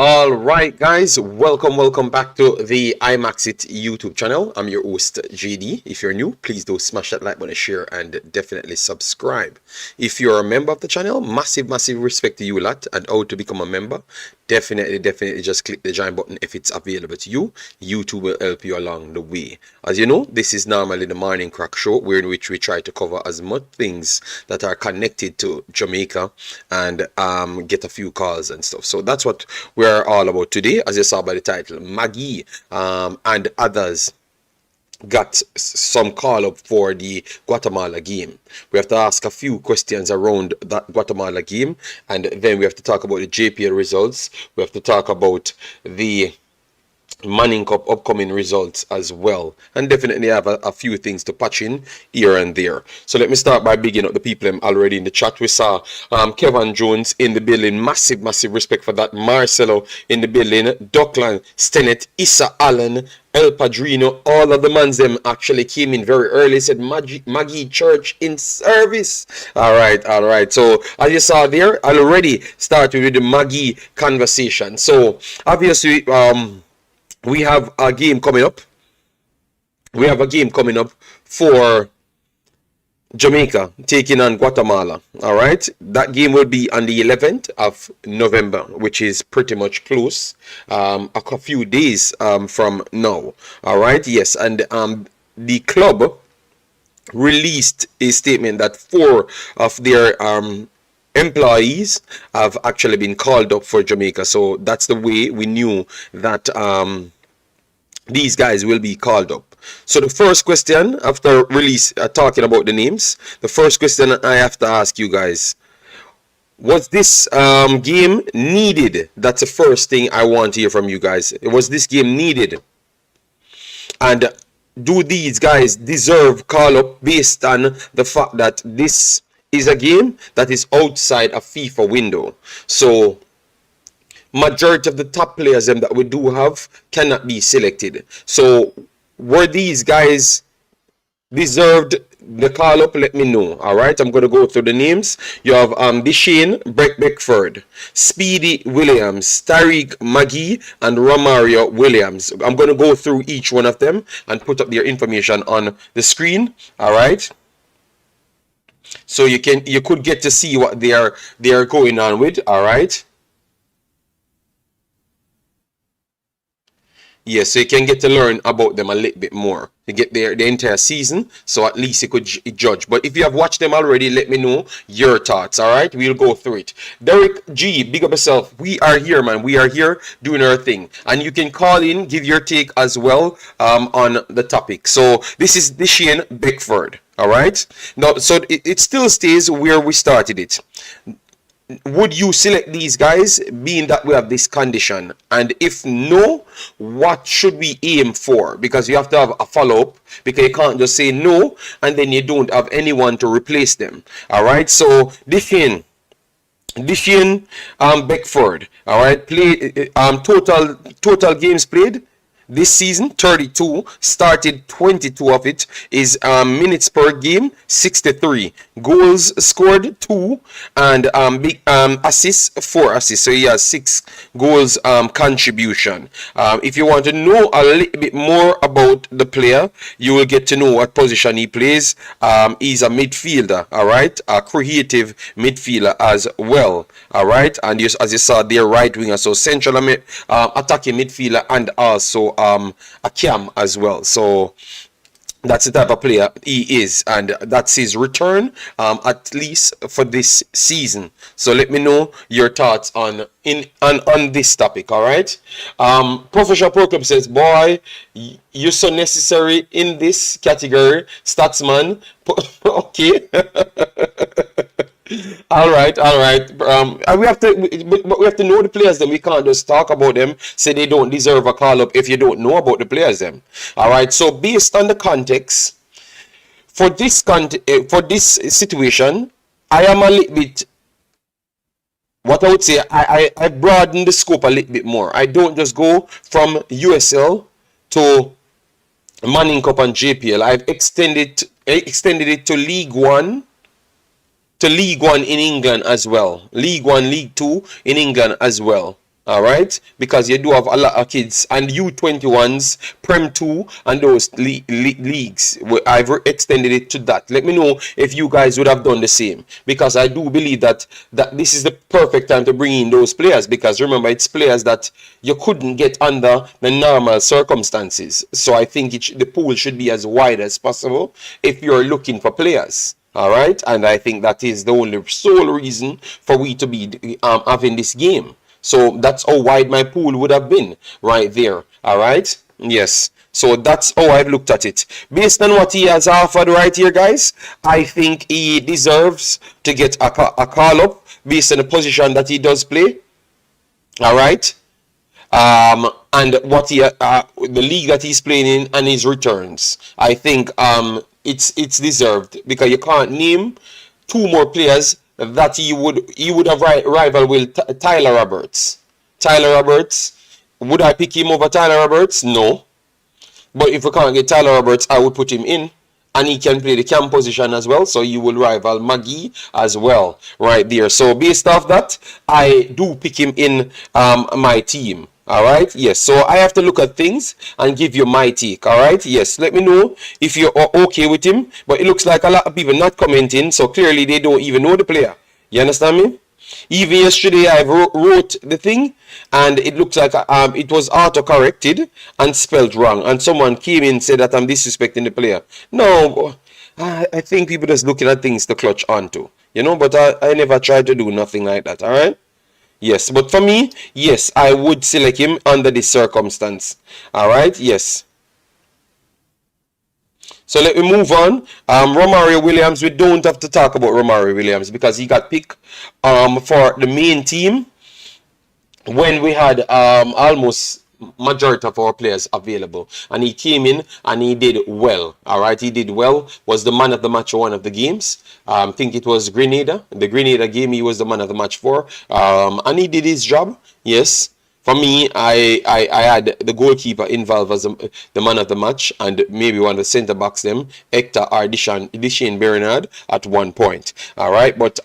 All right, guys, welcome back to the Imaxit YouTube channel. I'm your host, JD. If you're new, please do smash that like button, share, and definitely subscribe. If you're a member of the channel, massive respect to you lot. And how to become a member, definitely just click the join button if it's available to you. YouTube will help you along the way. As you know, this is normally the morning crack show, where in which we try to cover as much things that are connected to Jamaica and get a few calls and stuff. So that's what we're all about today. As you saw by the title, Magee and others got some call up for the Guatemala game. We have to ask a few questions around that Guatemala game, and then we have to talk about the JPL results. We have to talk about the Manning Cup upcoming results as well, and definitely have a few things to patch in here and there. So let me start by bigging up the people already in the chat. We saw Kevin Jones in the building, massive respect for that. Marcelo in the building, Duckland, Stennett, Issa Allen, El Padrino, all of the mans them actually came in very early. Said Magee Church in service. All right. So as you saw there, I already started with the Magee conversation. So obviously we have a game coming up. We have a game coming up for Jamaica taking on Guatemala. All right, that game will be on the 11th of November, which is pretty much close, a few days from now. All right, yes, and the club released a statement that 4 of their employees have actually been called up for Jamaica. So that's the way we knew that these guys will be called up. So the first question after release, talking about the names, the first question I have to ask you guys: was this game needed? That's the first thing I want to hear from you guys. Was this game needed? And do these guys deserve call up based on the fact that this is a game that is outside a FIFA window? So majority of the top players that we do have cannot be selected. So were these guys deserved the call up? Let me know. All right, I'm going to go through the names. You have Deshane Beckford, Speedy Williams, Tariq Magee, and Romario Williams. I'm going to go through each one of them and put up their information on the screen. All right, so you could get to see what they are going on with. All right. Yes, so you can get to learn about them a little bit more. You get the entire season, so at least you could judge. But if you have watched them already, let me know your thoughts. All right, we'll go through it. Derek G, big up yourself. We are here, man. We are here doing our thing, and you can call in, give your take as well on the topic. So this is Deshane Beckford. All right. Now, so it still stays where we started it. Would you select these guys, being that we have this condition? And if no, what should we aim for? Because you have to have a follow-up, because you can't just say no and then you don't have anyone to replace them. All right, so Deshane Beckford, all right, play total games played this season 32, started 22 of it, is minutes per game 63, goals scored 2, and assists 4 assists. So he has 6 goals contribution. If you want to know a little bit more about the player, you will get to know what position he plays. He's a midfielder, all right, a creative midfielder as well, all right, and as you saw there, right winger, so central attacking midfielder, and also a cam as well. So that's the type of player he is, and that's his return at least for this season. So let me know your thoughts on this topic. All right. Professional Pro Club says, boy, you're so necessary in this category, Statsman. Okay. All right. We have to know the players. Then we can't just talk about them, say they don't deserve a call up if you don't know about the players. Them. All right. So based on the context for this situation, I am a little bit. What I would say, I broaden the scope a little bit more. I don't just go from USL to Manning Cup and JPL. I've extended it to League One. To League One in England as well. League One, League Two in England as well. All right, because you do have a lot of kids and U21s, Prem 2, and those leagues. I've extended it to that. Let me know if you guys would have done the same, because I do believe that this is the perfect time to bring in those players, because remember, it's players that you couldn't get under the normal circumstances. So I think the pool should be as wide as possible if you're looking for players. All right, and I think that is the only sole reason for we to be having this game. So that's how wide my pool would have been right there. All right. Yes. So that's how I've looked at it. Based on what he has offered right here, guys, I think he deserves to get a call up based on the position that he does play. All right. And what the league that he's playing in and his returns. I think it's deserved, because you can't name two more players that he would have rival with Tyler Roberts. Tyler Roberts, would I pick him over Tyler Roberts? No. But if we can't get Tyler Roberts, I would put him in. And he can play the cam position as well. So he will rival Magee as well right there. So based off that, I do pick him in my team. All right. Yes. So I have to look at things and give you my take. All right. Yes. Let me know if you're okay with him. But it looks like a lot of people not commenting. So clearly they don't even know the player. You understand me? Even yesterday I wrote the thing and it looks like it was auto-corrected and spelled wrong. And someone came in and said that I'm disrespecting the player. No. I think people just looking at things to clutch onto. You know. But I never tried to do nothing like that. All right. Yes, but for me, yes, I would select him under this circumstance. All right, yes. So let me move on. Romario Williams, we don't have to talk about Romario Williams because he got picked for the main team when we had almost majority of our players available, and he came in and he did well. All right, he did well. Was the man of the match one of the games. I think it was Grenada, the Grenada game. He was the man of the match for, and he did his job. Yes. For me, I had the goalkeeper involved as the man of the match, and maybe one of the centre backs them, Hector or Deshane Bernard at one point. All right, but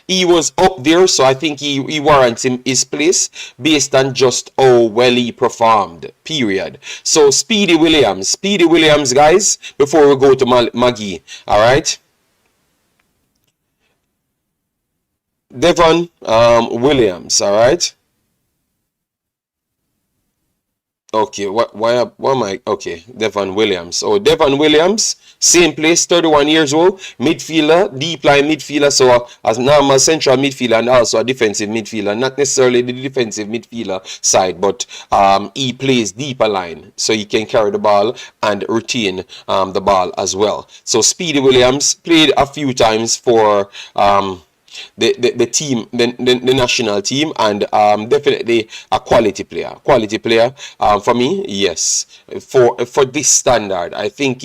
he was up there, so I think he warrants him his place based on just how well he performed. Period. So Speedy Williams, guys. Before we go to Magee, all right. Devon Williams, all right. Okay, why am I? Okay, Devon Williams. Oh, Devon Williams, same place, 31 years old, midfielder, deep line midfielder, so as normal central midfielder and also a defensive midfielder, not necessarily the defensive midfielder side, but he plays deeper line, so he can carry the ball and retain the ball as well. So Speedy Williams played a few times for the team, the national team, and definitely a quality player for me. Yes, for this standard, I think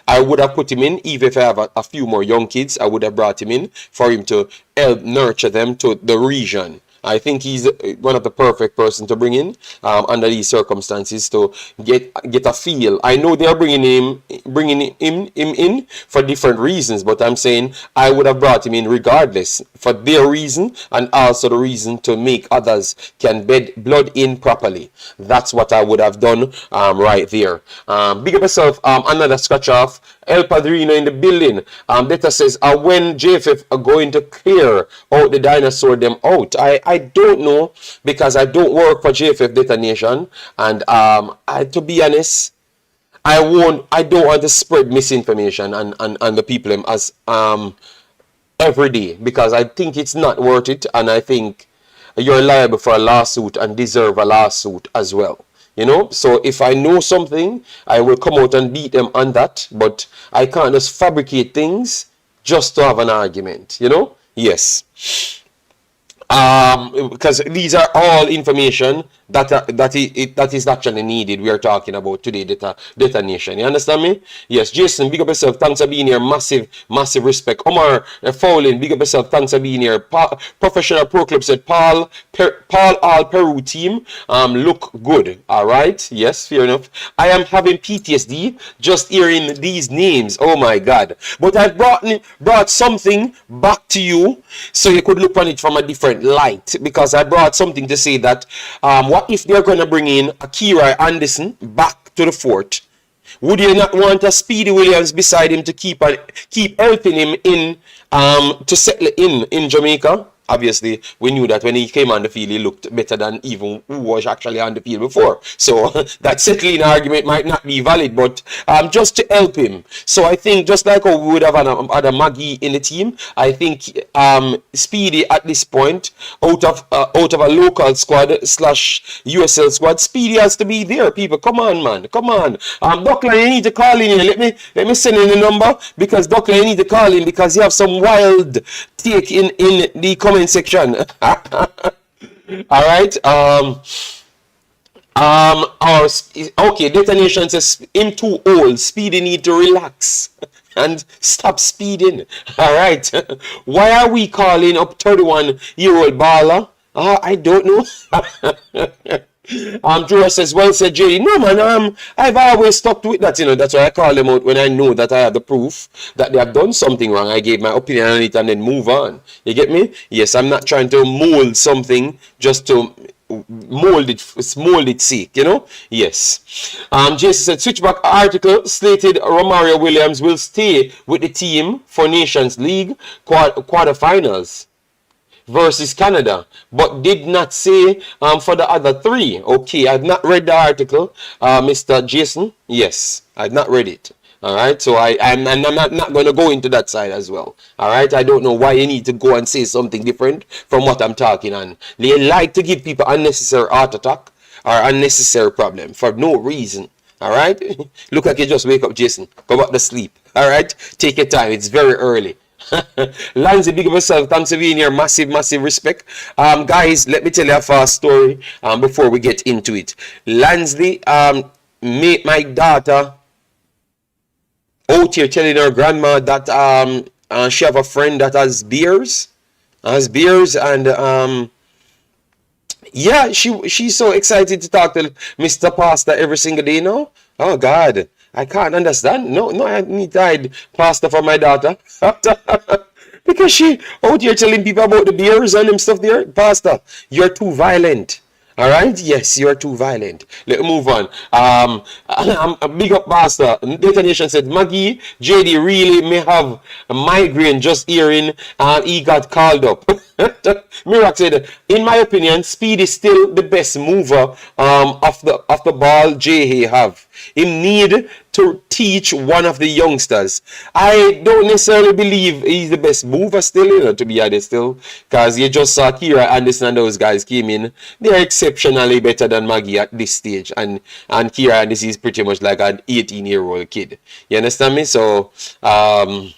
I would have put him in. Even if I have a few more young kids, I would have brought him in for him to help nurture them to the region. I think he's one of the perfect person to bring in under these circumstances to get a feel. I know they are bringing him in for different reasons, but I'm saying I would have brought him in regardless for their reason and also the reason to make others can bed blood in properly. That's what I would have done right there. Big up yourself. Another scratch off. El Padrino in the building. Data says, when JFF are going to clear out the dinosaur them out? I don't know, because I don't work for JFF Data Nation, and to be honest, I don't want to spread misinformation and the people as every day, because I think it's not worth it, and I think you're liable for a lawsuit and deserve a lawsuit as well. You know, so if I know something, I will come out and beat them on that. But I can't just fabricate things just to have an argument. You know, yes. Because these are all information that is actually needed. We are talking about today, Data Nation. You understand me? Yes, Jason, big up yourself. Thanks for being here. Massive respect. Omar Fowlin, big up yourself. Thanks for being here. Professional Pro Club said Paul All Peru team look good. All right. Yes, fair enough. I am having PTSD just hearing these names. Oh my God! But I brought something back to you so you could look on it from a different went light because I brought something to say that what if they're going to bring in Akira Anderson back to the fort? Would you not want a Speedy Williams beside him to keep helping him in to settle in Jamaica? Obviously, we knew that when he came on the field, he looked better than even who was actually on the field before. So that settling argument might not be valid, but just to help him. So I think just like how we would have had a Magee in the team, I think Speedy at this point, out of a local squad / USL squad, Speedy has to be there. People, come on, man, come on. Duckland, you need to call in here. Let me send in the number because Duckland, you need to call in because you have some wild take in the comment section. All right. Okay, Detonation says him too old. Speedy need to relax and stop speeding. All right. Why are we calling up 31-year-old baller? I don't know. Drew says, well said, JD. No, man, I've always stuck with that, that's why I call them out when I know that I have the proof that they have done something wrong. I gave my opinion on it and then move on. You get me? Yes, I'm not trying to mold something just to mold its sake, Yes. Jason said, switchback article stated Romario Williams will stay with the team for Nations League quarterfinals versus Canada, but did not say for the other three. Okay, I've not read the article, Mr. Jason. Yes, I've not read it. All right, so I'm not going to go into that side as well. All right, I don't know why you need to go and say something different from what I'm talking on. They like to give people unnecessary heart attack or unnecessary problem for no reason. All right, look like you just wake up, Jason. Go back to sleep. All right, take your time. It's very early. Lanzi, big up yourself. Thanks for being here. Massive respect. Guys, let me tell you a fast story before we get into it. Lansley, my daughter out here telling her grandma that she have a friend that has beers, and yeah, she's so excited to talk to Mr. Pastor every single day now. Oh God, I can't understand. No, I need to hide pasta for my daughter. Because she out here telling people about the beers and them stuff there. Pastor, you're too violent. All right? Yes, you're too violent. Let's move on. I'm a big up pastor. Detonation said, Magee, JD really may have a migraine just hearing he got called up. Mirak said, in my opinion, Speed is still the best mover of the ball JA have. He need to teach one of the youngsters. I don't necessarily believe he's the best mover still, to be honest, still. Because you just saw Kira Anderson and those guys came in. They're exceptionally better than Magee at this stage. And Kira Anderson is pretty much like an 18-year-old kid. You understand me? So, I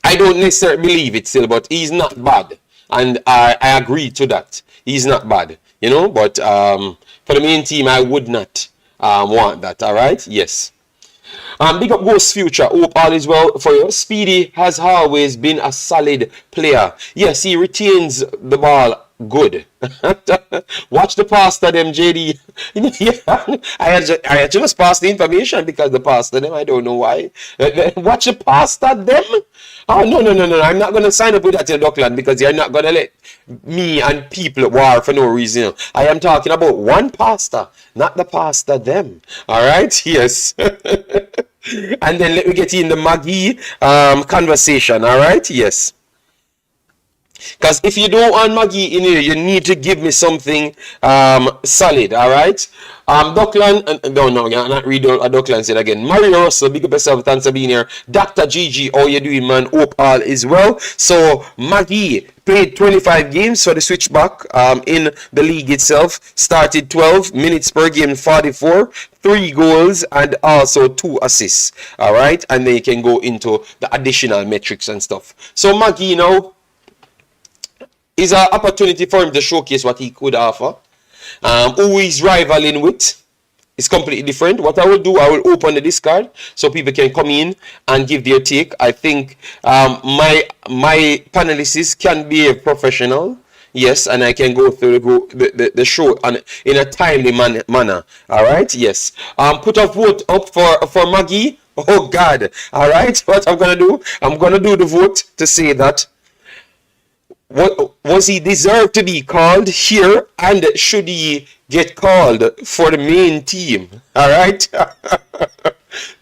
don't necessarily believe it still, but he's not bad. And I agree to that. He's not bad, but for the main team, I would not want that, all right? Yes. Big up Ghost Future. Hope all is well for you. Speedy has always been a solid player. Yes, he retains the ball good. Watch the pastor them, JD. Yeah, I just passed the information because the pastor them, I don't know why. Watch the pastor them. Oh, no. I'm not going to sign up with that in Dockland because you're not going to let me and people war for no reason. I am talking about one pastor, not the pastor them. All right? Yes. And then let me get in the Magee conversation. All right? Yes. Because if you don't want Magee in here, you need to give me something solid, all right? Dockland, no, I'm not reading Dockland said again. Mario Russell, big up yourself, thanks for being here. Dr. Gigi, how you doing, man? Hope all is well. So, Magee played 25 games for the switchback in the league itself. Started 12 minutes per game, 44, 3 goals, and also 2 assists, all right? And then you can go into the additional metrics and stuff. So, Magee, is an opportunity for him to showcase what he could offer. Who he's rivaling with is completely different. What I will do, I will open the discard so people can come in and give their take. I think my panelists can be a professional. Yes, and I can go through the show in a timely manner. All right, yes. Put a vote up for Magee. Oh, God. All right, what I'm going to do? I'm going to do the vote to say that what Was he deserved to be called here, and should he get called for the main team? All right,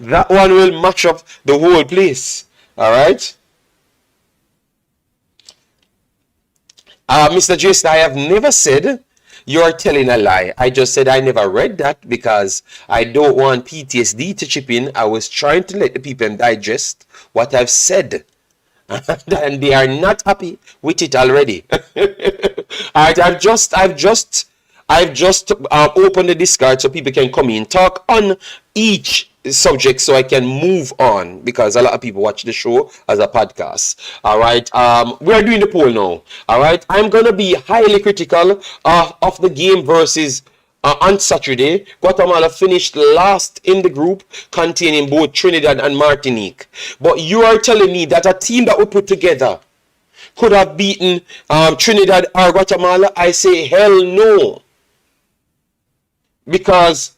that one will match up the whole place. All right. Mr. Jason, I have never said you're telling a lie. I just said I never read that because I don't want PTSD to chip in. I was trying to let the people digest what I've said. And they are not happy with it already. All right, I've just opened the Discord so people can come in, talk on each subject so I can move on because a lot of people watch the show as a podcast. All right, we are doing the poll now. All right, I'm gonna be highly critical of the game versus on Saturday. Guatemala finished last in the group containing both Trinidad and Martinique. But you are telling me that a team that we put together could have beaten Trinidad or Guatemala? I say hell no. Because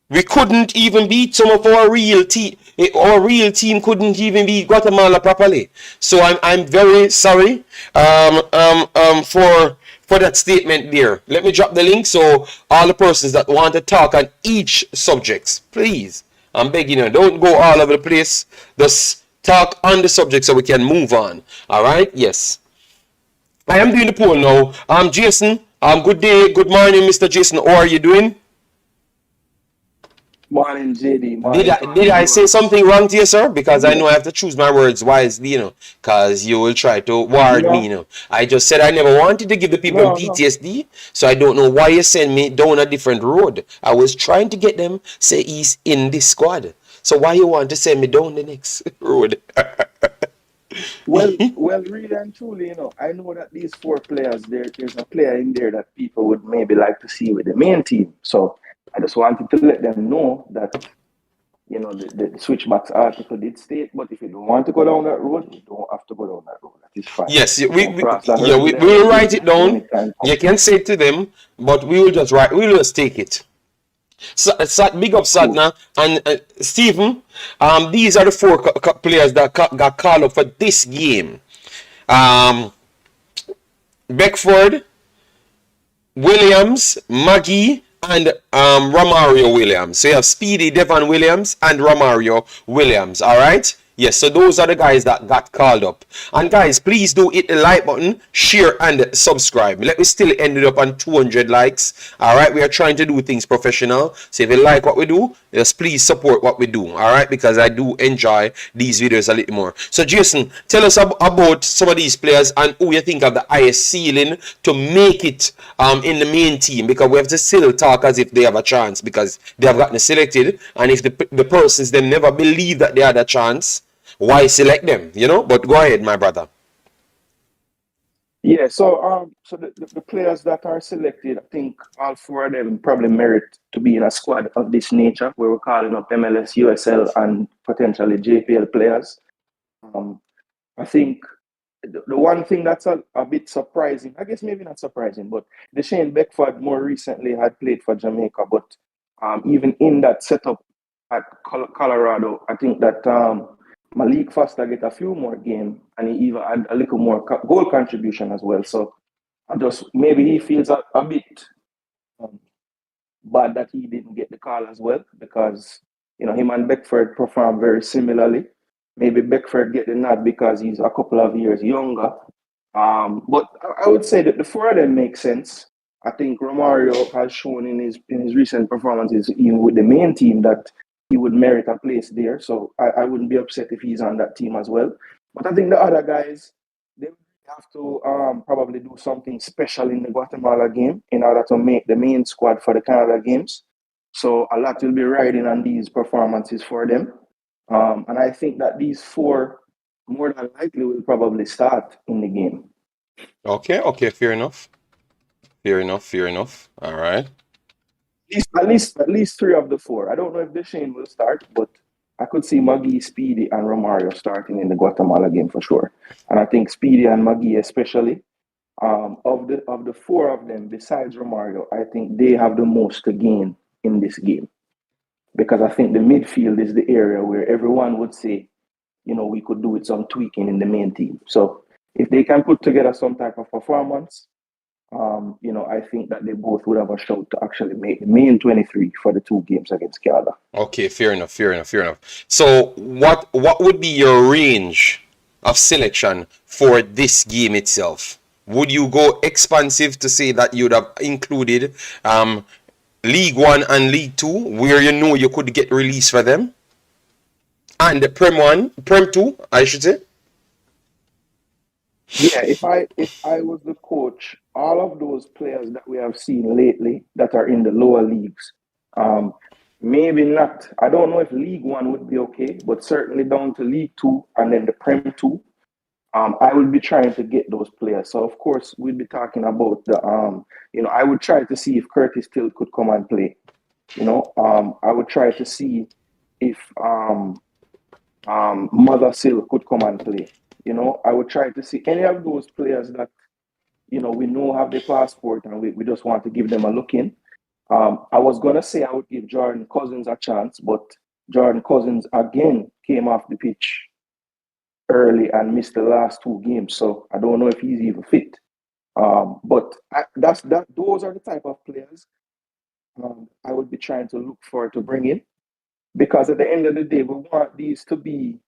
we couldn't even beat some of our real team. Our real team couldn't even beat Guatemala properly. So I'm very sorry for that statement there. Let me drop the link so all the persons that want to talk on each subject, please, I'm begging you, don't go all over the place. Just talk on the subject so we can move on. All right? Yes. I am doing the poll now. Jason. Good day, good morning, Mr. Jason. How are you doing? Morning, JD. Morning, did I say something wrong to you, sir? Because I know I have to choose my words wisely, because you will try to ward me, I just said I never wanted to give the people PTSD, so I don't know why you send me down a different road. I was trying to get them say he's in this squad. So why you want to send me down the next road? well, really and truly, I know that these four players, there's a player in there that people would maybe like to see with the main team. So I just wanted to let them know that, the Switchbacks article did state, but if you don't want to go down that road, you don't have to go down that road. That is fine. Yes, we will write it down. You can say it to them, but we will just take it. So, big up Sadna and Stephen. These are the four players that got called up for this game. Beckford, Williams, Magee, and Romario Williams. So you have Speedy Devon Williams and Romario Williams. All right. Yes, so those are the guys that got called up. And guys, please do hit the like button, share, and subscribe. Let me still end it up on 200 likes. All right, we are trying to do things professional. So if you like what we do, just please support what we do. All right, because I do enjoy these videos a little more. So Jason, tell us about some of these players and who you think have the highest ceiling to make it in the main team. Because we have to still talk as if they have a chance because they have gotten selected. And if the persons them never believe that they had a chance, why select them, But go ahead, my brother. Yeah, so the players that are selected, I think all four of them probably merit to be in a squad of this nature, where we're calling up MLS, USL, and potentially JPL players. I think the one thing that's a bit surprising, I guess maybe not surprising, but Deshane Beckford more recently had played for Jamaica, but even in that setup at Colorado, I think that Malik Foster get a few more games and he even had a little more goal contribution as well. So maybe he feels a bit bad that he didn't get the call as well because, him and Beckford perform very similarly. Maybe Beckford get the nod because he's a couple of years younger. But I would say that the four of them make sense. I think Romario has shown in his recent performances, even with the main team, that he would merit a place there. So I wouldn't be upset if he's on that team as well. But I think the other guys, they have to probably do something special in the Guatemala game in order to make the main squad for the Canada games. So a lot will be riding on these performances for them. And I think that these four more than likely will probably start in the game. Okay, fair enough. All right. At least three of the four. I don't know if Deshane will start, but I could see Magee, Speedy, and Romario starting in the Guatemala game for sure. And I think Speedy and Magee especially, of the four of them, besides Romario, I think they have the most to gain in this game. Because I think the midfield is the area where everyone would say, we could do with some tweaking in the main team. So if they can put together some type of performance, I think that they both would have a shot to actually make the main 23 for the 2 games against Canada. Okay, fair enough. So what would be your range of selection for this game itself? Would you go expansive to say that you'd have included League 1 and League 2, where you know you could get release for them? And the Prem 2, I should say? Yeah, if I was the coach, all of those players that we have seen lately that are in the lower leagues, maybe not. I don't know if League 1 would be okay, but certainly down to League 2 and then the Prem 2, I would be trying to get those players. So of course we'd be talking about the I would try to see if Curtis Till could come and play. I would try to see if Mother Sil could come and play. I would try to see any of those players that we know have the passport and we just want to give them a look in. I was gonna say I would give Jordan Cousins a chance, but Jordan Cousins again came off the pitch early and missed the last 2 games, so I don't know if he's even fit. But those are the type of players I would be trying to look for to bring in, because at the end of the day, we want these to be,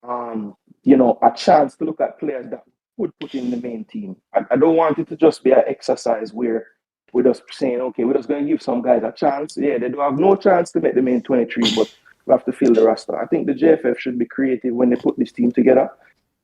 a chance to look at players that would put in the main team. I don't want it to just be an exercise where we're just saying, okay, we're just going to give some guys a chance. Yeah, they do have no chance to make the main 23, but we have to fill the roster. I think the JFF should be creative when they put this team together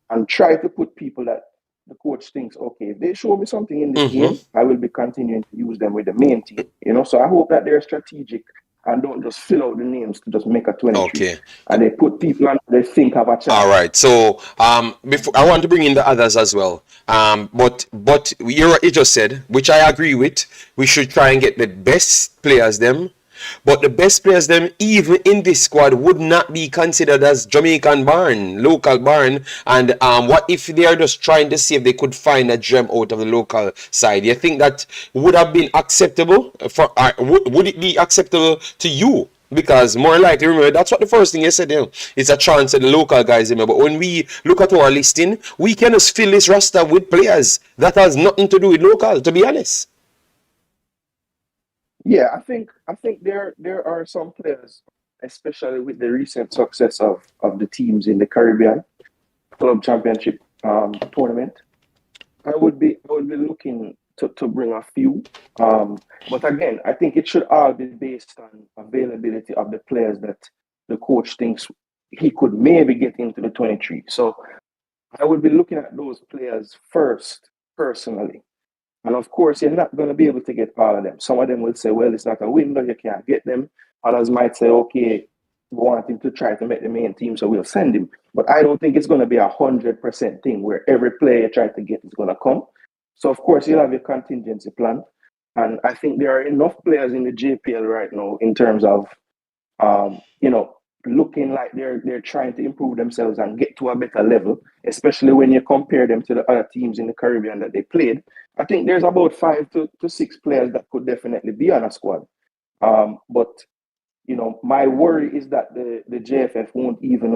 and try to put people that the coach thinks, okay, if they show me something in this game, I will be continuing to use them with the main team. So I hope that they're strategic and don't just fill out the names to just make a 23. Okay. And they put people on they think have a chance. All right. So before I want to bring in the others as well. But you just said, which I agree with, we should try and get the best players them. But the best players them, even in this squad, would not be considered as Jamaican born, local born. And what if they are just trying to see if they could find a gem out of the local side? You think that would have been acceptable for? Would it be acceptable to you? Because more likely, remember, that's what the first thing you said. It's a chance at the local guys. But when we look at our listing, we can just fill this roster with players that has nothing to do with local, to be honest. Yeah, I think there are some players, especially with the recent success of the teams in the Caribbean Club Championship tournament. I would be looking to bring a few, but again, I think it should all be based on availability of the players that the coach thinks he could maybe get into the 23. So I would be looking at those players first, personally. And of course, you're not going to be able to get all of them. Some of them will say, well, it's not a window, you can't get them. Others might say, okay, we want him to try to make the main team, so we'll send him. But I don't think it's going to be 100% thing where every player you try to get is going to come. So, of course, you'll have your contingency plan. And I think there are enough players in the JPL right now in terms of, looking like they're trying to improve themselves and get to a better level, especially when you compare them to the other teams in the Caribbean that they played. I think there's about 5 to 6 players that could definitely be on a squad. But my worry is that the JFF won't even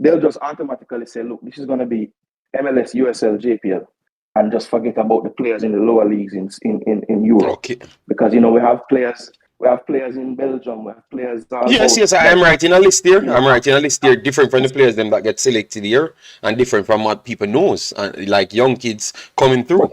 they'll just automatically say, look, this is going to be MLS, USL, JPL, and just forget about the players in the lower leagues in Europe. Okay. Because, we have players. We have players in Belgium. We have players. Yes, I am writing a list here. I'm writing a list here, different from the players them that get selected here, and different from what people knows, like young kids coming through.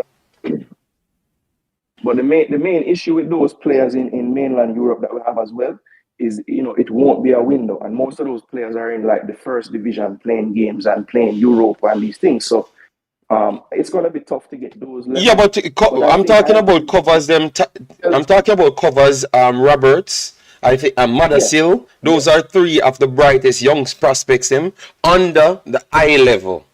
But the main issue with those players in mainland Europe that we have as well is, it won't be a window, and most of those players are in the first division playing games and playing Europe and these things. So it's going to be tough to get those levels. Yeah, but I'm talking about covers. I'm talking about covers. Roberts, I think, and Madasil. Those are 3 of the brightest young prospects under the eye level.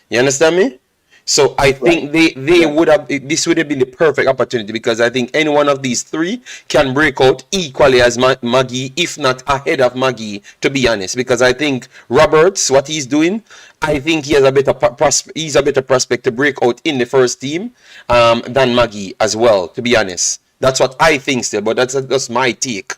You understand me? So I think they would have. This would have been the perfect opportunity, because I think any one of these 3 can break out equally as Magee, if not ahead of Magee, to be honest. Because I think Roberts, what he's doing, I think he has a better prospect to break out in the first team than Magee as well, to be honest. That's what I think still, but that's my take.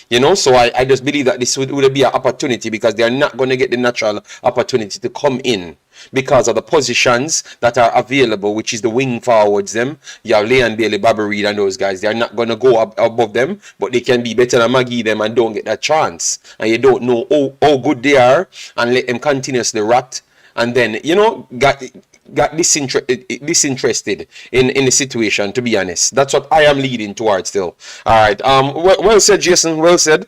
You know, so I just believe that this would be an opportunity because they are not going to get the natural opportunity to come in because of the positions that are available, which is the wing forwards them. You have Leon Bailey, Bobby Reed and those guys. They are not going to go above them, but they can be better than Magee them and don't get that chance. And you don't know how good they are and let them continuously rot. And then, you know, got disinterested in the situation, to be honest. That's what I am leading towards still. All right. Well said, Jason. Well said.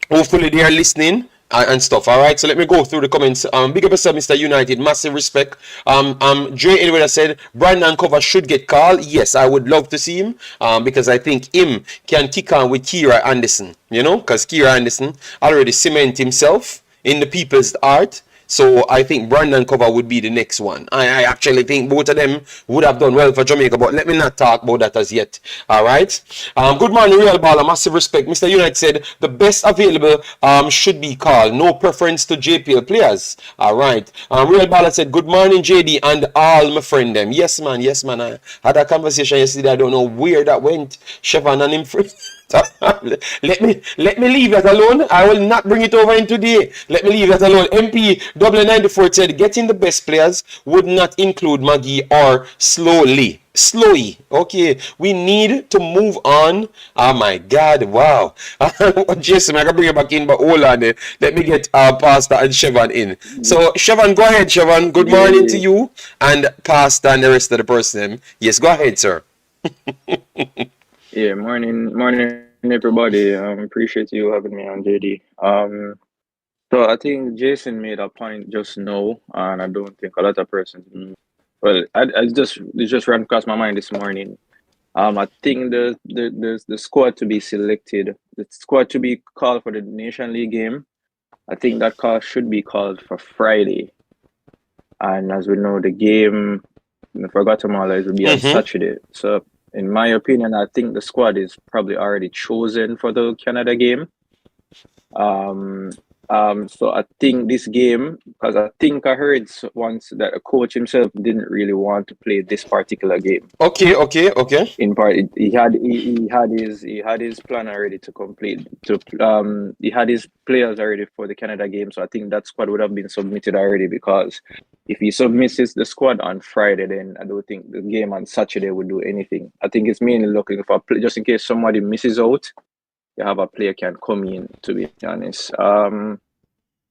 Hopefully they are listening and stuff. All right. So let me go through the comments. Big up yourself, Mr. United. Massive respect. Dre Edward said Brandon Cover should get called. Yes, I would love to see him. Because I think him can kick on with Kira Anderson. You know, because Kira Anderson already cement himself in the people's heart. So I think Brandon Cover would be the next one. I actually think both of them would have done well for Jamaica, but let me not talk about that as yet. All right. Good morning, Real Baller. Massive respect. Mr. United said the best available should be called. No preference to JPL players. All right. Real Baller said good morning, JD, and all my friend them. Yes, man. Yes, man. I had a conversation yesterday. I don't know where that went. Chevron and him friend. let me leave that alone. I will not bring it over in today. Let me leave that alone. MP 94 said getting the best players would not include Magee or Slowly. Okay, we need to move on. Oh my God, wow. Jason, I can bring you back in, but hold on. Let me get Pastor and Chevron in. So Chevron, go ahead, Chevron. Good morning to you and Pastor and the rest of the person. Yes, go ahead, sir. Yeah, morning, everybody. Appreciate you having me on, JD. So I think Jason made a point just now, and I don't think a lot of persons. Well, it just ran across my mind this morning. I think the squad to be selected, the squad to be called for the Nation League game. I think that call should be called for Friday, and as we know, the game for Guatemala will be on Saturday. So, in my opinion, I think the squad is probably already chosen for the Canada game. So I think this game, because I think I heard once that a coach himself didn't really want to play this particular game. Okay. In part, he had his plan already to complete. He had his players already for the Canada game, so I think that squad would have been submitted already. Because if he submits the squad on Friday, then I don't think the game on Saturday would do anything. I think it's mainly looking for just in case somebody misses out. You have a player can come in, to be honest.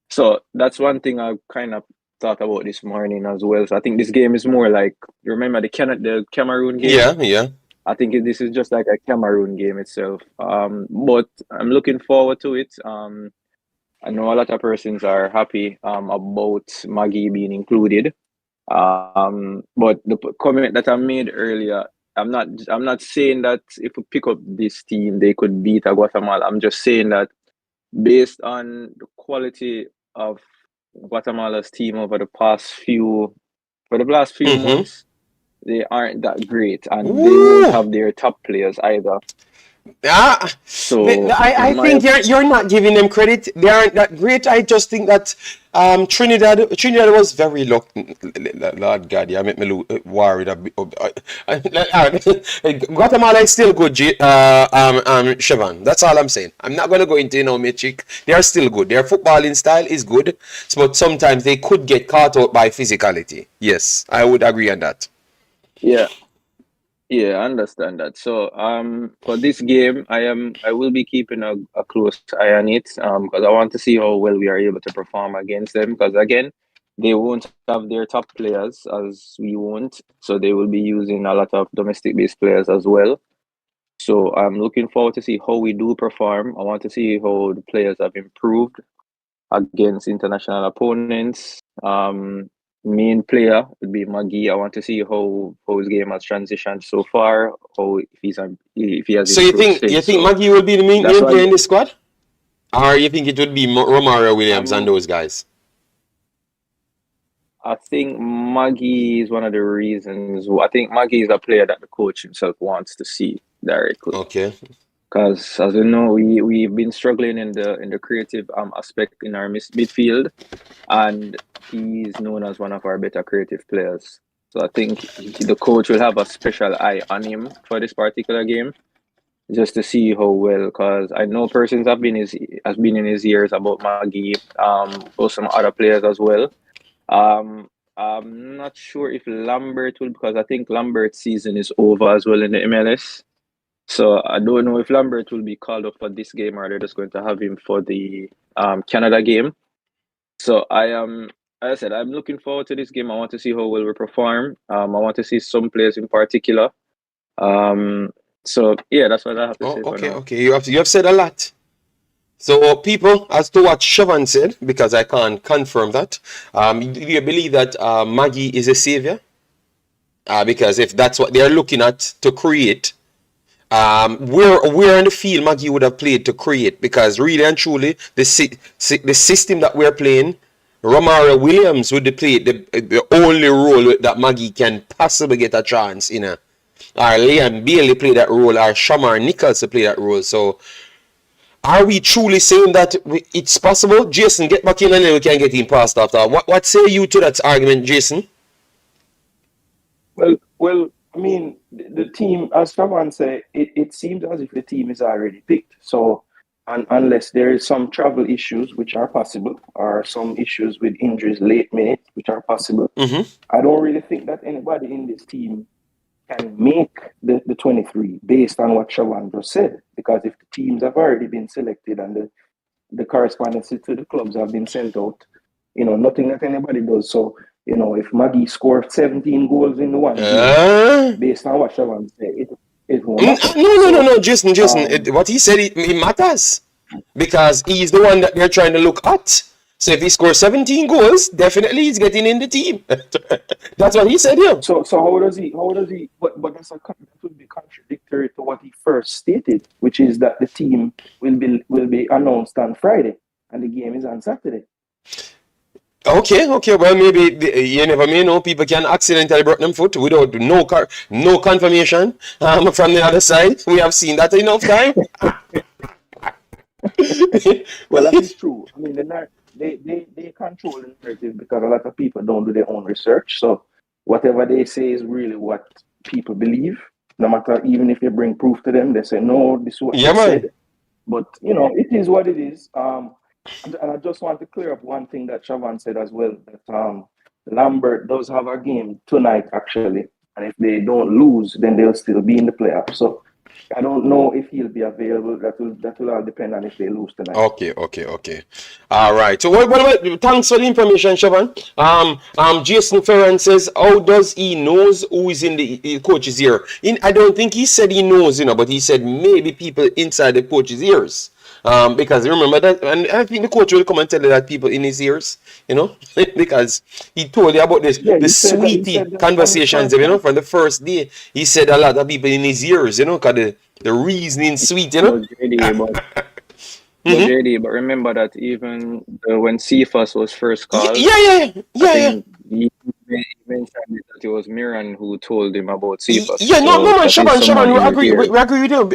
So that's one thing I kind of thought about this morning as well. So I think this game is more like, you remember the Cameroon game? Yeah. I think this is just like a Cameroon game itself. But I'm looking forward to it. I know a lot of persons are happy about Magee being included. But the comment that I made earlier, I'm not saying that if we pick up this team, they could beat Guatemala. I'm just saying that based on the quality of Guatemala's team over the past few months, they aren't that great, and they won't have their top players either. So I think you're not giving them credit. They aren't that great. I just think that Trinidad was very lucky. Lord God, yeah, make me worried. Guatemala is still good, Chevron. That's all I'm saying. I'm not gonna go into metric. They are still good. Their footballing style is good, but sometimes they could get caught out by physicality. Yes, I would agree on that. Yeah, I understand that. So, for this game, I will be keeping a close eye on it, because I want to see how well we are able to perform against them. Because again, they won't have their top players as we won't, so they will be using a lot of domestic-based players as well. So I'm looking forward to see how we do perform. I want to see how the players have improved against international opponents. Main player would be Magee. I want to see how his game has transitioned so far. How if he has. So you think Magee will be the main player in the squad, or you think it would be Romario Williams and those guys? I think Magee is one of the reasons. I think Magee is a player that the coach himself wants to see directly. Okay. Because as you know, we've been struggling in the creative aspect in our midfield, and he's known as one of our better creative players. So I think the coach will have a special eye on him for this particular game. just to see how well, because I know persons has been in his ears about Magee, or some other players as well. I'm not sure if Lambert will, because I think Lambert's season is over as well in the MLS. So I don't know if Lambert will be called up for this game or they're just going to have him for the Canada game. So as I said, I'm looking forward to this game. I want to see how well we perform. I want to see some players in particular. So yeah, that's what I have to say for now. Okay. You have said a lot. So, people, as to what Siobhan said, because I can't confirm that, do you believe that Magee is a savior? Because if that's what they're looking at to create, where in the field Magee would have played to create? Because really and truly, the system that we're playing, Romario Williams would play the only role that Magee can possibly get a chance in. Or Liam Bailey play that role, or Shamar Nichols to play that role. So, are we truly saying that it's possible? Jason, get back in and then we can get him past after. What say you to that argument, Jason? Well, I mean, the team, as someone said, it seems as if the team is already picked. So, unless there is some travel issues, which are possible, or some issues with injuries late minute, which are possible, I don't really think that anybody in this team can make the 23 based on what Siobhan just said. Because if the teams have already been selected and the correspondences to the clubs have been sent out, nothing that anybody does. So, if Magee scored 17 goals in the one game, based on what Siobhan said, it won't matter. No, Jason, what he said, it matters. Because he's the one that they're trying to look at. So if he scores 17 goals, definitely he's getting in the team. That's what he said here. So how does he? But that would be contradictory to what he first stated, which is that the team will be announced on Friday and the game is on Saturday. Okay. Well, maybe you never may know. People can accidentally break them foot without no confirmation from the other side. We have seen that enough time. Well, that is true. I mean, they control the narrative because a lot of people don't do their own research. So whatever they say is really what people believe. No matter, even if you bring proof to them, they say, no, this is what they said. But, it is what it is. And I just want to clear up one thing that Siobhan said as well, that Lambert does have a game tonight, actually. And if they don't lose, then they'll still be in the playoffs. So I don't know if he'll be available. That will all depend on if they lose tonight. Okay. All right. So thanks for the information, Siobhan. Jason Ferran says, how does he knows who is in the coach's ear? I don't think he said he knows, but he said maybe people inside the coach's ears. Because remember that, and I think the coach will come and tell you that people in his ears, because he told you about this, the sweetie conversations, from the first day. He said a lot of people in his ears, because the reasoning sweet, JD, but remember that even when Cephas was first called, yeah. He mentioned that it was Miran who told him about Cephas. Yeah, no, Shaban, we agree with you.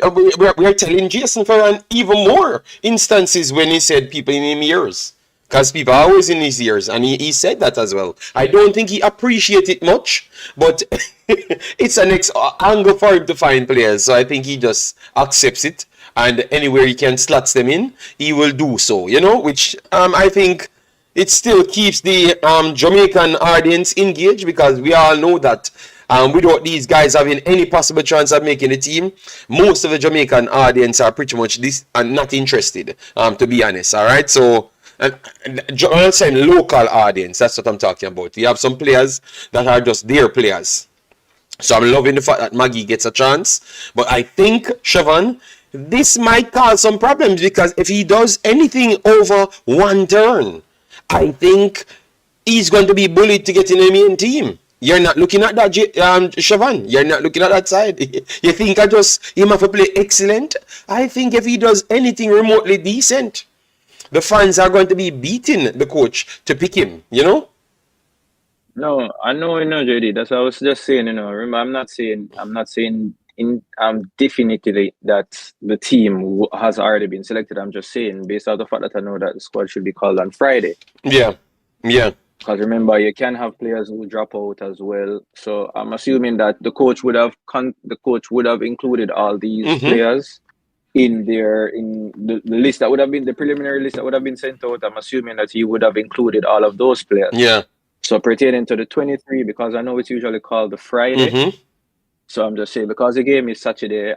We are telling Jason Ferran even more instances when he said people in his ears. Because people are always in his ears, and he said that as well. I don't think he appreciates it much, but it's an angle for him to find players, so I think he just accepts it, and anywhere he can slots them in, he will do so, which I think it still keeps the Jamaican audience engaged, because we all know that without these guys having any possible chance of making the team, most of the Jamaican audience are pretty much not interested, to be honest, all right? So, I'm saying local audience, that's what I'm talking about. We have some players that are just their players. So I'm loving the fact that Magee gets a chance. But I think, Siobhan, this might cause some problems, because if he does anything over one turn, I think he's going to be bullied to get in the main team. You're not looking at that, Siobhan. You're not looking at that side. You think him have to play excellent? I think if he does anything remotely decent, the fans are going to be beating the coach to pick him, No, I know, JD. That's what I was just saying, Remember, I'm not saying definitely that the team has already been selected. I'm just saying, based on the fact that I know that the squad should be called on Friday. Yeah. Because remember, you can have players who drop out as well. So I'm assuming that the coach would have included all these players in the list that would have been the preliminary list that would have been sent out. I'm assuming that he would have included all of those players. Yeah. So pertaining to the 23, because I know it's usually called the Friday. So I'm just saying, because the game is Saturday,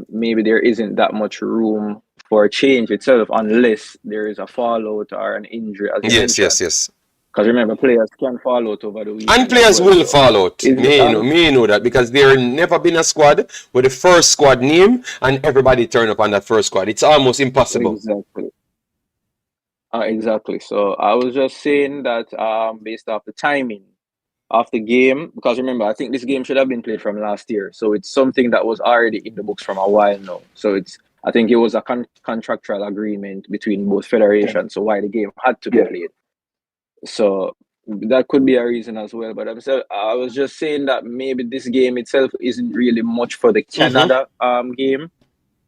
maybe there isn't that much room for change itself unless there is a fallout or an injury. As you mentioned. Yes. Because remember, players can fall out over the weekend. And players will fall out. Me know that, because there never been a squad with the first squad name and everybody turn up on that first squad. It's almost impossible. Exactly. So I was just saying that based off the timing of the game, because remember, I think this game should have been played from last year. So it's something that was already in the books from a while now. So I think it was a contractual agreement between both federations. So why the game had to be played. So that could be a reason as well. But I was just saying that maybe this game itself isn't really much for the Canada game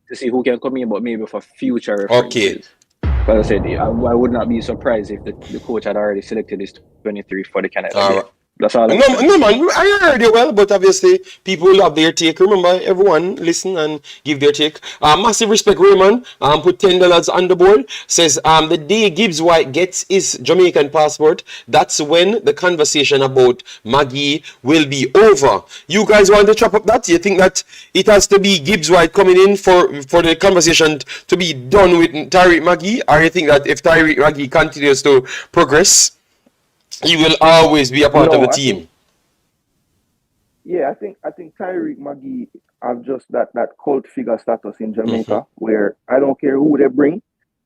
to see who can come in, but maybe for future references. But I said, I would not be surprised if the coach had already selected this 23 for the Canada game. That's all. No, man, I heard you well, but obviously people will have their take. Remember, everyone listen and give their take. Massive respect, Raymond. Put $10 on the board. Says the day Gibbs White gets his Jamaican passport, that's when the conversation about Magee will be over. You guys want to chop up that? You think that it has to be Gibbs White coming in for the conversation to be done with Tariq Magee, or you think that if Tariq Magee continues to progress, he will always be a part of the team? I think Tariq Magee have just that cult figure status in Jamaica, where I don't care who they bring,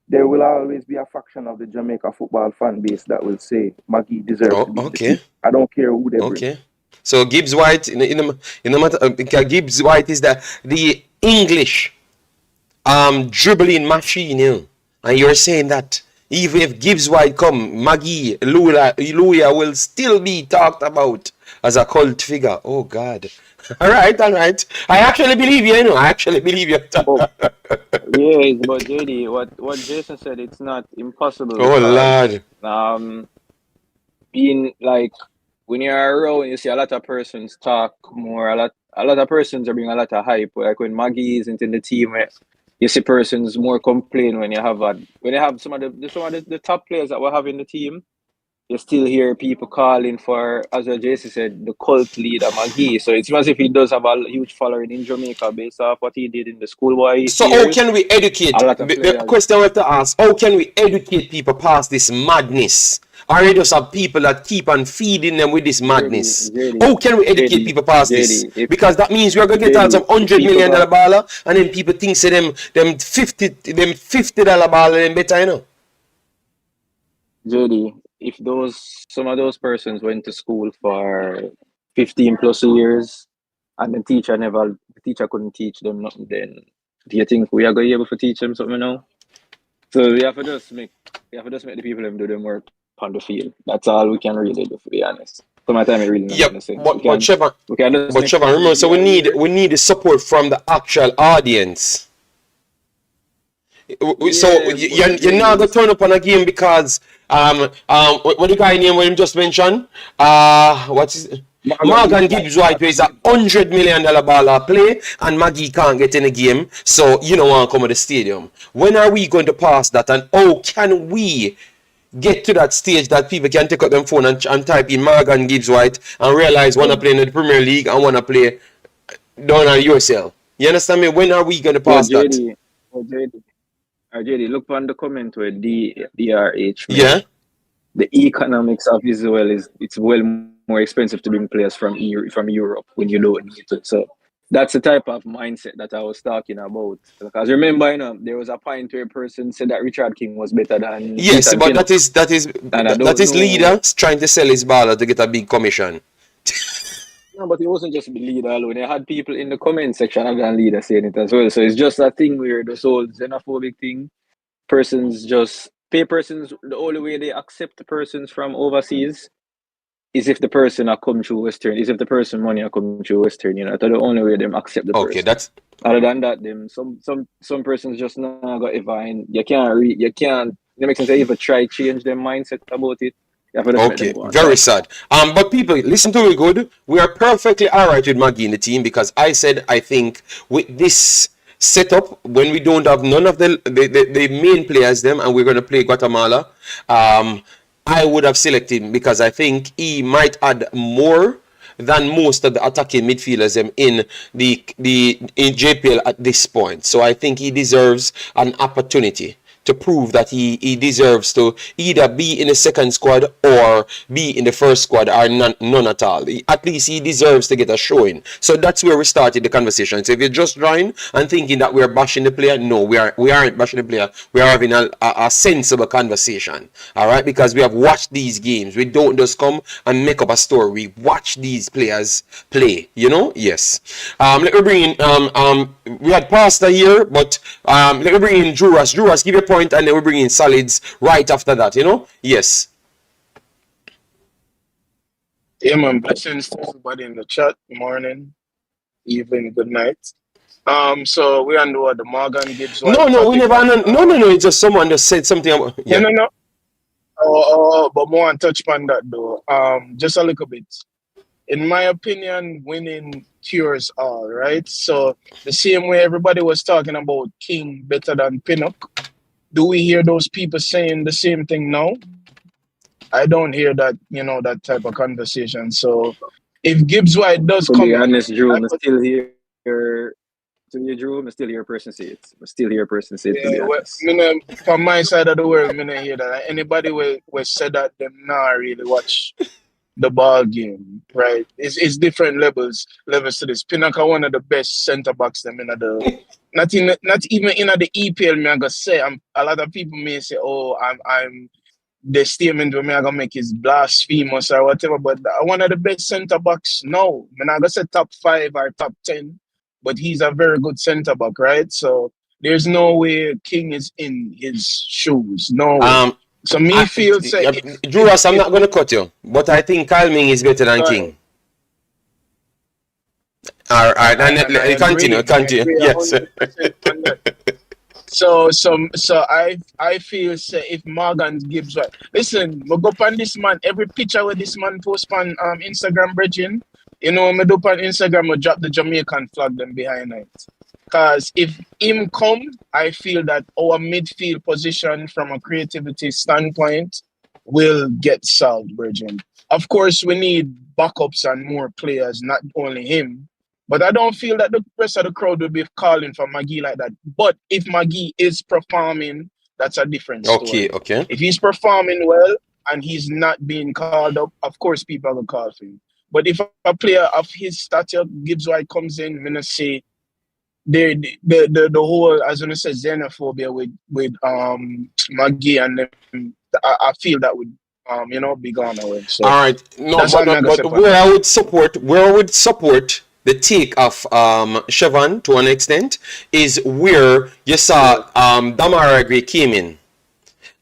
there will always be a faction of the Jamaica football fan base that will say Magee deserves to be the team. I don't care who they bring. So Gibbs White, Gibbs White is the English dribbling machine, and you're saying that even if Gibbs White come, Magee, Luya will still be talked about as a cult figure. Oh, God. All right. I actually believe you, I actually believe you. Yes, but JD, what Jason said, it's not impossible. Oh, Lord. Being like, when you're around, you see a lot of persons talk more, a lot of persons are bringing a lot of hype. Like when Magee isn't in the team, you see persons more complain when you have some of the top players that we have in the team. You still hear people calling for, as Jason said, the cult leader Magee. So it's as if he does have a huge following in Jamaica based off what he did in the Schoolboy. So how can we educate? The question we have to ask: how can we educate people past this madness? Or you just have people that keep on feeding them with this madness? How can we educate people past this? Because that means we are going to get out some $100 million baller, and then people think say them $50 baller and better, JD, if some of those persons went to school for 15 plus years, and the teacher couldn't teach them nothing, then do you think we are going to be able to teach them something now? So we have to just make the people do them work on the field. That's all we can really do, to be honest. So my time it really not sense. But Trevor, remember, so we need the support from the actual audience. So you're not gonna turn up on a game because what the guy name when him just mentioned? What's his Morgan Gibbs White is a $100 million baller play, and Magee can't get in the game, so you don't want to come to the stadium. When are we going to pass that, and how can we get to that stage that people can take out them phone and type in Morgan Gibbs White and realize wanna play in the Premier League and wanna play down at USL? You understand me? When are we going to pass that? JD, look on the comment where DRH. Yeah. The economics of Israel it's well more expensive to bring players from Europe when you don't need it. So that's the type of mindset that I was talking about. Because remember, there was a point where a person said that Richard King was better than. Yes, but that is leaders trying to sell his baller to get a big commission. No, but it wasn't just the leader alone. They had people in the comment section of the leader saying it as well. So it's just a thing where the whole xenophobic thing, persons just pay persons. The only way they accept persons from overseas is if the person are come through Western. Is if the person money are come through Western. That's the only way them accept the person. Okay, that's. Other than that, them some persons just not got ever. You can't. It makes sense. They even try change their mindset about it. You have to just let them Okay, go on. very sad. But people, listen to me good. We are perfectly all right with Magee in the team because I said I think with this setup, when we don't have none of the main players them, and we're gonna play Guatemala, I would have selected him because I think he might add more than most of the attacking midfielders in in JPL at this point. So I think he deserves an opportunity to prove that he deserves to either be in the second squad or be in the first squad or none at all. At least he deserves to get a showing. So that's where we started the conversation. So if you just join and thinking that we're bashing the player, no, we aren't bashing the player. We are having a sensible conversation. All right, because we have watched these games. We don't just come and make up a story. We watch these players play. You know, yes. Let me bring in we had Pastor here, but let me bring in Juras. Juras, give your point, and then we bring in Solids right after that. You know, yes. Yeah, man. Blessings to everybody in the chat. Morning, evening, good night. So we under the Morgan Gibbs White No, we topic. never. No. It's just someone just said something about. Yeah. No. But more on touch on that though. Just a little bit. In my opinion, winning cures all, right? So the same way everybody was talking about King better than Pinnock, do we hear those people saying the same thing now? I don't hear that, that type of conversation. So if Gibbs White does To come be in, honest, Drew, I'm still here. To you, Drew, I'm still here. Person say it. I'm still here. Person say it. To be honest, from my side of the world, I don't hear that. Anybody will say that them not really watch the ball game, right? It's different levels to this. Pinnacle one of the best centre backs them in the not even in the EPL. Me I gonna say a lot of people may say, oh, I'm the statement where me I gonna make is blasphemous or whatever, but one of the best centre backs. No, I'm not gonna say top 5 or top 10, but he's a very good centre back, right? So there's no way King is in his shoes. No way. So me feel say Juras, I'm not gonna cut you, but I think Calming is better than King. All right, and continue. Yes. So I feel say if Morgan Gibbs right. Listen, we go on this man, every picture where this man post on Instagram bridging, me do on Instagram we drop the Jamaican flag them behind it. Cause if him come, I feel that our midfield position from a creativity standpoint will get solved, bridging. Of course, we need backups and more players, not only him. But I don't feel that the rest of the crowd will be calling for Magee like that. But if Magee is performing, that's a different story. Okay. If he's performing well and he's not being called up, of course people will call for him. But if a player of his stature, Gibbs White comes in, I'm gonna say the whole, as I say, xenophobia with Magee and them, I feel that would be gone away. So all right, but where I would support the take of Siobhan to an extent is where you saw Damara came in.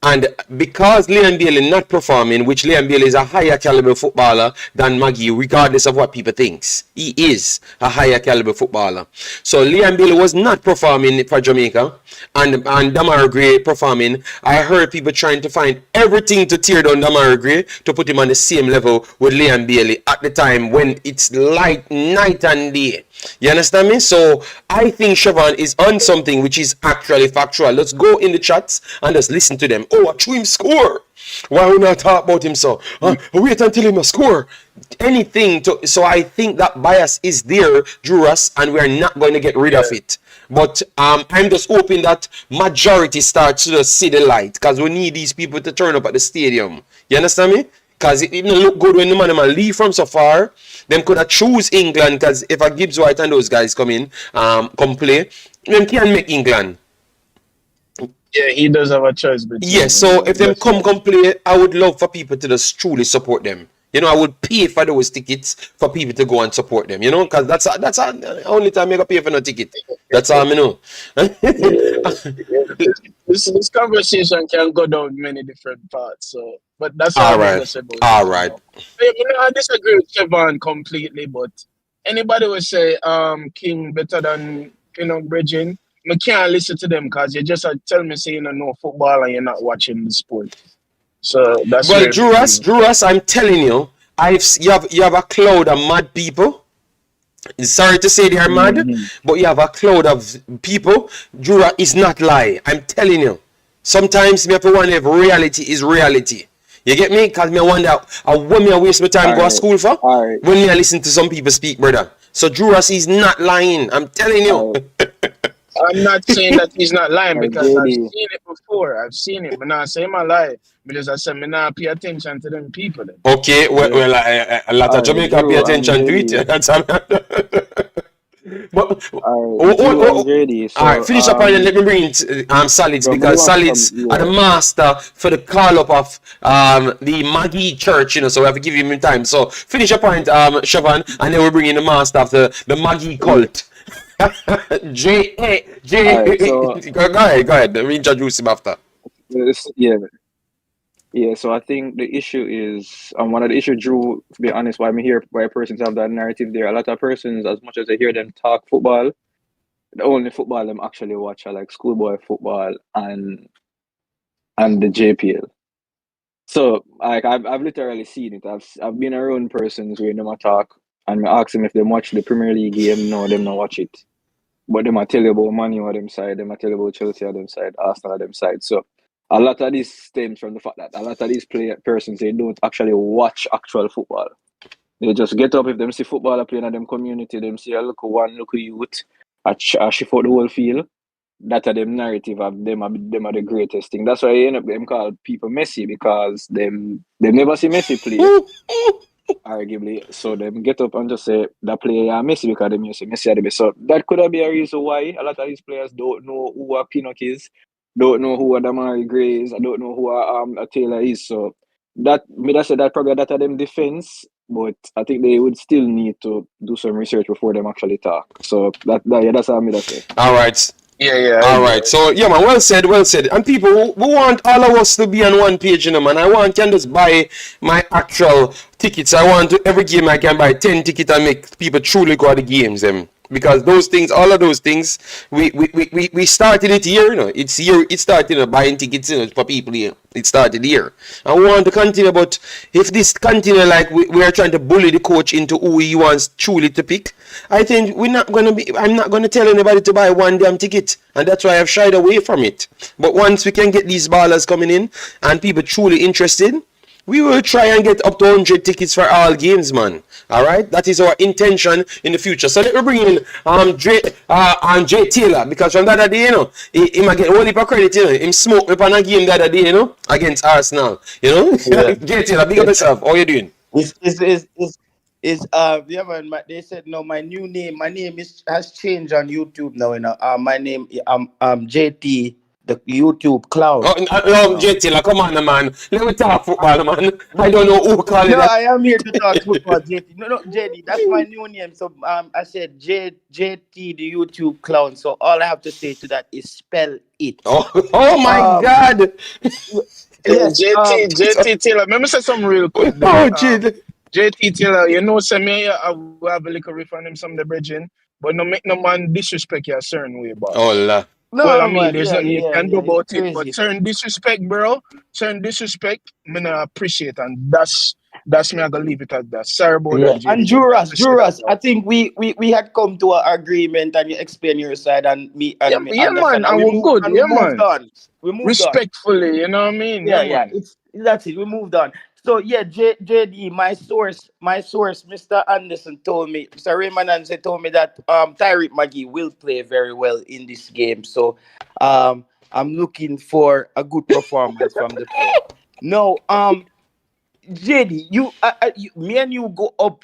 And because Liam Bailey not performing, which Liam Bailey is a higher caliber footballer than Magee, regardless of what people thinks. He is a higher caliber footballer. So Liam Bailey was not performing for Jamaica, and Damara Gray performing. I heard people trying to find everything to tear down Damara Gray to put him on the same level with Liam Bailey at the time when it's like night and day. You understand me? So I think Siobhan is on something which is actually factual. Let's go in the chats and just listen to them. Oh, I threw him score. Why would not talk about him so? Wait until him a score. Anything to. So I think that bias is there, Juras, and we're not going to get rid of it. But I'm just hoping that majority starts to see the light, because we need these people to turn up at the stadium. You understand me? Because it didn't look good when the man leave from so far. Them could have choose England, because if a Gibbs White and those guys come in, come play, them can make England. Yeah, he does have a choice. Yes, so if them come play, I would love for people to just truly support them. You know, I would pay for those tickets for people to go and support them. You know, because that's the only time I pay for no ticket. That's all I know. This conversation can go down many different paths. So, but that's all right. All right. I disagree with Siobhan completely, but anybody would say King better than Bridging. I can't listen to them because you just tell me say you don't know football and you're not watching the sport. So that's Well, where me Juras, think. Juras, I'm telling you, you have a cloud of mad people. Sorry to say they are mad, Mm-hmm. but you have a cloud of people. Jura is not lie. I'm telling you. Sometimes me have to wonder if reality is reality. You get me? Cause me wonder when me I waste my time All go to right, school for? all right, When me I listen to some people speak, brother. So Juras is not lying. I'm telling you. all right, I'm not saying that he's not lying all right, because I've JD. seen it before. I've seen it. But not say my lie. Because I said me not pay attention to them people then. Okay, well, Yeah. a lot of All right, Jamaica pay Drew and attention to it. JD. That's but All right, Drew and JD. all right, So finish up and then let me bring in Solids so me because want some, Solids are the yeah. master for the call up of the Magee church, so we have to give him time. So finish your point, Siobhan, and then we'll bring in the master of the Magee Yeah. cult. J. All right, so Go ahead. Let me introduce him after. yeah, yeah. So I think the issue is, one of the issue, Drew. To be honest, why me hear why persons have that narrative there. A lot of persons, as much as I hear them talk football, the only football them actually watch are like schoolboy football and the JPL. So like I've literally seen it. I've been around persons where them a talk and I ask them if they watch the Premier League game. No, them not watch it. But them a tell you about Man U on them side, them a tell you about Chelsea on them side, Arsenal on them side. So a lot of this stems from the fact that a lot of these persons they don't actually watch actual football. They just get up if them see footballer playing in them community, them see a local youth, a shift out the whole field. That are them narrative of them are the greatest thing. That's why I end up them call people Messi because them never see Messi play, arguably. So them get up and just say that player are Messi because them used to Messi are the best. So that could have been a reason why a lot of these players don't know who a Pinnock is, don't know who a Damari Gray is, I don't know who a Taylor is. So that said that probably that are them defense, but I think they would still need to do some research before them actually talk. So that's how I say. All right. Yeah, I All agree. right, so yeah, man, well said, well said. And people, we want all of us to be on one page, man. I want can just buy my actual tickets. I want to every game I can buy 10 tickets and make people truly go to the games, because those things, all of those things, we started it here, It's here, it started, buying tickets, for people here. It started here. I want to continue, but if this continue like we are trying to bully the coach into who he wants truly to pick, I think I'm not gonna tell anybody to buy one damn ticket, and that's why I've shied away from it. But once we can get these ballers coming in and people truly interested, we will try and get up to 100 tickets for all games, man. All right, that is our intention in the future. So let me bring in Jay Taylor, because from the other day, he might get a whole heap of credit, Him smoke me on a game the other day, against Arsenal, Yeah. Jay Taylor, big up yourself. How you doing? Yeah, man. They said no. My name has changed on YouTube now. My name JT, the YouTube clown. Jay Taylor, come on, man. Let me talk football, man. I don't know who called it No, that. I am here to talk football, JT. No, JD, that's my new name. So I said JT, the YouTube clown. So all I have to say to that is spell it. Oh my Um, God. yes. JT Taylor, let me say something real quick Oh, there. Jay. JT Taylor, say me, I will have a little riff on him, some of the bridging, but no make no man disrespect you a certain way, boss. Oh, la. Well, I No, mean, man. there's Yeah, nothing you yeah, can do yeah. It's about it, but crazy. certain disrespect, bro, me not appreciate, and that's me. I gonna leave it at that. Sorry about Yeah, that, and JD. But me appreciate that, Juras, I bro. think we had come to an agreement, and you explain your side, and me Yeah, understand, man, and and we're good. we Yeah, moved man. on. We moved on. Respectfully, you know what I mean? Yeah, Yeah, man. that's it. We moved on. So yeah, JD, my source, Mr. Anderson told me, Mr. Raymond Anderson told me that Tyreek Magee will play very well in this game. So I'm looking for a good performance from the player. No, JD, me and you go up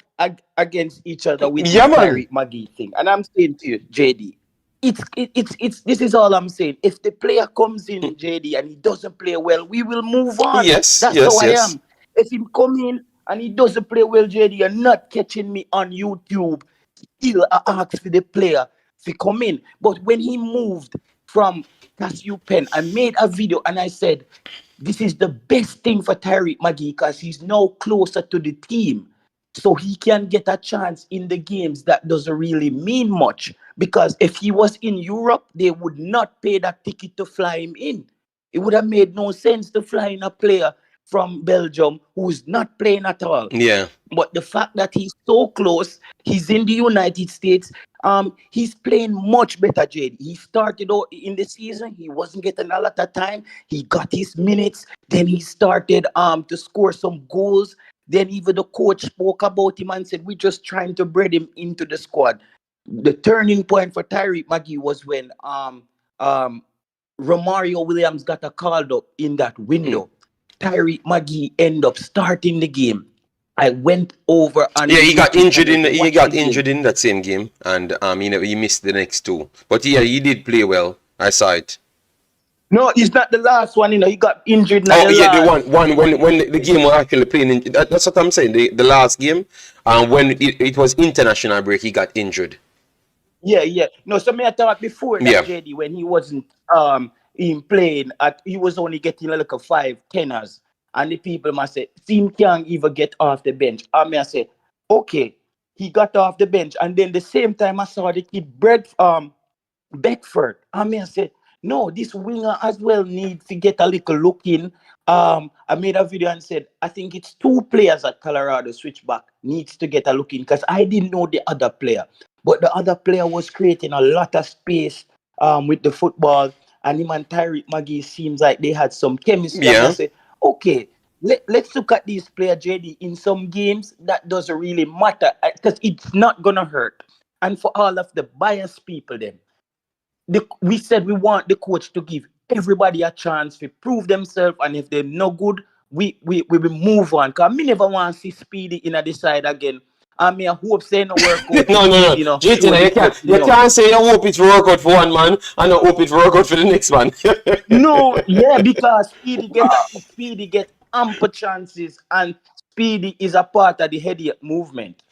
against each other with Yeah, this man. Tyreek Magee thing, and I'm saying to you, JD, it's this is all I'm saying. If the player comes in, JD, and he doesn't play well, we will move on. Yes, That's how yes, I yes. am. If he come in and he doesn't play well, JD, you're not catching me on YouTube. Still, I ask for the player to come in. But when he moved from Casio Pen, I made a video and I said, this is the best thing for Tyreek Magee because he's now closer to the team. So he can get a chance in the games that doesn't really mean much. Because if he was in Europe, they would not pay that ticket to fly him in. It would have made no sense to fly in a player from Belgium who's not playing at all. Yeah. But the fact that he's so close, he's in the United States. He's playing much better, Jade. He started out in the season. He wasn't getting a lot of time. He got his minutes. Then he started to score some goals. Then even the coach spoke about him and said, "We're just trying to breed him into the squad." The turning point for Tyreek Magee was when Romario Williams got a called up in that window. Tyreek Magee ended up starting the game. I went over and he got injured in that same game, and he missed the next two. But yeah, he did play well. I saw it. No, it's not the last one. He got injured. The one when the game was actually playing. That's what I'm saying. The last game, when it was international break, he got injured. Yeah. No, so me I thought before that, JD, when he wasn't playing, he was only getting like a 5-10ers. And the people must say, team can't even get off the bench. I mean, I say, okay, he got off the bench. And then the same time I saw the kid Beckford. I mean, I said, no, this winger as well needs to get a little look in. I made a video and said, I think it's 2 players at Colorado switchback needs to get a look in because I didn't know the other player. But the other player was creating a lot of space with the football. And him and Tyreek Magee seems like they had some chemistry. Yeah. And I said, okay, let's look at these players, JD. In some games, that doesn't really matter because it's not going to hurt. And for all of the biased people then, we said we want the coach to give everybody a chance to prove themselves. And if they're no good, we will move on. Because I never want to see Speedy in a side again. I mean, I hope say no work out. No. JT, you can't say I hope it work out for one man and I hope it work out for the next man. No, yeah, because Speedy get ample chances and Speedy is a part of the heavyweight movement.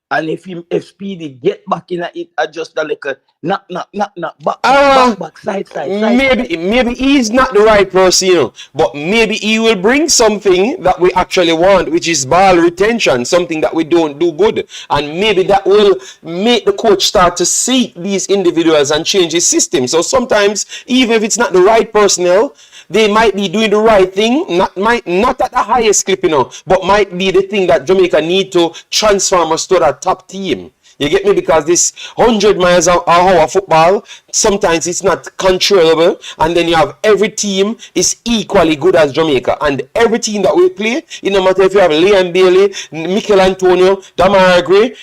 And if Speedy get back in it, just a little knock, back, side. Maybe he's not the right person, but maybe he will bring something that we actually want, which is ball retention, something that we don't do good. And maybe that will make the coach start to see these individuals and change his system. So sometimes, even if it's not the right personnel, they might be doing the right thing, not at the highest clip, but might be the thing that Jamaica need to transform us to that top team. You get me? Because this 100 miles an hour football, sometimes it's not controllable, and then you have every team is equally good as Jamaica, and every team that we play, no matter if you have Liam Bailey, Mikel Antonio, Damara Gray,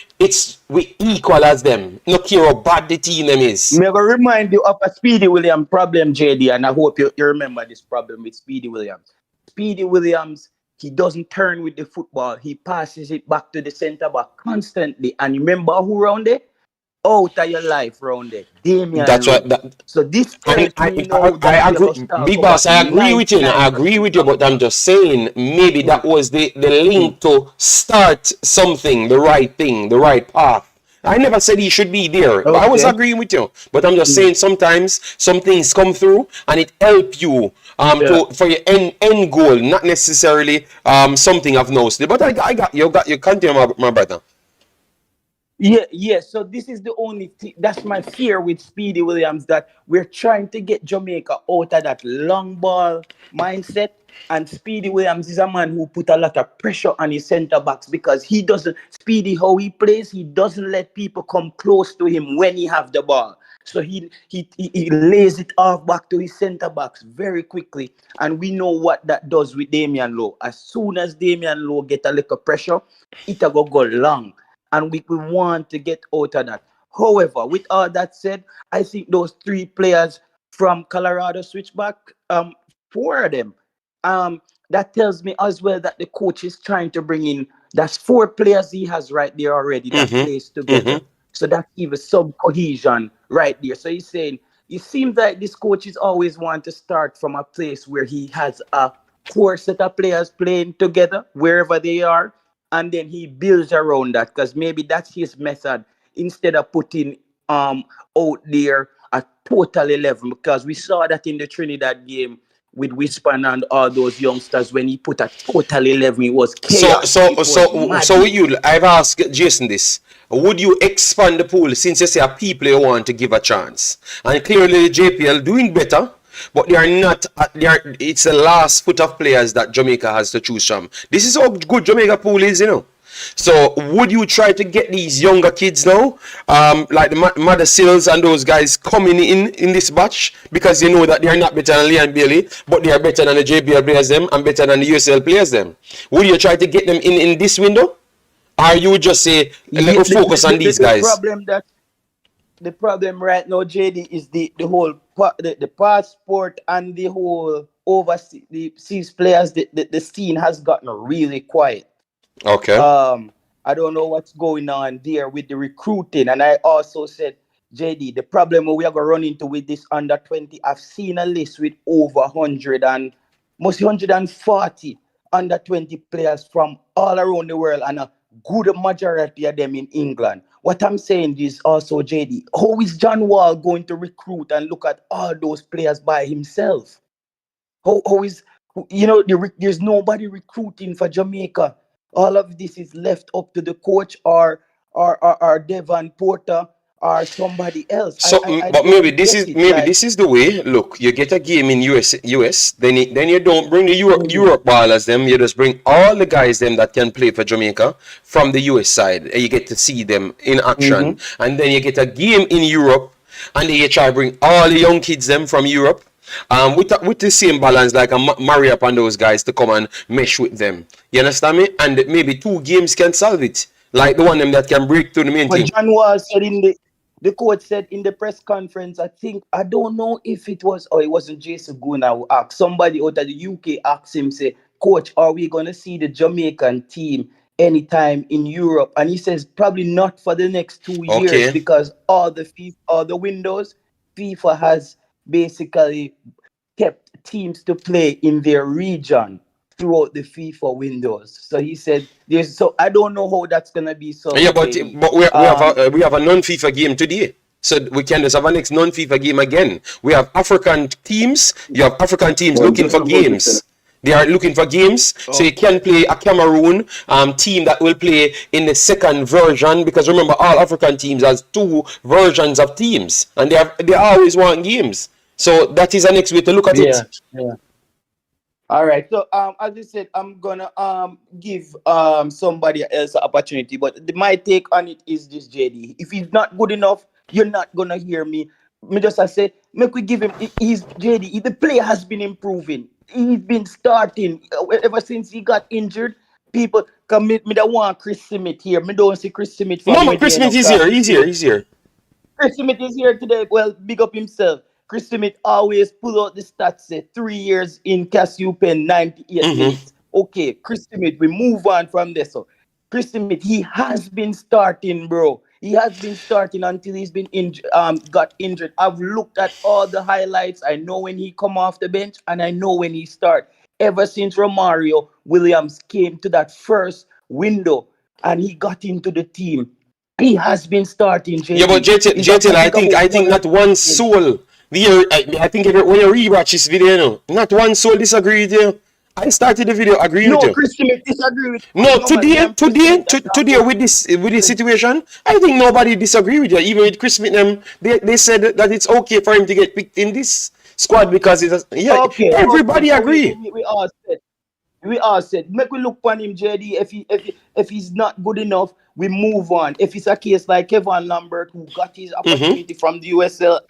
we equal as them. No care how bad the team them is. May I remind you of a Speedy Williams problem, JD, and I hope you remember this problem with Speedy Williams. Speedy Williams, he doesn't turn with the football. He passes it back to the centre back constantly. And remember who round there? Out of your life round there. Damian. That's right. So this I agree. Big Boss, I agree with you. But I'm just saying, maybe that was the link to start something, the right thing, the right path. I never said he should be there. Okay. I was agreeing with you. But I'm just saying sometimes some things come through and it help you for your end goal, not necessarily something of no. But I got you continue, my brother. Yeah. So this is the only thing. That's my fear with Speedy Williams, that we're trying to get Jamaica out of that long ball mindset. And Speedy Williams is a man who put a lot of pressure on his centre backs because he doesn't, Speedy, how he plays, he doesn't let people come close to him when he have the ball. So he lays it off back to his centre backs very quickly. And we know what that does with Damian Lowe. As soon as Damian Lowe get a little pressure, it'll go long. And we want to get out of that. However, with all that said, I think those 3 players from Colorado switchback, 4 of them, that tells me as well that the coach is trying to bring in, that's 4 players he has right there already that plays together. So that's even some cohesion right there. So he's saying, it seems like this coach is always want to start from a place where he has a core set of players playing together, wherever they are, and then he builds around that, because maybe that's his method, instead of putting out there a total 11, because we saw that in the Trinidad game with Wispan and all those youngsters. When he put a total 11, it was chaos. So you, I've asked Jason this. Would you expand the pool, since you say people you want to give a chance? And clearly the JPL doing better. but they are not. It's the last foot of players that Jamaica has to choose from. This is how good Jamaica pool is, you know. So would you try to get these younger kids now, like the Mother Sills and those guys coming in this batch, because you know that they are not better than Leon Bailey, but they are better than the JPL players them and better than the USL players them? Would you try to get them in this window, or you would just say let us focus on these guys? The problem right now, JD, is the whole the passport and the whole overseas players. The scene has gotten really quiet. Okay. I don't know what's going on there with the recruiting. And I also said, JD, the problem we are going to run into with this under 20, I've seen a list with over 100 and most 140 under 20 players from all around the world, and a good majority of them in England. What I'm saying is also, JD, how is John Wall going to recruit and look at all those players by himself? How is, you know, there's nobody recruiting for Jamaica. All of this is left up to the coach or Devon Porter or somebody else. So, but maybe this is the way. Look, you get a game in US, then you don't bring the Europe ballers them. You just bring all the guys them that can play for Jamaica from the US side, and you get to see them in action. And then you get a game in Europe, and then you try to bring all the young kids them from Europe. With the same balance, like a marry up on those guys to come and mesh with them. You understand me? And maybe 2 games can solve it. Like the one them that can break through the main team. John Wall said the coach said in the press conference, I don't know if it wasn't Jason Guna who asked. Somebody out of the UK asked him, say, Coach, are we going to see the Jamaican team anytime in Europe? And he says probably not for the next 2 years, because all the windows FIFA has basically kept teams to play in their region throughout the FIFA windows. So he said I don't know how that's gonna be. So yeah, but we have a non-FIFA game today. So we can just have a next non-FIFA game again. We have African teams. You have African teams looking for games. They are looking for games, so you can play a Cameroon team that will play in the second version, because remember, all African teams has 2 versions of teams, and they always want games. So that is the next way to look at it. Yeah. All right. So as I said, I'm gonna give somebody else an opportunity, but my take on it is this, JD. If he's not good enough, you're not gonna hear me. Me just I say, make we give him. He's JD. The player has been improving. He's been starting ever since he got injured. People come me don't want Chris Smith here. Me don't see Chris Smith. Mama, Chris Smith is here. He's here. Chris Smith is here today. Well, big up himself. Chris Smith always pull out the stats, say 3 years in Casio Pen, 98 minutes. Okay, Chris Smith, we move on from this. So Chris Smith, he has been starting, bro. He has been starting until he's been got injured. I've looked at all the highlights. I know when he come off the bench, and I know when he start. Ever since Romario Williams came to that first window and he got into the team, he has been starting. Yeah, but JTL, I think not one soul. I think when you rewatch this video, you know, not one soul disagree with you. I started the video agreeing with you. No, Chris Smith disagree with you. No, today with this situation, I think nobody disagree with you. Even with Chris Smith, they said that it's okay for him to get picked in this squad because everybody agree. We all said, make we look on him, JD. If he's not good enough, we move on. If it's a case like Kevin Lambert, who got his opportunity from the USL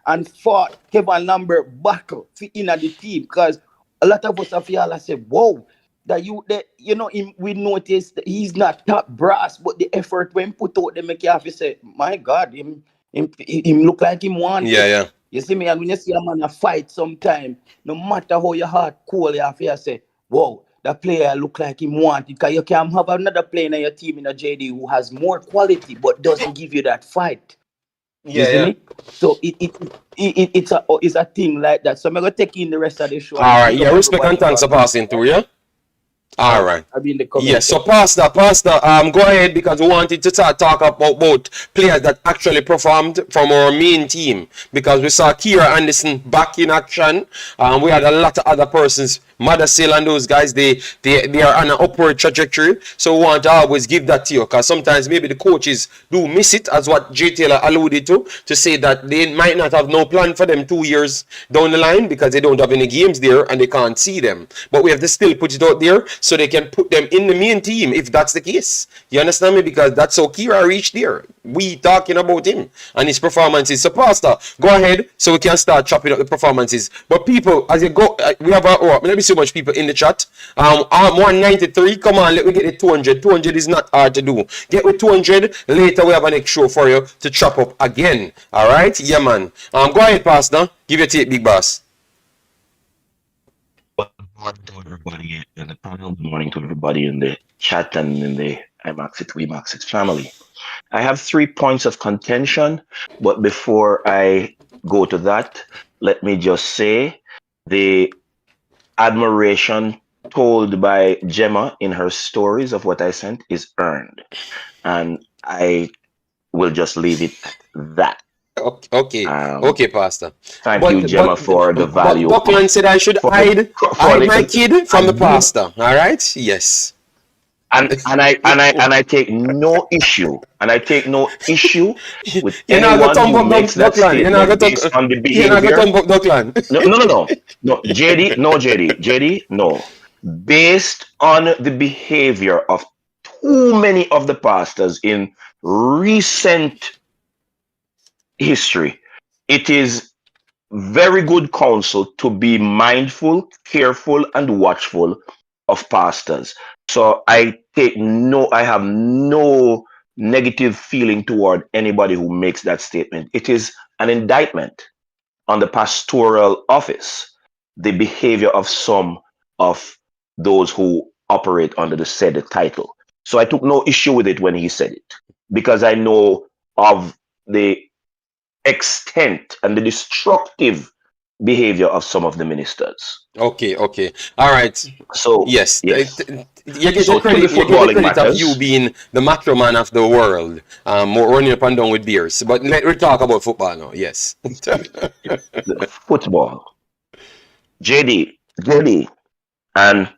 and fought Kevin Lambert battle in at the team, because a lot of us have y'all said, whoa, we noticed that he's not top brass, but the effort when put out, they make you have to say, my God, him look like him want. Yeah. You see me, and when you see a man a fight sometime, no matter how your heart cool, you have to say, whoa, that player look like him want it. Because you can have another player in your team in a JD who has more quality but doesn't give you that fight. Yeah. So it's a thing like that. So I'm gonna take in the rest of the show. All right, yeah, respect and thanks for passing through, yeah. All right. I'll be in the comment Yes, so section. Pastor, go ahead because we wanted to talk about both players that actually performed from our main team because we saw Kira Anderson back in action. We had a lot of other persons, Madasil and those guys. They are on an upward trajectory. So we want to always give that to you because sometimes maybe the coaches do miss it, as what J Taylor alluded to say that they might not have no plan for them 2 years down the line because they don't have any games there and they can't see them. But we have to still put it out there so they can put them in the main team if that's the case. You understand me? Because that's how Kira reached there. We talking about him and his performances. So Pastor, go ahead so we can start chopping up the performances. But people, as you go, we have let me see how much people in the chat. 193. Come on, let me get the 200. 200 is not hard to do. Get with 200. Later we have a next show for you to chop up again. All right, yeah, man. Go ahead, Pastor. Give your take, big boss. Good morning to everybody in the panel. Good morning to everybody in the chat and in the Imaxit, Wemaxit family. I have 3 points of contention, but before I go to that, let me just say the admiration told by Gemma in her stories of what I sent is earned. And I will just leave it at that. Okay, Pastor. Thank you, Gemma, for the value. But Buckland said I should hide my kid from the pastor. All right? Yes. And I take no issue, with anyone who makes that statement based on the behavior. No, JD, no. Based on the behavior of too many of the pastors in recent history, it is very good counsel to be mindful, careful, and watchful of pastors. So I have no negative feeling toward anybody who makes that statement. It is an indictment on the pastoral office, the behavior of some of those who operate under the said title. So I took no issue with it when he said it, because I know of the extent and the destructive behavior of some of the ministers. Okay. All right. So yes. You get so the credit, matters, of you being the macro man of the world, running up and down with beers. But let's talk about football now. Yes. Football. JD, and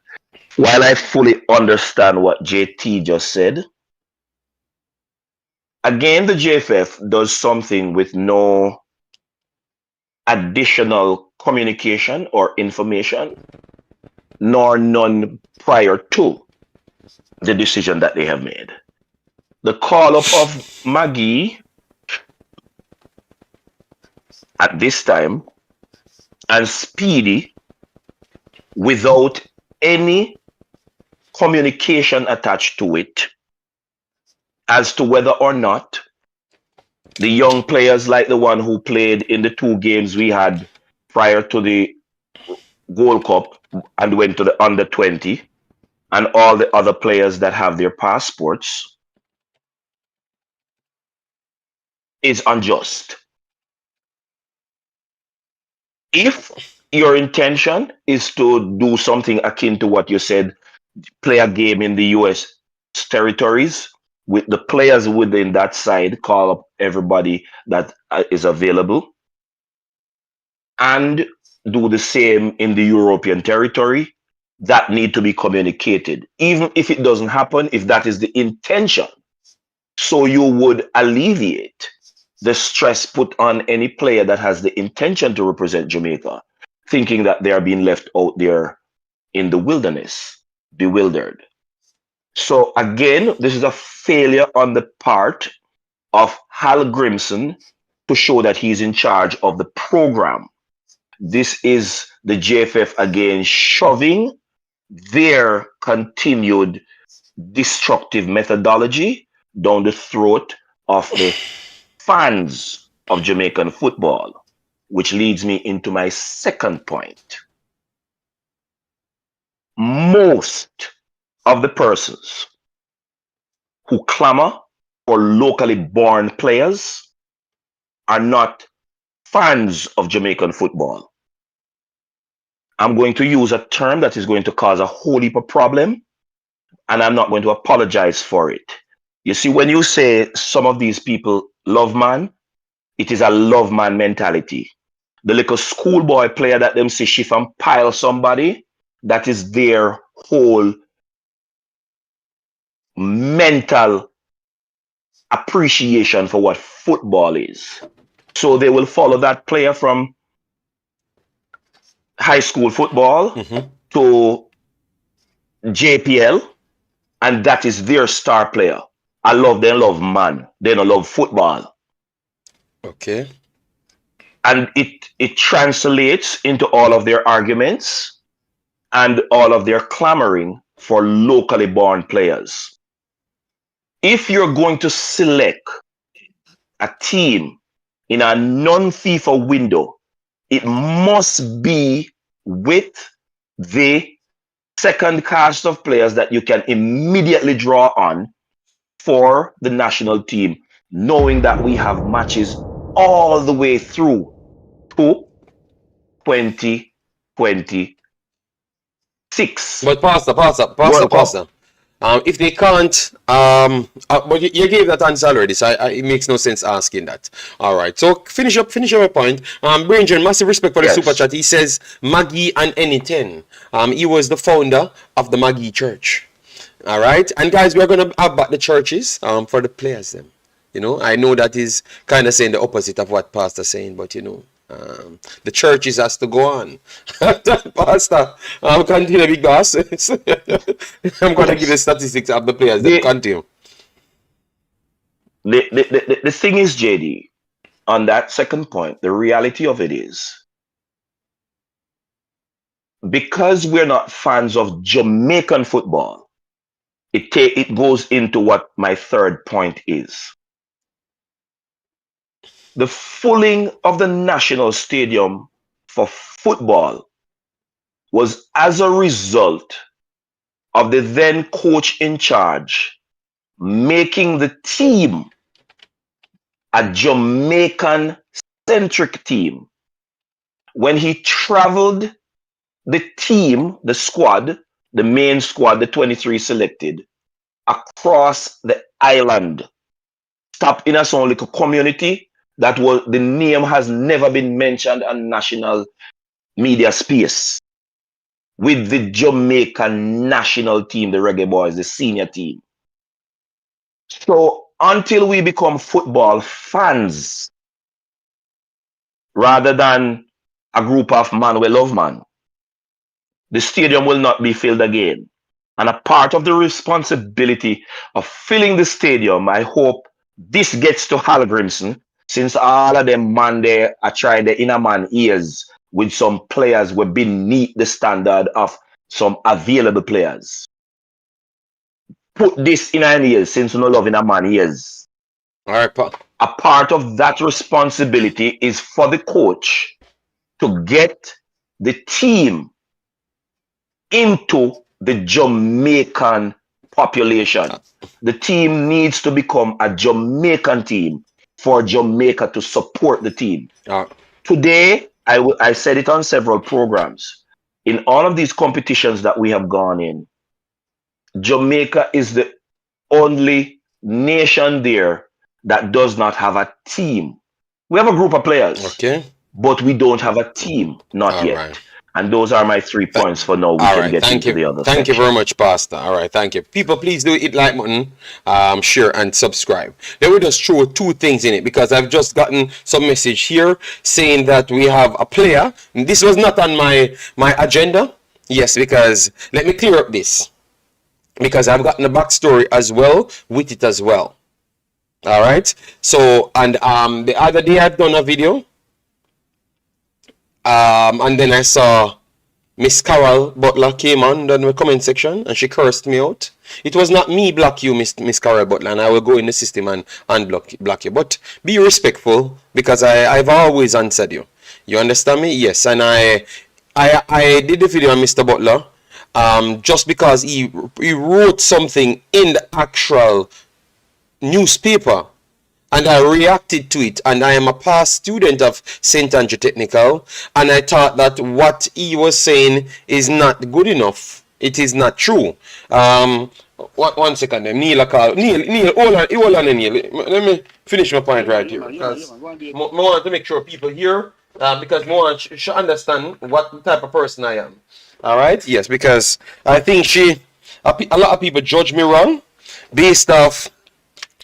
while I fully understand what JT just said, again, the JFF does something with no additional communication or information, nor none prior to the decision that they have made. The call up of Magee at this time and Speedy without any communication attached to it as to whether or not the young players like the one who played in the 2 games we had prior to the Gold Cup and went to the under 20, and all the other players that have their passports, is unjust. If your intention is to do something akin to what you said, play a game in the US territories with the players within that side, call up everybody that is available, and do the same in the European territory, that need to be communicated. Even if it doesn't happen, if that is the intention, so you would alleviate the stress put on any player that has the intention to represent Jamaica, thinking that they are being left out there in the wilderness, bewildered. So again, this is a failure on the part of Hal Grimson to show that he's in charge of the program. This is the JFF again shoving their continued destructive methodology down the throat of the fans of Jamaican football, which leads me into my second point. Most of the persons who clamor for locally born players are not fans of Jamaican football. I'm going to use a term that is going to cause a whole heap of problem, and I'm not going to apologize for it. You see, when you say some of these people love man, it is a love man mentality. The little schoolboy player that them see shift and pile somebody, that is their whole mental appreciation for what football is. So they will follow that player from high school football to JPL, and that is their star player. They love man. They don't love football. Okay. And it translates into all of their arguments and all of their clamoring for locally born players. If you're going to select a team in a non-FIFA window, it must be with the second cast of players that you can immediately draw on for the national team, knowing that we have matches all the way through to 2026. But Pastor. World Cup. If they can't, but you gave that answer already, so it makes no sense asking that. All right, so finish up your point. Branger, massive respect for the Yes. super chat. He says Magee and Anything. He was the founder of the Magee Church. All right, and guys, we're gonna have back the churches for the players. Them, you know, I know that is kind of saying the opposite of what Pastor's saying, but you know. The churches has to go on. Pastor, continue, big boss. I'm going to give the statistics of the players that continue. The thing is, JD, on that second point, the reality of it is, because we're not fans of Jamaican football, it goes into what my third point is. The filling of the national stadium for football was as a result of the then coach in charge making the team a Jamaican-centric team. When he traveled the team, the squad, the main squad, the 23 selected, across the island, stopped in a small little community that was, the name has never been mentioned on national media space, with the Jamaican national team, the Reggae Boyz, the senior team. So until we become football fans, rather than a group of man we love man, the stadium will not be filled again. And a part of the responsibility of filling the stadium, I hope this gets to Hal Grimson, since all of them man there are trying the inner man ears with some players were beneath the standard of some available players. Put this in our ears, since we no love in a man ears. All right, a part of that responsibility is for the coach to get the team into the Jamaican population. The team needs to become a Jamaican team for Jamaica to support the team. Today, I said it on several programs. In all of these competitions that we have gone in, Jamaica is the only nation there that does not have a team. We have a group of players, okay, but we don't have a team, not yet. Right. And those are my 3 points for now. We can get into the other Thank you section. very much, Pastor. All right, thank you. People, please do hit like button, share, and subscribe. Let me just throw 2 things in it, because I've just gotten some message here saying that we have a player. This was not on my agenda. Yes, because let me clear up this, because I've gotten a backstory as well with it as well. All right. So, and the other day I've done a video. And then I saw Miss Carol Butler came on the comment section and she cursed me out. It was not me block you, Miss Carol Butler, and I will go in the system and block you. But be respectful, because I've always answered you. You understand me? Yes. And I did the video on Mr. Butler just because he wrote something in the actual newspaper. And I reacted to it, and I am a past student of St. Andrew Technical, and I thought that what he was saying is not good enough It is not true. One second. Neil, hold on, Neil. Let me finish my point right here. Because I want to make sure people hear, because I want to understand what type of person I am. All right? Yes, because I think a lot of people judge me wrong based off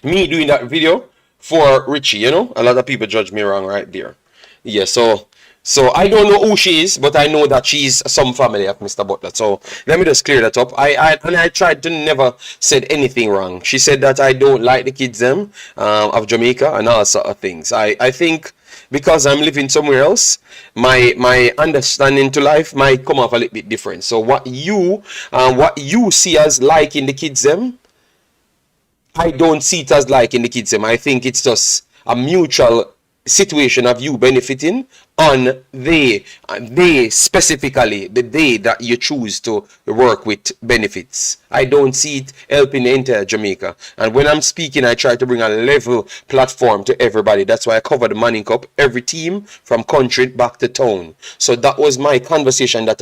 me doing that video for Richie, you know? A lot of people judge me wrong right there. Yeah, so I don't know who she is, but I know that she's some family of Mr. Butler. So let me just clear that up. I tried to never said anything wrong. She said that I don't like the kids of Jamaica and all sort of things. I think because I'm living somewhere else, my understanding to life might come off a little bit different. So what you see as liking the kids I don't see it as liking the kids I think it's just a mutual situation of you benefiting on they specifically the day that you choose to work with benefits. I don't see it helping the entire Jamaica. And when I'm speaking, I try to bring a level platform to everybody. That's why I cover the Manning Cup, every team from country back to town. So that was my conversation that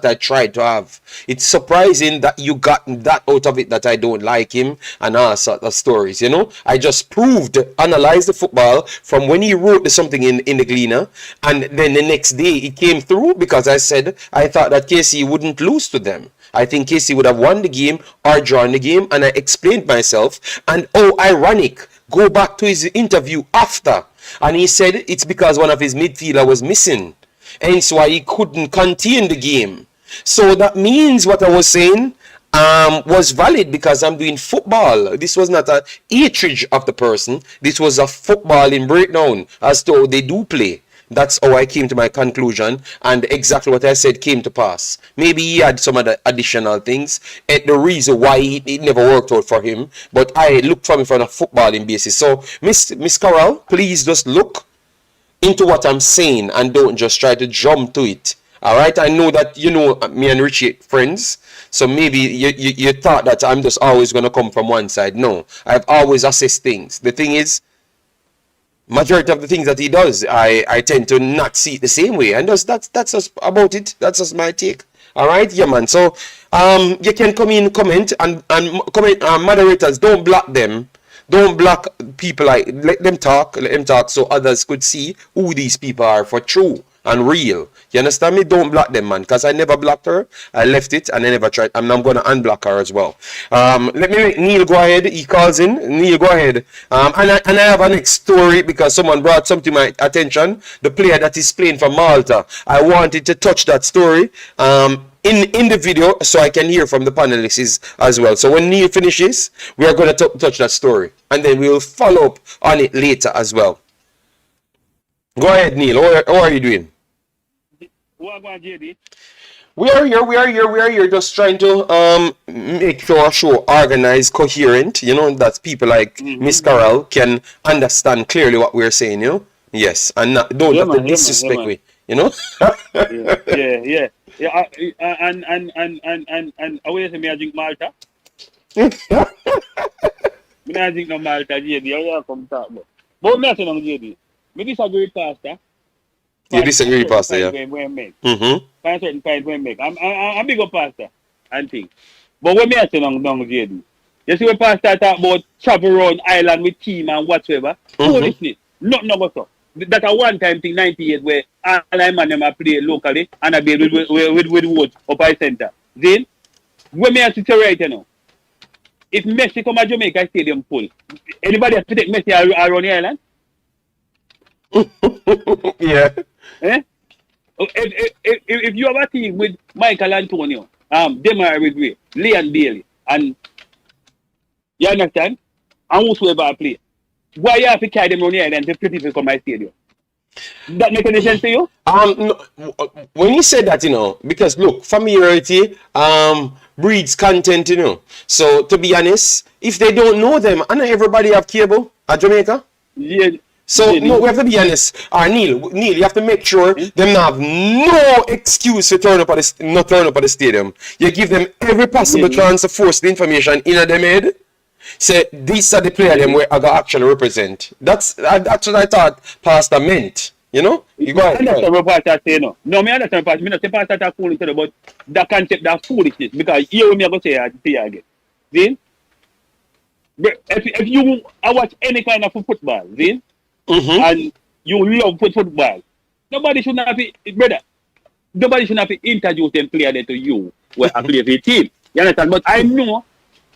I tried to have. It's surprising that you got that out of it, that I don't like him and all sort of stories, you know. I just analyzed the football from when he wrote something in the Gleaner, and then the next day it came through, because I said I thought that KC wouldn't lose to them. I think KC would have won the game or drawn the game, and I explained myself. And oh, ironic, go back to his interview after, and he said it's because one of his midfielder was missing, hence why he couldn't contain the game. So that means what I was saying was valid, because I'm doing football. This was not a hatred of the person. This was a footballing breakdown as to how they do play. That's how I came to my conclusion, and exactly what I said came to pass. Maybe he had some other additional things, and the reason why it never worked out for him, but I looked from it from a footballing basis. So, Miss Carol, please just look into what I'm saying and don't just try to jump to it. All right, I know that you know me and Richie friends, so maybe you thought that I'm just always going to come from one side. No, I've always assessed things. The thing is, majority of the things that he does, I tend to not see it the same way, and that's just about it. That's just my take. All right, yeah, man. So you can come in, comment, and comment. Moderators, don't block them. Don't block people. Let them talk so others could see who these people are for true and real. You understand me? Don't block them, man, because I never blocked her. I left it and I never tried. I'm going to unblock her as well. Let me make Neil go ahead. He calls in. Neil, go ahead. And I have a next story, because someone brought something to my attention. The player that is playing for Malta. I wanted to touch that story in the video so I can hear from the panelists as well. So when Neil finishes, we are going to touch that story, and then we will follow up on it later as well. Go ahead, Neil. How are you doing? We are here just trying to make sure our show organized, coherent, you know, that people like Miss Carol can understand clearly what we're saying, you know. Yes, and don't have to disrespect me, you know. Yeah. And away from me, I drink Malta. I drink no Malta, JD. I come talk about. But me say no JD. Me disagree with Pastor. You disagree with Pastor, yeah. Find certain point when make. I'm big up Pastor and things. But when me say no JD. You see when Pastor talk about travel around island with team and whatsoever. Foolishness. Nothing about so. That a one-time thing, 98, where all I man them play locally and I be with wood up by center. Then, when me sit right now, if Messi come to Jamaica Stadium full, anybody has to take Messi around the island? Yeah. Eh? If you have a team with Michael Antonio, Demar Ridgway, Leon Bailey, and you understand? And whosoever play. Why you have to carry them around here and 50 people come my stadium? That make any sense to you? No, when you said that, you know, because look, familiarity breeds content, you know. So to be honest, if they don't know them, and everybody have cable at Jamaica. Yeah. So no, we have to be honest. Neil, you have to make sure them have no excuse to not turn up at the stadium. You give them every possible chance to force the information in them head. Say these are the players them where I got actually represent. That's what I thought Pastor meant. You know? You go I ahead. understand what Pastor say, no. No, me understand Pastor. Me not say Pastor talk foolish, but the concept that foolishness. Because here me I go say again. See? If you watch any kind of football, see? Mm-hmm. And you love football, nobody should not be, brother, nobody should not be introduce them player there to you where I play for a team. You understand? But I know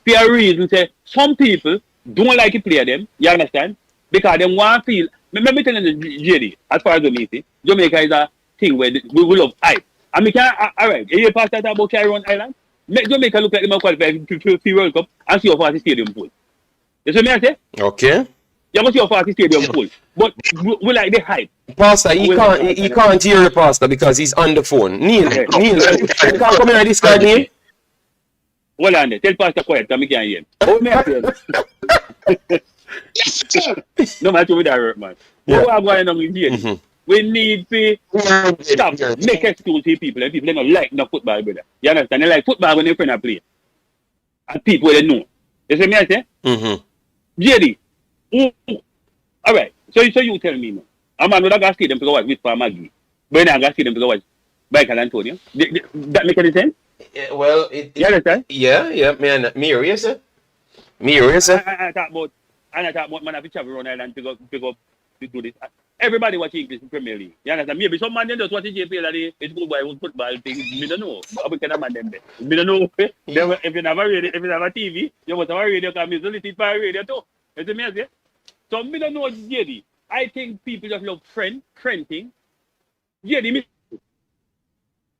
for a reason say some people don't like to play them, you understand? Because they want to feel, let me tell you the JD, as far as me see, Jamaica is a thing where we will love hype. And we can, alright, if you pass that about Clarendon Island, make Jamaica look like they might qualify for World Cup and see how far the stadium full. You see what I say? Okay. You must see how far the stadium full. But we like the hype. Pastor, he can't hear the pastor because he's on the phone. Neil, you can't come in and this guy, Neil. Hold on there. Tell Pastor quiet, because I can't hear him. Oh, me no matter with that hurt, man. Yeah. What I'm going on with here? We need to stop, make excuse to people. And people don't like no football, brother. You understand? They like football when they're friend of play. And people they know. You see me I say? JD, all right. So you tell me now. I'm not going to see them to go watch with Magee. But I'm going to see them to go watch Michael Antonio. That make any sense? Yeah, well, You understand? Yeah, man. Me here, sir. Me here, sir. I talk about man have to travel around Ireland to go to do this. Everybody watch English Premier League. You understand? Maybe some man they just watch JPL and it's Schoolboy football thing. Me don't know. How can a man them there? Me don't know. If you have a radio, if you have a TV, you must have a radio because me listen to a radio too. You see me I say? So me don't know JD. I think people just love friend thing. JD me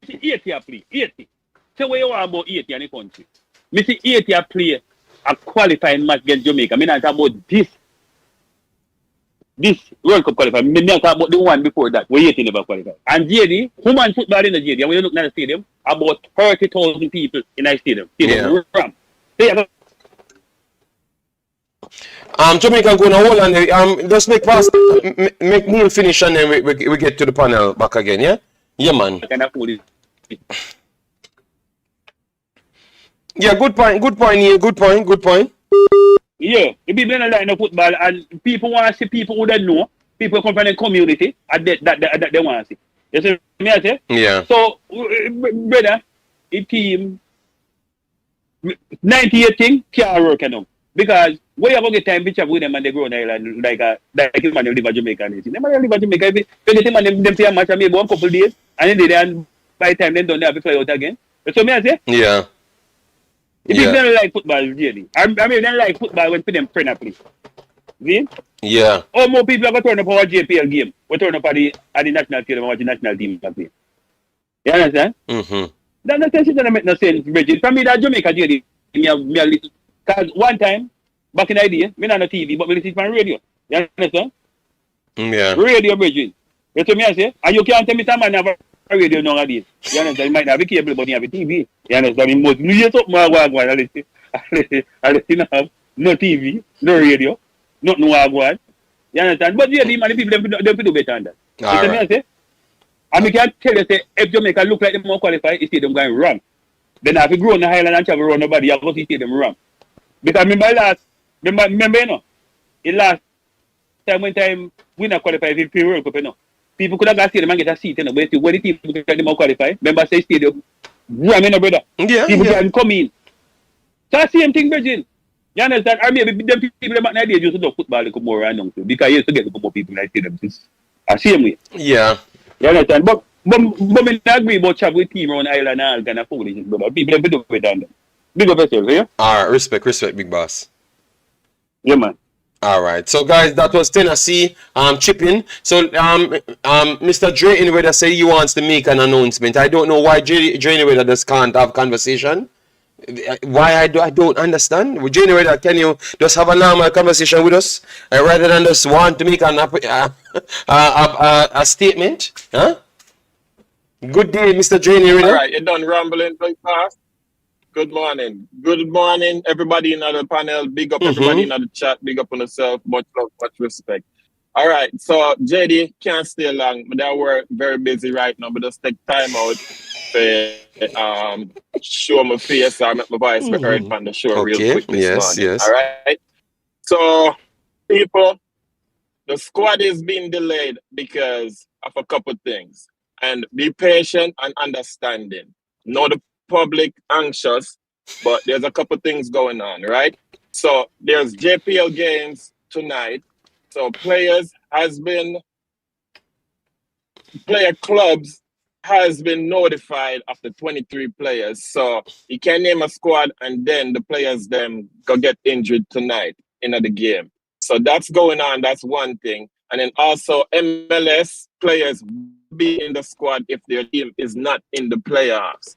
80 a play. 80. Say what you want about 80 in the country. Me see 80 a play a qualifying match against Jamaica. Me not talk about this World Cup qualifier. Me not talk about the one before that where 80 never qualified. And JD, woman football in the JD, when you look at the stadium, about 30,000 people in the stadium. Yeah. Jamaica going to hold on. Just make fast. Make Neil finish and then we get to the panel back again, yeah? Yeah, man. Yeah, good point, Neil. Good point. Yeah, if people don't like no football and people want to see people who don't know, people come from the community and that they want to see. You see me I say? Yeah. So, brother, the team, 98 thing can't work enough. Because where you going to get time picture with them and they grow in Ireland like man they live in Jamaica and anything. They man live in Jamaica. If the man them play a match and maybe one couple days and then by the time they done they have to fly out again. So me I say? Yeah. If you don't like football, really. I mean, they don't like football when them friend play. See? Yeah. All more people are going to turn up our JPL game. We turn up at the national team and watch the national team play. You understand? That doesn't make no sense, Bridget. For me, that Jamaica, JD, because one time, back in the day, me not on TV, but we listen to my radio. You understand? Yeah. Radio, Bridget. You see me I say? And you can't tell me some man have a radio nowadays. You understand? You might have a cable, but you have a TV. You understand? You must use up more wagwan. I listen have no TV, no radio, not no wagwan. You understand? But the man, the people them do better than that. You see me I say? And I can tell you, say, if Jamaica look like them more qualified, you see them going wrong. Then if you grow in the Highland and travel around nobody, you have to see them wrong. Because remember, you know, the last time we not qualified for World Cup, you know. People could have got stadium and get a seat, you know, but when the people get them qualified, remember say stadium, ram in, brother. Yeah. People can come in. So the same thing, Virgin. You understand? Or maybe them people back in the day used to do football like more random too, because you used to get more people in the stadium. It's the same way. Yeah. You understand? But me not agree about travel with team around Ireland and all kind of foolishness, brother. People have to do it on them. Big up yourself, yeah? Alright, respect, big boss. Yeah, man. Alright, so guys, that was Tennessee chipping. So Mr. Dre Inweather said he wants to make an announcement. I don't know why Dre Inweather just can't have conversation. Why I don't understand. Dre Inweather, can you just have a normal conversation with us rather than just want to make a statement? Huh? Good day, Mr. Dre Inweather. Alright, you're done rambling very fast. Good morning. Good morning, everybody in the panel. Big up everybody in the chat. Big up on yourself. Much love, much respect. All right. So, JD, can't stay long. But I work very busy right now. But just take time out to show my face or make my voice heard on the show real quick this morning. Yes. All right. So, people, the squad is being delayed because of a couple things and be patient and understanding. Know the public anxious, but there's a couple things going on, right? So there's JPL games tonight. So player clubs has been notified of the 23 players. So you can name a squad and then the players them go get injured tonight in the game. So that's going on. That's one thing. And then also MLS players will be in the squad if their team is not in the playoffs.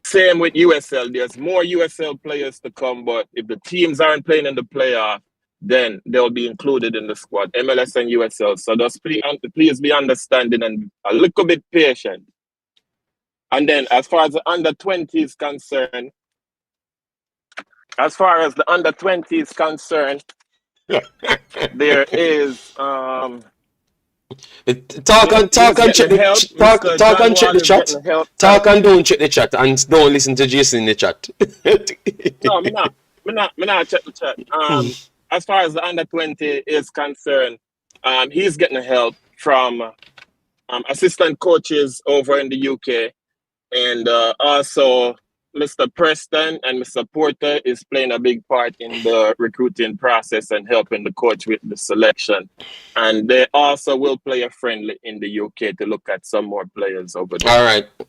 Same with USL. There's more USL players to come, but if the teams aren't playing in the playoff, then they'll be included in the squad, MLS and USL. So just please be understanding and a little bit patient. And then as far as the under 20 is concerned, there is Talk and check the chat. Talk and don't check the chat and don't listen to Jason in the chat. No, me not check the chat. As far as the under 20 is concerned, he's getting help from assistant coaches over in the UK, and also Mr. Preston and Mr. Porter is playing a big part in the recruiting process and helping the coach with the selection. And they also will play a friendly in the UK to look at some more players over there.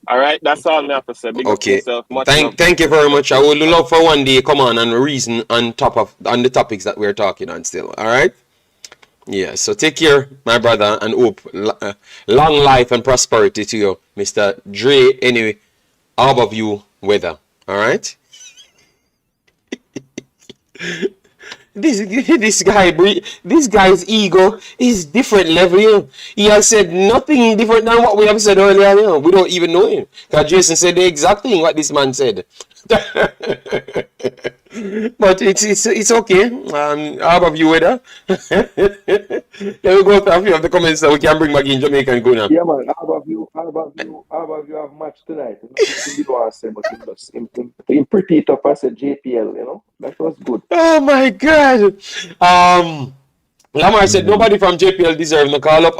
All right. That's all I have to say. Big up yourself. Thank you very much. I would love for one day come on and reason on the topics that we're talking on still. All right. Yeah. So take care, my brother, and hope long life and prosperity to you, Mr. Dre. Anyway, all of you weather. All right. This guy's ego is different level. He has said nothing different than what we have said earlier. We don't even know him, because Jason said the exact thing what this man said. But it's okay. How about you, weather? Let me go to a few of the comments so we can bring Magee in Jamaica and go now. Yeah, man. How about you have match tonight? You don't want to say, but in pretty tough as a JPL, that was good. Oh my God. Lamar said nobody from JPL deserves no call up.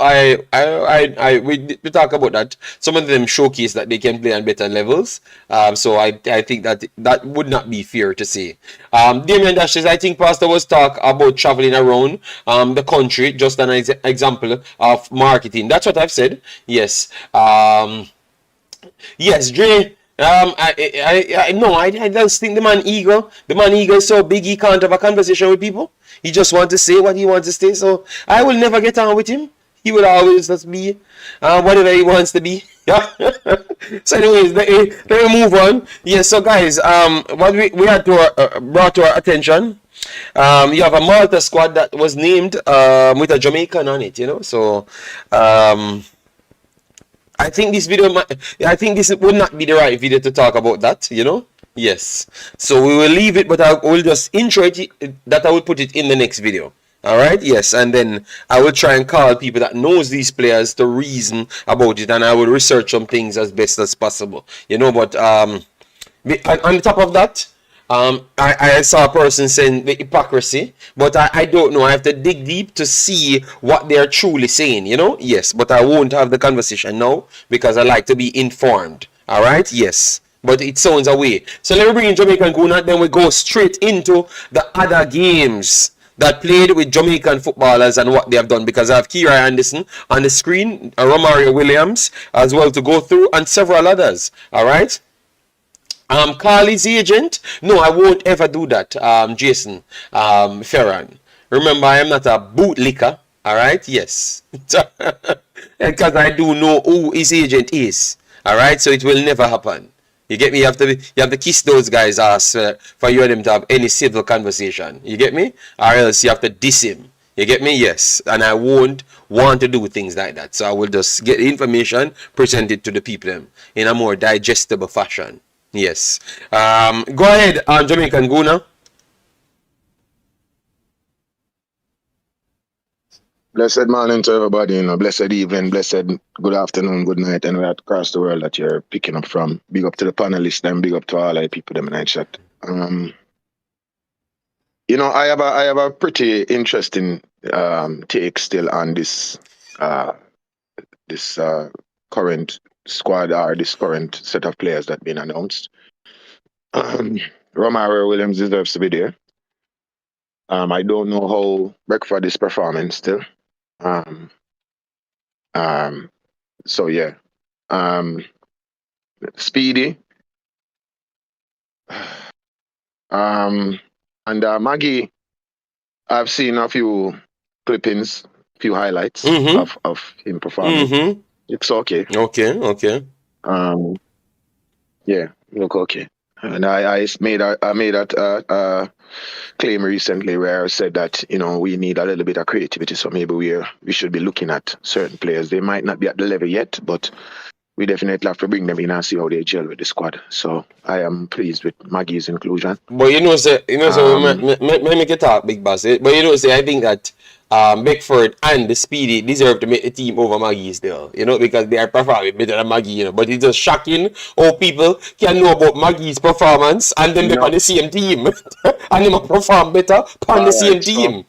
We talk about that. Some of them showcase that they can play on better levels. So I think that would not be fair to say. Damien Dash says, I think Pastor was talk about traveling around the country, just an example of marketing. That's what I've said. Yes. Yes, Dre. I just think the man ego is so big he can't have a conversation with people. He just wants to say what he wants to say. So I will never get on with him. He will always just be whatever he wants to be. So anyways, let me move on. Yes, so guys, what we had to brought to our attention. You have a Malta squad that was named with a Jamaican on it, So I think this would not be the right video to talk about that, Yes. So we will leave it, but I will just intro it, that I will put it in the next video. All right. Yes. And then I will try and call people that knows these players to reason about it, and I will research some things as best as possible, But on top of that, I saw a person saying the hypocrisy, but I don't know. I have to dig deep to see what they're truly saying, Yes, but I won't have the conversation now because I like to be informed. All right. Yes. But it sounds away. So let me bring in Jamaican Guna, then we go straight into the other games that played with Jamaican footballers and what they have done, because I have Kira Anderson on the screen, Romario Williams as well to go through, and several others. All right. Carly's agent. No, I won't ever do that, Jason Ferran. Remember, I am not a bootlicker. All right. Yes. Because I do know who his agent is. All right. So it will never happen. You get me? You have to kiss those guys' ass for you and them to have any civil conversation. You get me? Or else you have to diss him. You get me? Yes. And I won't want to do things like that. So I will just get the information, present it to the people in a more digestible fashion. Yes. Go ahead, Jamaican Guna. Blessed morning to everybody, blessed evening, blessed good afternoon, good night, and we're across the world that you're picking up from. Big up to the panelists and big up to all the people them in the chat. I have a pretty interesting take still on this this current squad or this current set of players that been announced. Romaro Williams deserves to be there. I don't know how Beckford is performing still. Um, so yeah. Speedy. And Magee, I've seen a few clippings, few highlights of him performing. It's okay. Okay. Yeah, look okay. And I made a claim recently where I said that we need a little bit of creativity, so maybe we should be looking at certain players. They might not be at the level yet, but we definitely have to bring them in and see how they gel with the squad. So I am pleased with Maggie's inclusion. But let me make it talk, Big Boss. But I think that Beckford and the Speedy deserve to make the team over Maggie still, because they are performing better than Maggie, But it's just shocking how people can know about Maggie's performance and then they're on the same team. And they might perform better on the same team.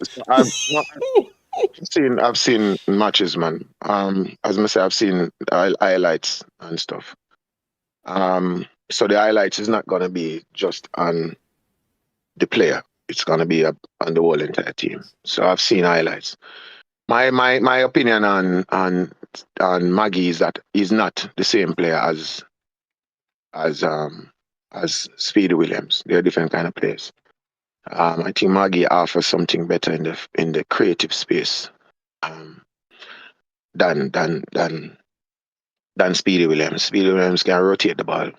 I've seen matches, man. As I say, I've seen highlights and stuff. So the highlights is not gonna be just on the player. It's gonna be on the whole entire team. So I've seen highlights. My opinion on Maggie is that he's not the same player as Speedy Williams. They're different kind of players. I think Maggie offers something better in the creative space than Speedy Williams. Speedy Williams can rotate the ball,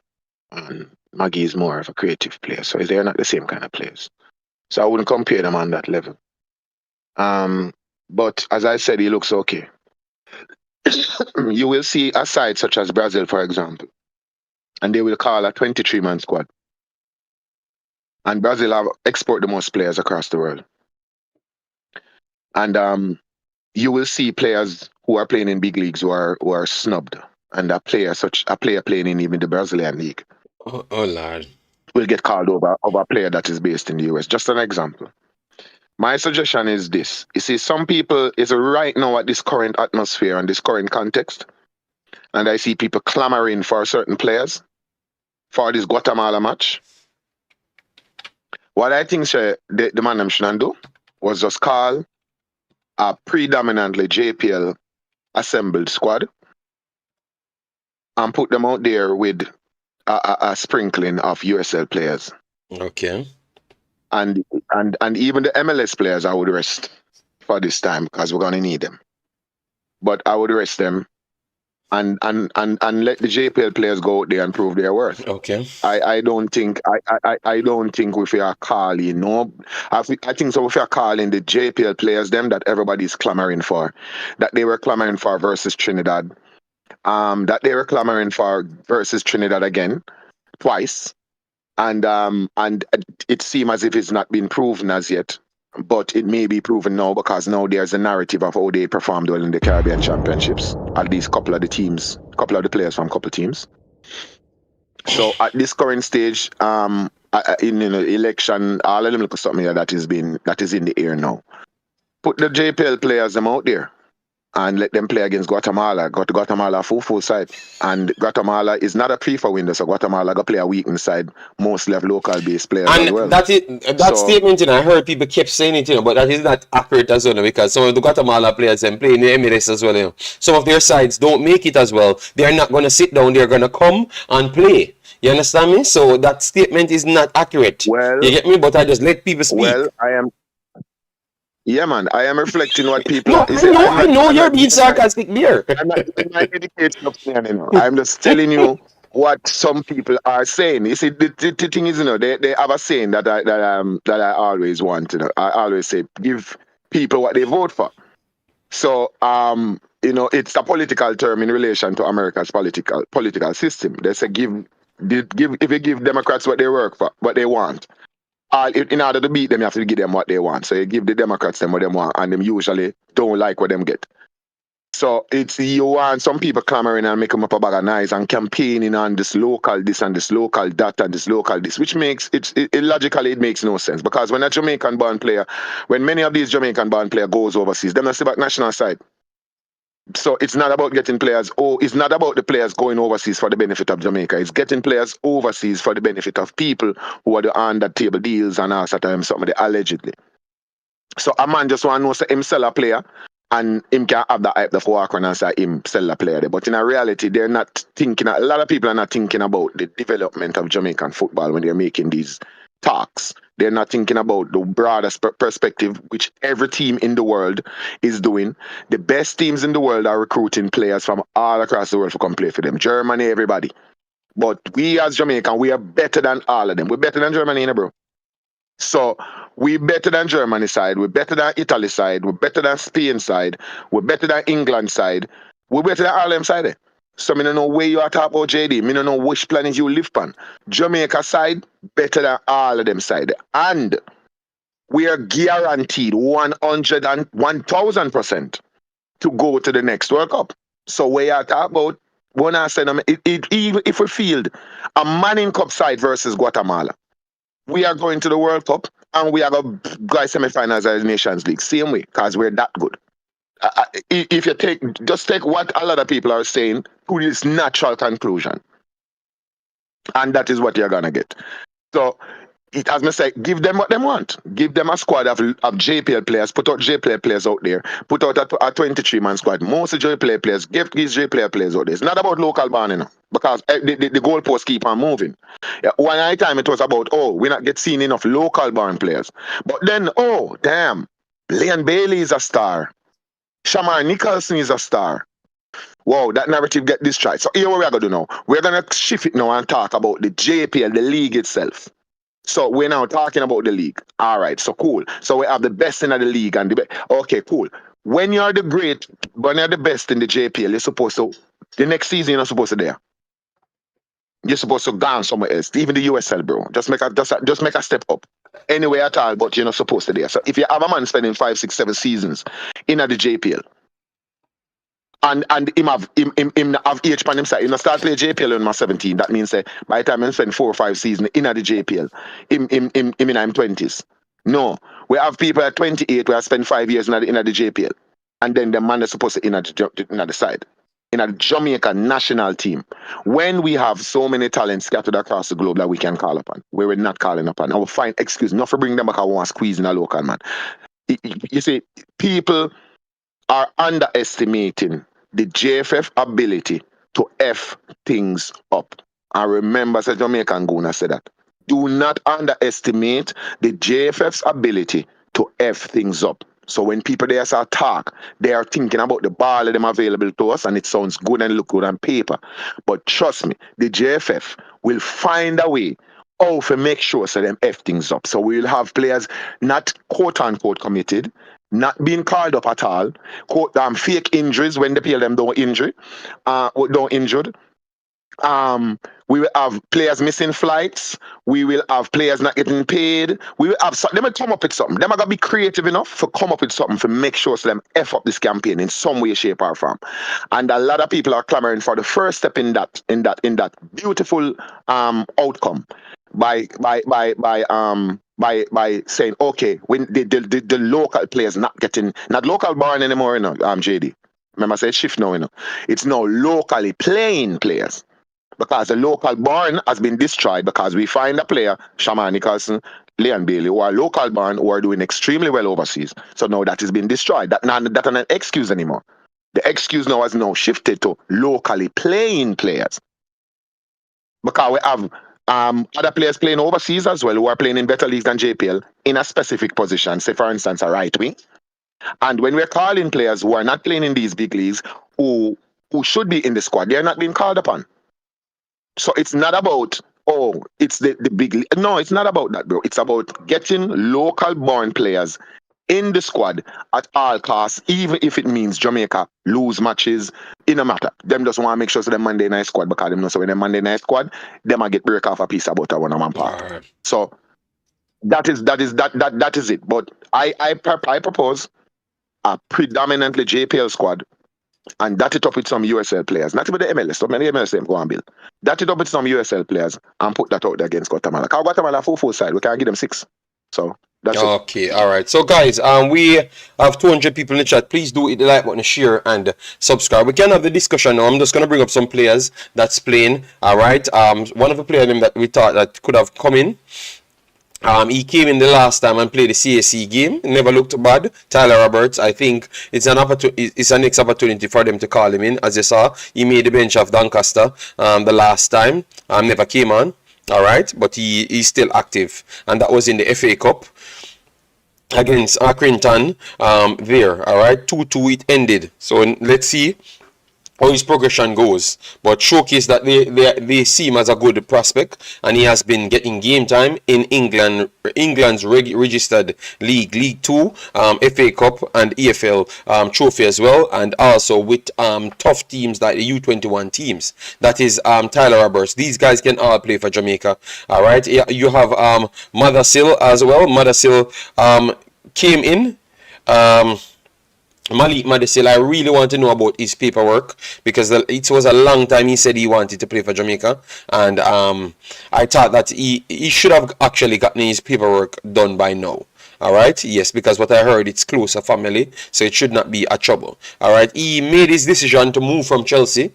and Maggie is more of a creative player. So they're not the same kind of players. So I wouldn't compare them on that level. But as I said, he looks okay. You will see a side such as Brazil, for example, and they will call a 23-man squad. And Brazil have export the most players across the world. And you will see players who are playing in big leagues who are snubbed, and a player playing in even the Brazilian league Oh Lord. will get called over a player that is based in the US. Just an example. My suggestion is this. You see, some people is right now at this current atmosphere and this current context, and I see people clamoring for certain players for this Guatemala match. What I think the man them shouldn't do was just call a predominantly JPL assembled squad and put them out there with a sprinkling of USL players. Okay. And even the MLS players I would rest for this time because we're gonna need them. But I would rest them and let the JPL players go out there and prove their worth. Okay. I don't think if we are calling I think so if we are calling the JPL players them that everybody's clamoring for, that they were clamoring for versus Trinidad, that they were clamoring for versus Trinidad again twice, and it seems as if it's not been proven as yet, but it may be proven now because now there's a narrative of how they performed well in the Caribbean Championships. At least couple of the players from couple teams. So at this current stage, in election, all of them look something that is in the air now. Put the JPL players them out there and let them play against Guatemala. Got Guatemala full side, and Guatemala is not a FIFA window, so Guatemala got play a weak inside most local based players And as well. that statement, I heard people kept saying it, but that is not accurate as well, because some of the Guatemala players and play in the Emirates as well. Some of their sides don't make it as well. They are not going to sit down. They're going to come and play. You understand me? So that statement is not accurate. Well, you get me? But I just let people speak. Well, I am reflecting what people. No, I know you're being sarcastic here. I'm not doing my education anymore. I'm just telling you what some people are saying. You see, the thing is, they have a saying that I always want. I always say, give people what they vote for. So, it's a political term in relation to America's political system. They say, if you give Democrats what they work for, what they want. In order to beat them, you have to give them what they want. So you give the Democrats them what they want, and them usually don't like what them get. So you want some people clamoring and making up a bag of noise and campaigning on this local this and this local that and this local this, which makes logically it makes no sense, because when when many of these Jamaican born player goes overseas, them not see back national side. So it's not about getting players. Oh, it's not about the players going overseas for the benefit of Jamaica. It's getting players overseas for the benefit of people who are the under table deals and all that time somebody allegedly. So a man just want to know say him sell a player and him can have that hype for walk on and say him sell a player there. But in reality, they're not thinking. A lot of people are not thinking about the development of Jamaican football when they're making these talks. They're not thinking about the broader perspective, which every team in the world is doing. The best teams in the world are recruiting players from all across the world to come play for them. Germany, everybody. But we as Jamaican, we are better than all of them. We're better than Germany, you know, bro. So we're better than Germany side, we're better than Italy side, we're better than Spain side, we're better than England side, we're better than all them side. So I don't know where you are talking about, JD. I don't know which planet you live on. Jamaica side, better than all of them side. And we are guaranteed 100 and 1,000% to go to the next World Cup. So where you are talking about, when I said, even if we field a Manning Cup side versus Guatemala, we are going to the World Cup and we are going to go semi-finals of the Nations League. Same way, because we're that good. If you just take what a lot of people are saying to this natural conclusion. And that is what you're going to get. So, as I say, give them what they want. Give them a squad of JPL players. Put out JPL players out there. Put out a 23-man squad. Most of JPL players. Give these JPL players out there. It's not about local born, you know, because the goalposts keep on moving. Yeah, one time it was about, we not get seen enough local born players. But then, damn, Leon Bailey is a star. Shamar Nicholson is a star. Wow, that narrative get destroyed. So here what we're going to do now. We're going to shift it now and talk about the JPL, the league itself. So we're now talking about the league. All right, so cool. So we have the best in the league and okay, cool. When you're the best in the JPL, you're supposed to, the next season you're not supposed to there. You're supposed to go on somewhere else, even the USL, bro. Just make a step up. Anywhere at all, but you're not supposed to there. So if you have a man spending 5, 6, 7 seasons in the JPL, and him have age pan him side. Him start play JPL when he's 17. That means by the time he spend 4 or 5 seasons in the JPL, him in his 20s. No, we have people at 28 who have spent 5 years in the JPL, and then the man is supposed to in the side. In a Jamaica national team, when we have so many talents scattered across the globe that we can call upon, we're not calling upon. I will find excuse not for bring them back. I want to squeeze in a local man. You see, people are underestimating the JFF ability to F things up. I remember the Jamaican Guna said that. Do not underestimate the JFF's ability to F things up. So when people there start talk, they are thinking about the ball of them available to us and it sounds good and look good on paper. But trust me, the JFF will find a way to make sure so them F things up. So we'll have players not quote-unquote committed, not being called up at all, fake injuries when they PL them don't injured. We will have players missing flights. We will have players not getting paid. We will have them will come up with something. Them are gonna be creative enough to come up with something to make sure so them F up this campaign in some way, shape, or form. And a lot of people are clamoring for the first step in that beautiful outcome by saying, okay, when the local players not local born anymore, you know, JD. Remember I said shift now, you know. It's now locally playing players. Because the local born has been destroyed because we find a player, Shamar Nicholson, Leon Bailey, who are local born, who are doing extremely well overseas. So now that has been destroyed. That's not an excuse anymore. The excuse now has now shifted to locally playing players. Because we have other players playing overseas as well, who are playing in better leagues than JPL in a specific position, say for instance a right wing. And when we're calling players who are not playing in these big leagues, who should be in the squad, they're not being called upon. So it's not about, it's the big... No, it's not about that, bro. It's about getting local born players in the squad at all costs, even if it means Jamaica lose matches, it no matter. Them just want to make sure so the Monday night squad, because them know so when the Monday night squad, them might get break off a piece of butter when I'm on part. Right. So that is it. But I propose a predominantly JPL squad, and that it up with some USL players. Not even the MLS. So many MLS them go and build. That it up with some USL players and put that out there against Guatemala. Because Guatemala 4-4 side, we can't give them 6. So That's it. Okay, all right. So, guys, we have 200 people in the chat. Please do hit the like button, share, and subscribe. We can have the discussion now. I'm just gonna bring up some players that's playing. All right. One of the players that we thought that could have come in. He came in the last time and played the CAC game. Never looked bad. Tyler Roberts. I think it's an opportunity. It's a next opportunity for them to call him in. As you saw, he made the bench of Doncaster the last time. Never came on. All right, but he's still active, and that was in the FA Cup against Accrington there. All right, 2-2 it ended. So let's see how his progression goes, but showcase that they see him as a good prospect, and he has been getting game time in England's registered League 2, FA Cup and EFL trophy as well, and also with tough teams like the U21 teams. That is Tyler Roberts. These guys can all play for Jamaica. All right, you have Mothersill as well. Mothersill came in. Malik Madisil, I really want to know about his paperwork, because it was a long time he said he wanted to play for Jamaica, and I thought that he should have actually gotten his paperwork done by now. All right, yes, because what I heard, it's closer family, so it should not be a trouble. All right, he made his decision to move from Chelsea.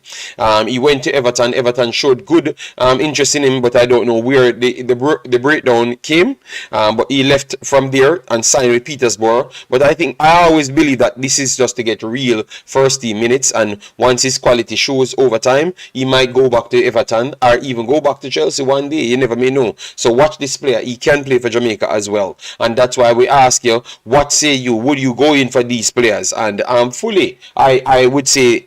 He went to Everton. Everton showed good interest in him, but I don't know where the breakdown came. But he left from there and signed with Petersburg. But I always believe that this is just to get real first team minutes, and once his quality shows over time, he might go back to Everton or even go back to Chelsea one day. You never may know. So watch this player. He can play for Jamaica as well, and that's why we ask you, what say you? Would you go in for these players? And fully, I would say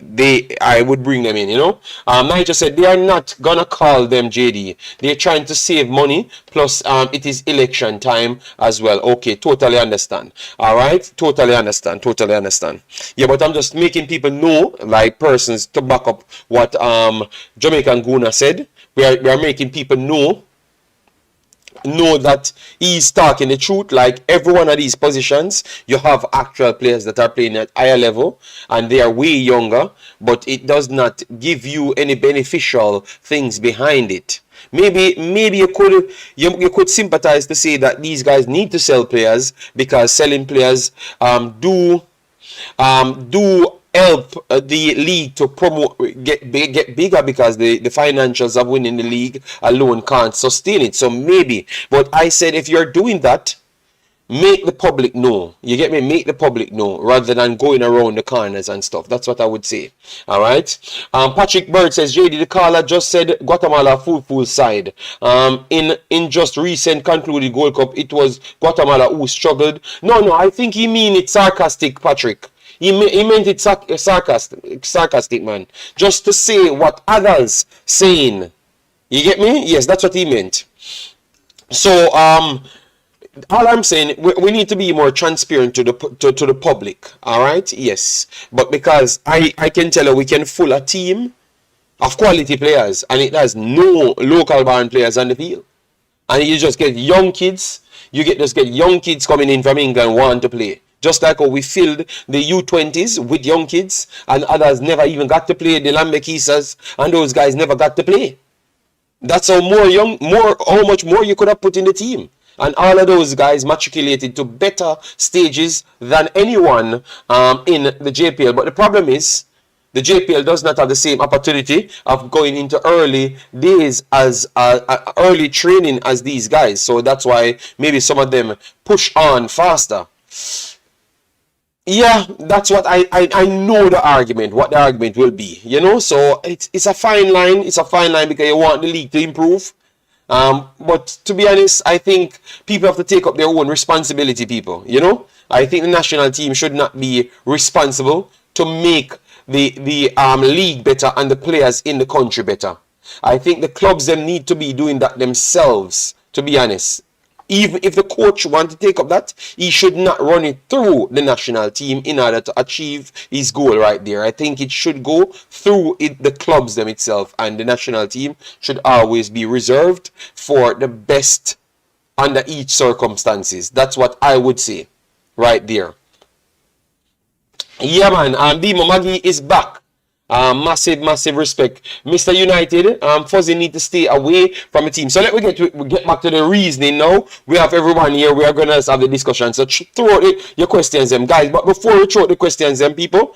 I would bring them in. You know, Nigel said they are not gonna call them JD. They're trying to save money. Plus, it is election time as well. Okay, totally understand. All right, totally understand. Totally understand. Yeah, but I'm just making people know, like persons, to back up what Jamaican Guna said. We are making people know that he's talking the truth. Like every one of these positions, you have actual players that are playing at higher level and they are way younger, but it does not give you any beneficial things behind it. Maybe you could sympathize to say that these guys need to sell players, because selling players do help the league to get bigger, because the financials of winning the league alone can't sustain it. So maybe, but I said, if you're doing that, make the public know. You get me? Make the public know rather than going around the corners and stuff. That's what I would say. All right. Patrick Bird says, JD, the caller just said Guatemala full side. In just recent concluded Gold Cup, it was Guatemala who struggled. No, I think he mean it sarcastic, Patrick. He meant it sarcastic, man. Just to say what others saying. You get me? Yes, that's what he meant. So, all I'm saying, we need to be more transparent to the public. All right? Yes. But because I can tell you, we can full a team of quality players, and it has no local born players on the field. And you just get young kids. You just get young kids coming in from England want to play. Just like how we filled the U20s with young kids, and others never even got to play, the Lambekisas, and those guys never got to play. That's how how much more you could have put in the team. And all of those guys matriculated to better stages than anyone in the JPL. But the problem is, the JPL does not have the same opportunity of going into early days as early training as these guys. So that's why maybe some of them push on faster. Yeah, that's what I know what the argument will be, you know. So it's a fine line. It's a fine line because you want the league to improve. But to be honest, I think people have to take up their own responsibility, people, you know. I think the national team should not be responsible to make the league better and the players in the country better. I think the clubs them need to be doing that themselves, to be honest. Even if the coach wants to take up that, he should not run it through the national team in order to achieve his goal right there. I think it should go through the clubs them itself, and the national team should always be reserved for the best under each circumstances. That's what I would say right there. Yeah, man. Dimo Magee is back. Massive respect. Mr. United, Fuzzy need to stay away from the team. So let we get back to the reasoning now. We have everyone here. We are going to have the discussion. So throw out your questions, them guys. But before we throw out the questions, them people,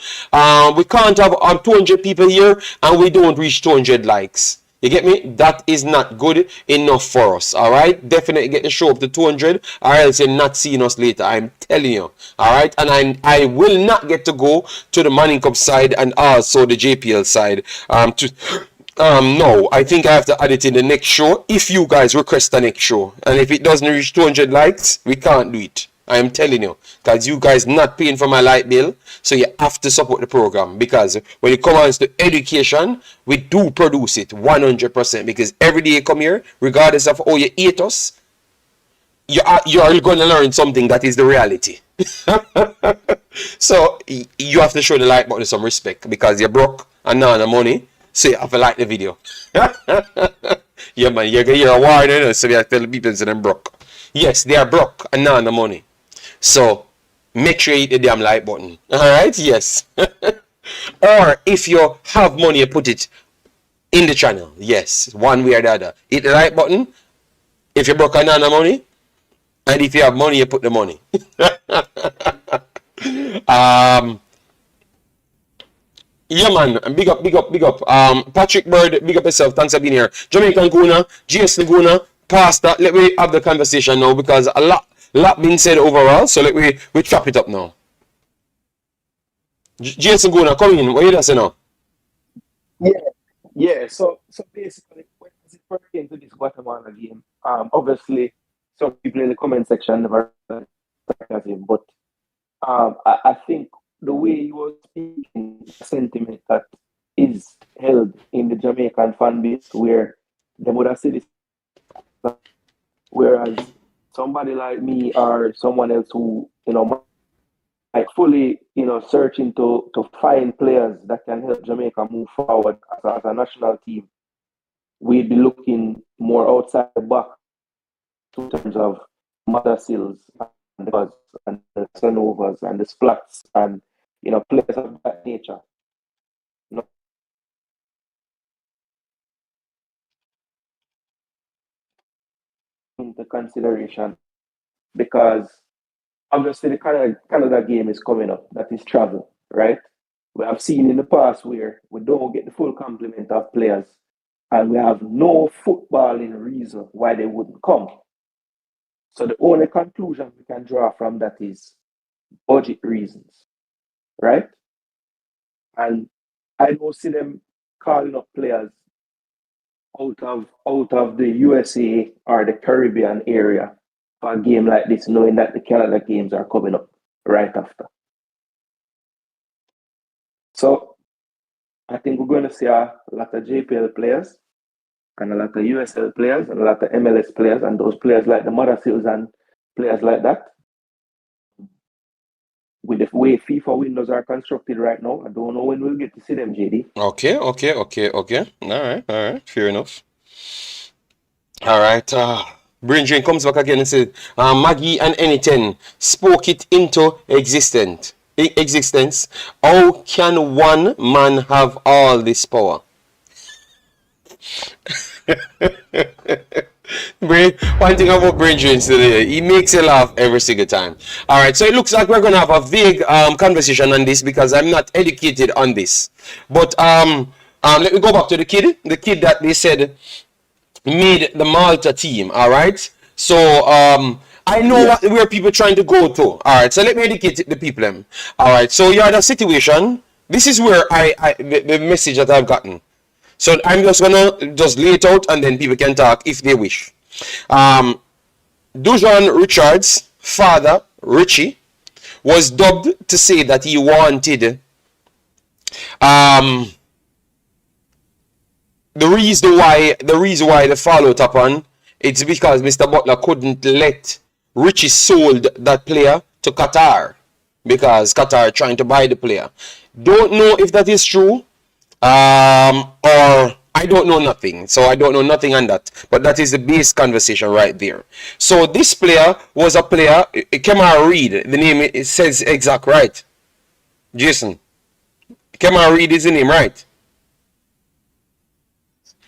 we can't have 200 people here and we don't reach 200 likes. You get me? That is not good enough for us. All right? Definitely get the show up to 200 or else you're not seeing us later. I'm telling you. All right? And I will not get to go to the Manning Cup side and also the JPL side. No, I think I have to add it in the next show if you guys request the next show. And if it doesn't reach 200 likes, we can't do it. I am telling you, because you guys not paying for my light bill, so you have to support the program. Because when it comes to education, we do produce it 100%. Because every day you come here, regardless of how you hate us, you are going to learn something that is the reality. So you have to show the like button some respect because you're broke and not the money, so you have to like the video. Yeah, man, you're a warning, so you have to tell the people that they're broke. Yes, they are broke and not the money. So, make sure you hit the damn like button. Alright? Yes. Or, if you have money, you put it in the channel. Yes. One way or the other. Hit the like button. If you're broke and not the money. And if you have money, you put the money. Yeah, man. Big up. Patrick Bird, big up yourself. Thanks for being here. Jamaican Guna, GS Laguna, Pastor. Let me have the conversation now because a lot been said overall. So let we chop it up now. GS Laguna, come in. What are you saying now? Yeah. So basically, when it first came to this Guatemala game, obviously, some people in the comment section never sarcasm, but I think the way he was speaking, sentiment that is held in the Jamaican fan base, where they would have said this, whereas somebody like me or someone else who might fully searching to find players that can help Jamaica move forward as a national team, we'd be looking more outside the box in terms of mother seals and the Buzz and the Sanovas and the Splats and players of that nature. Into consideration because obviously the Canada game is coming up. That is travel, right? We have seen in the past where we don't get the full complement of players and we have no footballing reason why they wouldn't come. So the only conclusion we can draw from that is budget reasons, right? And I don't see them calling up players out of the USA or the Caribbean area for a game like this, knowing that the Canada games are coming up right after. So I think we're going to see a lot of JPL players and a lot of USL players and a lot of MLS players and those players like the Mother Seals and players like that. With the way FIFA windows are constructed right now, I don't know when we'll get to see them, JD. Okay. All right. Fair enough. All right. Brinjin comes back again and says, Magee and Anyten spoke it into existence. How can one man have all this power? One thing about Brinjin today, he makes you laugh every single time. All right, so it looks like we're gonna have a vague conversation on this because I'm not educated on this. But let me go back to the kid that they said made the Malta team. All right, so I know where people trying to go to. All right, so let me educate the people. All right, so you're in a situation. This is where the message that I've gotten. So I'm just gonna lay it out and then people can talk if they wish. Dujon Richards' father, Richie, was dubbed to say that he wanted the reason why the follow up on it's because Mr. Butler couldn't let Richie sold that player to Qatar because Qatar trying to buy the player. Don't know if that is true. Or I don't know nothing. So I don't know nothing on that. But that is the base conversation right there. So this player was a player, Kemar Reed, the name it says exact right. Jason. Kemar Reed is in him, right?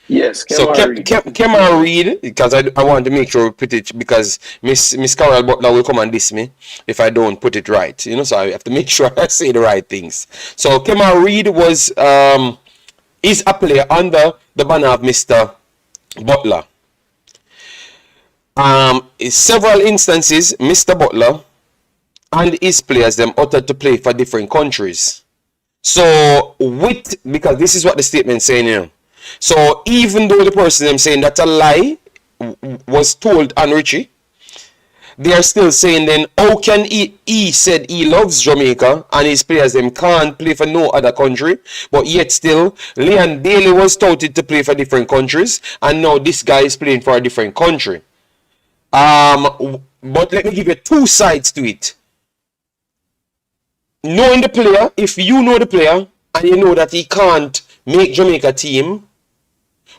Yes, So Kemar Reed, because I want to make sure we put it, because Miss Carol Butler will come and diss me if I don't put it right. You know, so I have to make sure I say the right things. So Kemar Reed was is a player under the banner of Mr. Butler. In several instances, Mr. Butler and his players them uttered to play for different countries. So because this is what the statement saying here. So even though the person them saying that a lie was told on Richie, they are still saying then how can he said he loves Jamaica and his players them can't play for no other country, but yet still Leon Daly was touted to play for different countries, and now this guy is playing for a different country. But let me give you two sides to it. Knowing the player, if you know the player and you know that he can't make Jamaica team,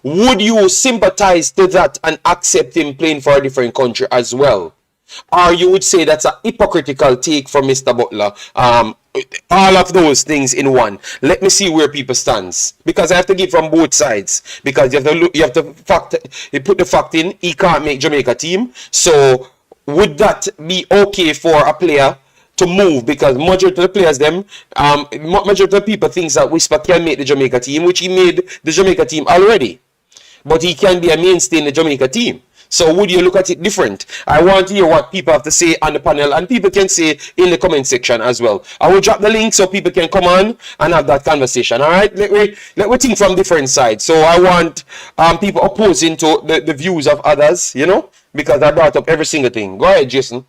would you sympathize to that and accept him playing for a different country as well? Or you would say that's a hypocritical take from Mr. Butler? All of those things in one. Let me see where people stands, because I have to give from both sides. Because you have to look, you put the fact in, he can't make Jamaica team. So would that be okay for a player to move? Because majority of the players majority of the people thinks that Whisper can make the Jamaica team, which he made the Jamaica team already. But he can be a mainstay in the Jamaica team. So would you look at it different? I want to hear what people have to say on the panel, and people can say in the comment section as well. I will drop the link so people can come on and have that conversation. All right, let me think from different sides. So I want people opposing to the views of others, you know, because I brought up every single thing. Go ahead, Jason.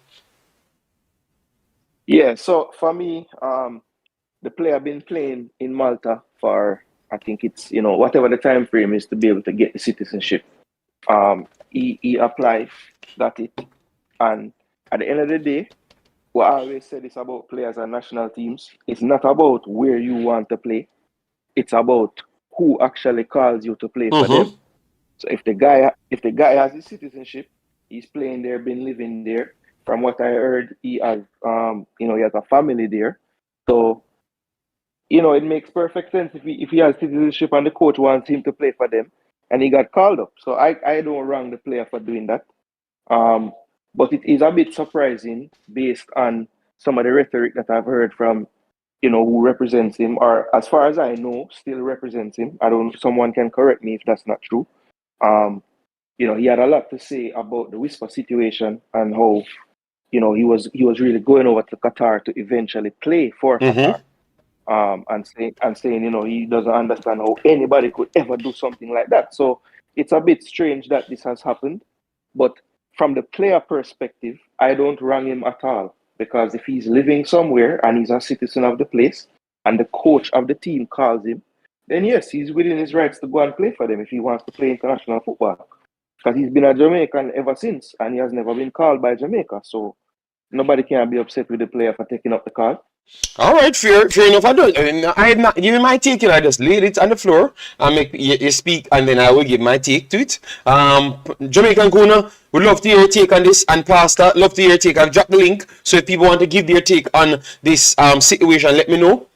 Yeah, so for me, the player been playing in Malta for, I think it's, you know, whatever the time frame is to be able to get the citizenship. He applied, got it, and at the end of the day, what I always said is about players and national teams. It's not about where you want to play. It's about who actually calls you to play for them. So if the guy has his citizenship, he's playing there, been living there. From what I heard, he has he has a family there. So, you know, it makes perfect sense if he has citizenship and the coach wants him to play for them and he got called up. So I don't wrong the player for doing that. But it is a bit surprising based on some of the rhetoric that I've heard from, you know, who represents him, or as far as I know, still represents him. Someone can correct me if that's not true. You know, he had a lot to say about the Whisper situation and how, you know, he was really going over to Qatar to eventually play for Qatar. And saying, you know, he doesn't understand how anybody could ever do something like that. So it's a bit strange that this has happened. But from the player perspective, I don't wrong him at all. Because if he's living somewhere and he's a citizen of the place and the coach of the team calls him, then yes, he's within his rights to go and play for them if he wants to play international football. Because he's been a Jamaican ever since and he has never been called by Jamaica. So nobody can be upset with the player for taking up the call. All right, fair enough. I had not given my take, I just laid it on the floor and make you speak, and then I will give my take to it. Jamaican Kuna, would love to hear your take on this, and Pastor, love to hear your take. I've dropped the link, so if people want to give their take on this situation, let me know.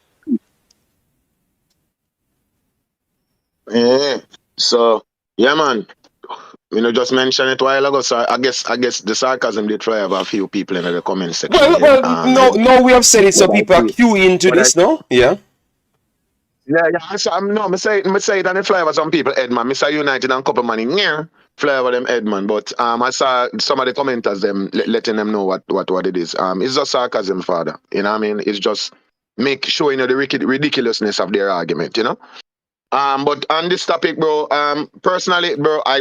Yeah. So yeah, man. You know, just mentioned it a while ago, so I guess the sarcasm did try have a few people in the comment section. No, we have said it, so people are queuing into this, no? Yeah. Yeah. So I say it on the flavor some people head, man. I say United and couple money, yeah, flavor them head, man. But I saw some of the commenters them letting them know what it is. It's just sarcasm, father. You know what I mean? It's just showing you the ridiculousness of their argument, you know. But on this topic, bro, personally, bro, I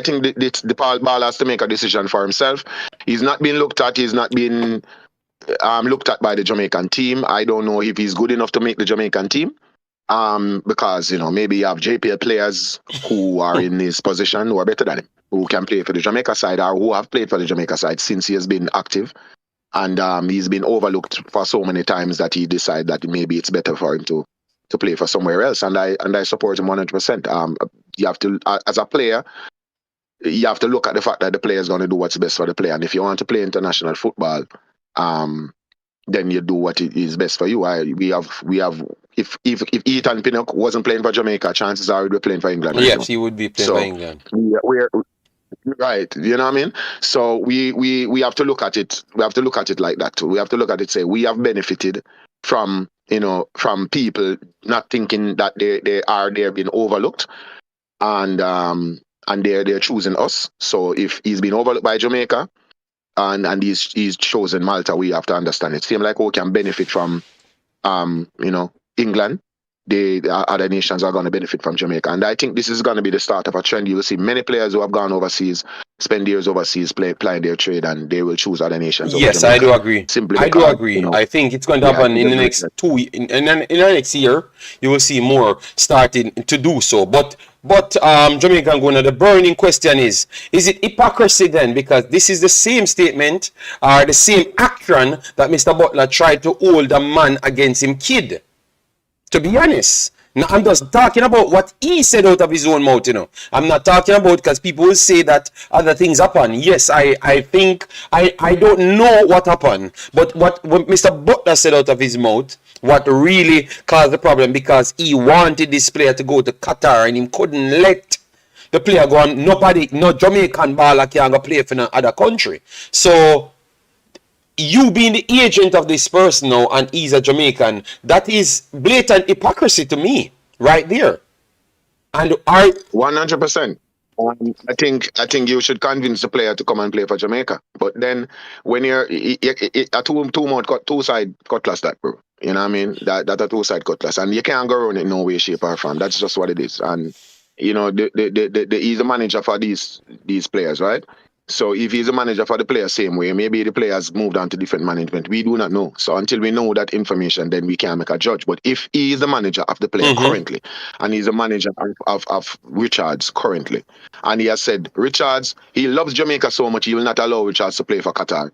think the ball has to make a decision for himself. He's not been looked at. He's not been looked at by the Jamaican team. I don't know if he's good enough to make the Jamaican team. Because, you know, maybe you have JPL players who are in his position who are better than him, who can play for the Jamaica side or who have played for the Jamaica side since he has been active. And he's been overlooked for so many times that he decided that maybe it's better for him to play for somewhere else, and I support him 100%. You have to, as a player, you have to look at the fact that the player is going to do what's best for the player, and if you want to play international football, then you do what is best for you. We have if Ethan Pinnock wasn't playing for Jamaica, chances are he'd be playing for England right now. Yes, he would be playing for So England. we're right. You know what I mean? So we have to look at it. We have to look at it like that too. We have to look at it. Say we have benefited from from people not thinking that they're being overlooked, and they're choosing us. So if he's been overlooked by Jamaica, and he's chosen Malta, we have to understand it. Same like we can benefit from England. The other nations are going to benefit from Jamaica, and I think this is going to be the start of a trend. You will see many players who have gone overseas, spend years overseas, plying their trade, and they will choose other nations. Yes, over I Jamaica. do agree. Simply I do because, agree. I think it's going to happen in the next in the next year. You will see more starting to do so. But Jamaican going, the burning question is it hypocrisy then? Because this is the same statement or the same action that Mr. Butler tried to hold a man against him kid. To be honest. Now, I'm just talking about what he said out of his own mouth, I'm not talking about because people will say that other things happen. Yes, I think, I don't know what happened. But what Mr. Butler said out of his mouth, what really caused the problem, because he wanted this player to go to Qatar and he couldn't let the player go on. No Jamaican baller can go play for no other country. So, you being the agent of this person now and he's a Jamaican, that is blatant hypocrisy to me, right there. And 100%. I think you should convince the player to come and play for Jamaica. But then when you're a two-side cutlass, that, bro. You know what I mean? That a two-side cutlass, and you can't go around it in no way, shape, or form. That's just what it is. And he's the manager for these players, right? So if he's a manager for the players same way, maybe the players moved on to different management. We do not know. So until we know that information, then we can make a judge. But if he is the manager of the player currently, and he's a manager of Richards currently, and he has said, Richards, he loves Jamaica so much, he will not allow Richards to play for Qatar.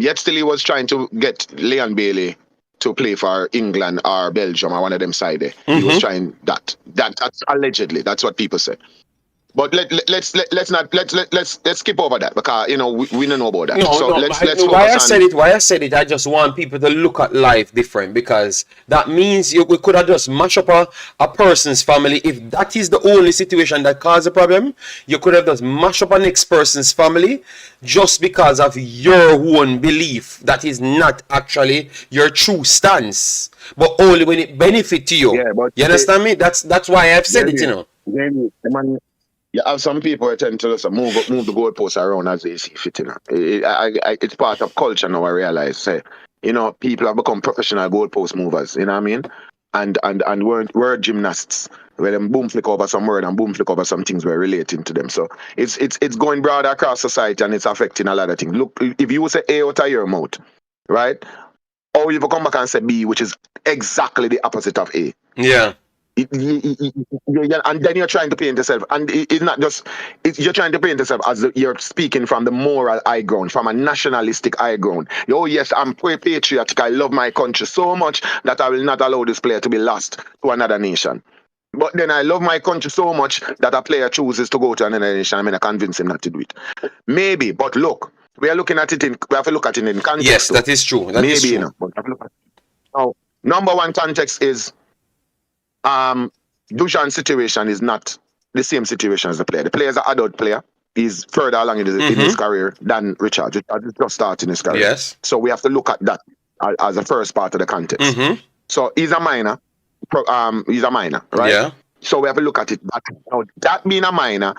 Yet still he was trying to get Leon Bailey to play for England or Belgium or one of them side there. He was trying that. That's allegedly. That's what people say. But let's skip over that because we don't know about that. Why I said it, I just want people to look at life different, because that means we could have just mash up a person's family. If that is the only situation that caused the problem, you could have just mash up a next person's family just because of your own belief that is not actually your true stance, but only when it benefits you. Yeah, but you understand me? That's why I've said it. You have some people who tend to just move the goalposts around as they see fit. It's part of culture now. I realize, people have become professional goalpost movers. You know what I mean? And we're gymnasts. Where them boom flick over some word and boom flick over some things we're relating to them. So it's going broader across society and it's affecting a lot of things. Look, if you say A out of your mouth, right? Or you come back and say B, which is exactly the opposite of A. Yeah. And then you're trying to paint yourself, and it's not just you're trying to paint yourself as you're speaking from the moral high ground, from a nationalistic high ground. Oh yes, I'm patriotic. I love my country so much that I will not allow this player to be lost to another nation. But then I love my country so much that a player chooses to go to another nation. I'm going to convince him not to do it. Maybe, but look, we have to look at it in context. Yes, that is true. That is true. But now, number one context is Dusan's situation is not the same situation as the player. The player is an adult player. He's further along in his career than Richard. Richard is just starting his career. Yes. So we have to look at that as the first part of the context. So he's a minor. Right? Yeah. So we have to look at it. That being a minor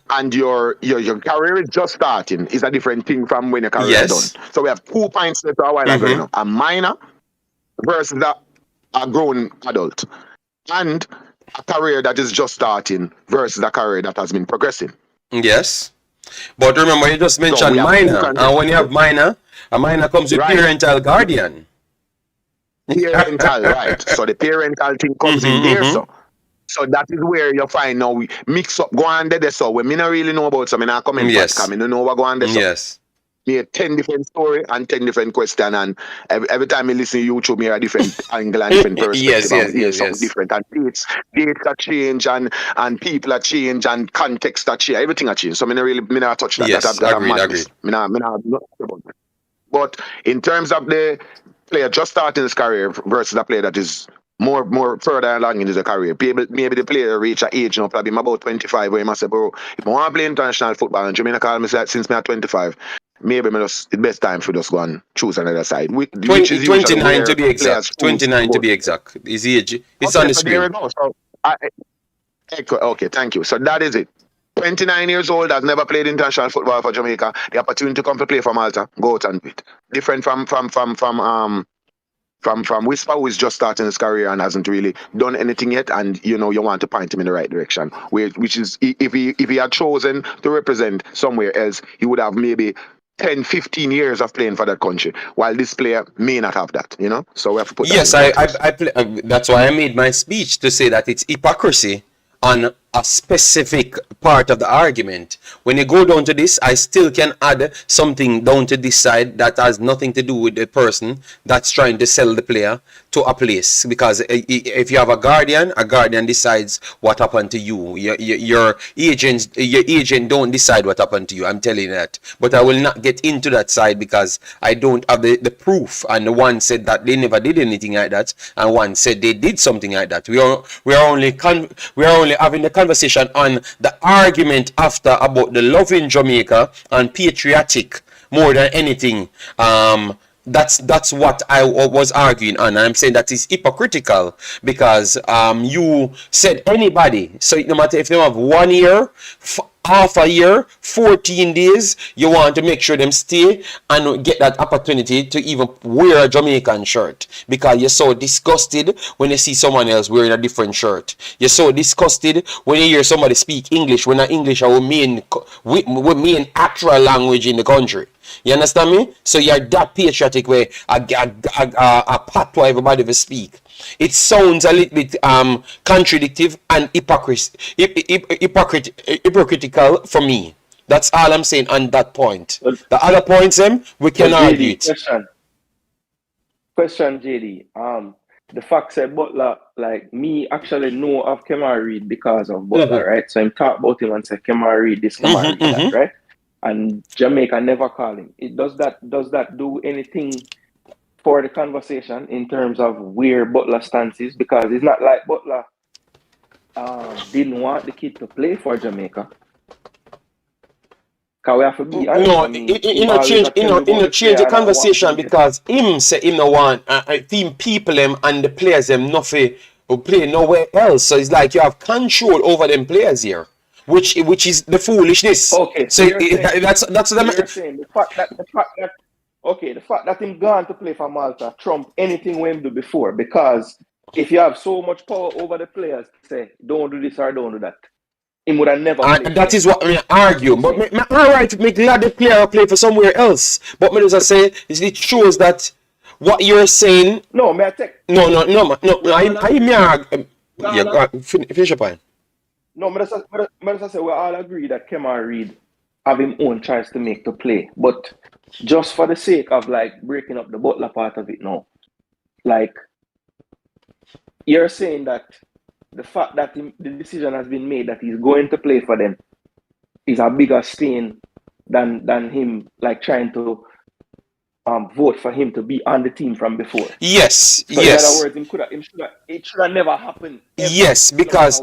and your career is just starting is a different thing from when your career is done. So we have 2 points left a while ago now. A minor versus a grown adult. And a career that is just starting versus a career that has been progressing. Yes. But remember, you just mentioned minor. And when you have minor, a minor comes with parental guardian. Parental, right. So the parental thing comes in there. So that is where you find now we mix up, go on there. So when me not really know about something, I come in podcast, I don't know what go on there. Yes. Me a 10 different story and 10 different question, and every time I listen to YouTube, me a different angle and different perspective. yes. Different, and dates are change, and people are change, and context are change, everything are change. So me not touch that. Yes, agreed. Me not about that. But in terms of the player just starting his career versus a player that is more further along in his career, maybe the player reach an age, probably about 25, where he must say, bro, if I want to play international football and Jamaica call me since me at 25, maybe it's the best time for just go and choose another side, which is usually 29 where to be players exact. choose 29 to to go. be exact. His age. It's Okay, on the so there screen. we go. So, okay, thank you. So that is it. 29 years old, has never played international football for Jamaica. The opportunity to come to play for Malta, go out and do it. Different from Whisper, who is just starting his career and hasn't really done anything yet, and you want to point him in the right direction. Which is, if he had chosen to represent somewhere else, he would have maybe 10, 15 years of playing for that country, while this player may not have that, So we have to put that Yes, in context. that's why I made my speech to say that it's hypocrisy on a specific part of the argument. When you go down to this, I still can add something down to this side that has nothing to do with the person that's trying to sell the player to a place. Because if you have a guardian decides what happened to you. Your agent don't decide what happened to you. I'm telling you that. But I will not get into that side because I don't have the proof. And the one said that they never did anything like that, and one said they did something like that. We are only having the conversation on the argument after about the love in Jamaica and patriotic more than anything. That's what I was arguing on. I'm saying that is hypocritical because you said anybody. So no matter if they have 1 year, half a year, 14 days, you want to make sure them stay and get that opportunity to even wear a Jamaican shirt, because you're so disgusted when you see someone else wearing a different shirt. You're so disgusted when you hear somebody speak English when English are main actual language in the country. You understand me? So you're that patriotic way a patois everybody will speak. It sounds a little bit contradictive and hypocritical for me. That's all I'm saying on that point. The other points, we can argue it. Question, JD. The fact said Butler, like me, actually know of Kemar Reid because of Butler, right? So I'm talk about him and say Kemar Reid this, Kemar Reid that, right? And Jamaica never call him. Does that do anything for the conversation in terms of where Butler stance is? Because it's not like Butler didn't want the kid to play for Jamaica. Because we have to be honest. No, change the conversation because him say him no want team people them and the players them nothing who play nowhere else. So it's like you have control over them players here, which is the foolishness. Okay, so that's the saying the fact that him gone to play for Malta trump anything we him do before, because if you have so much power over the players, say don't do this or don't do that, he would have never played. That is what I argue. But alright, make glad the player play for somewhere else. But me just say it shows that what you're saying. No, may I take? No. Finish your point. No, I say we all agree that Kemar Reid have his own choice to make to play, but just for the sake of like breaking up the Butler part of it now, like you're saying that the fact that the decision has been made that he's going to play for them is a bigger stain than him like trying to vote for him to be on the team from before. Yes, so yes. In other words, it should have never happened. Yes, because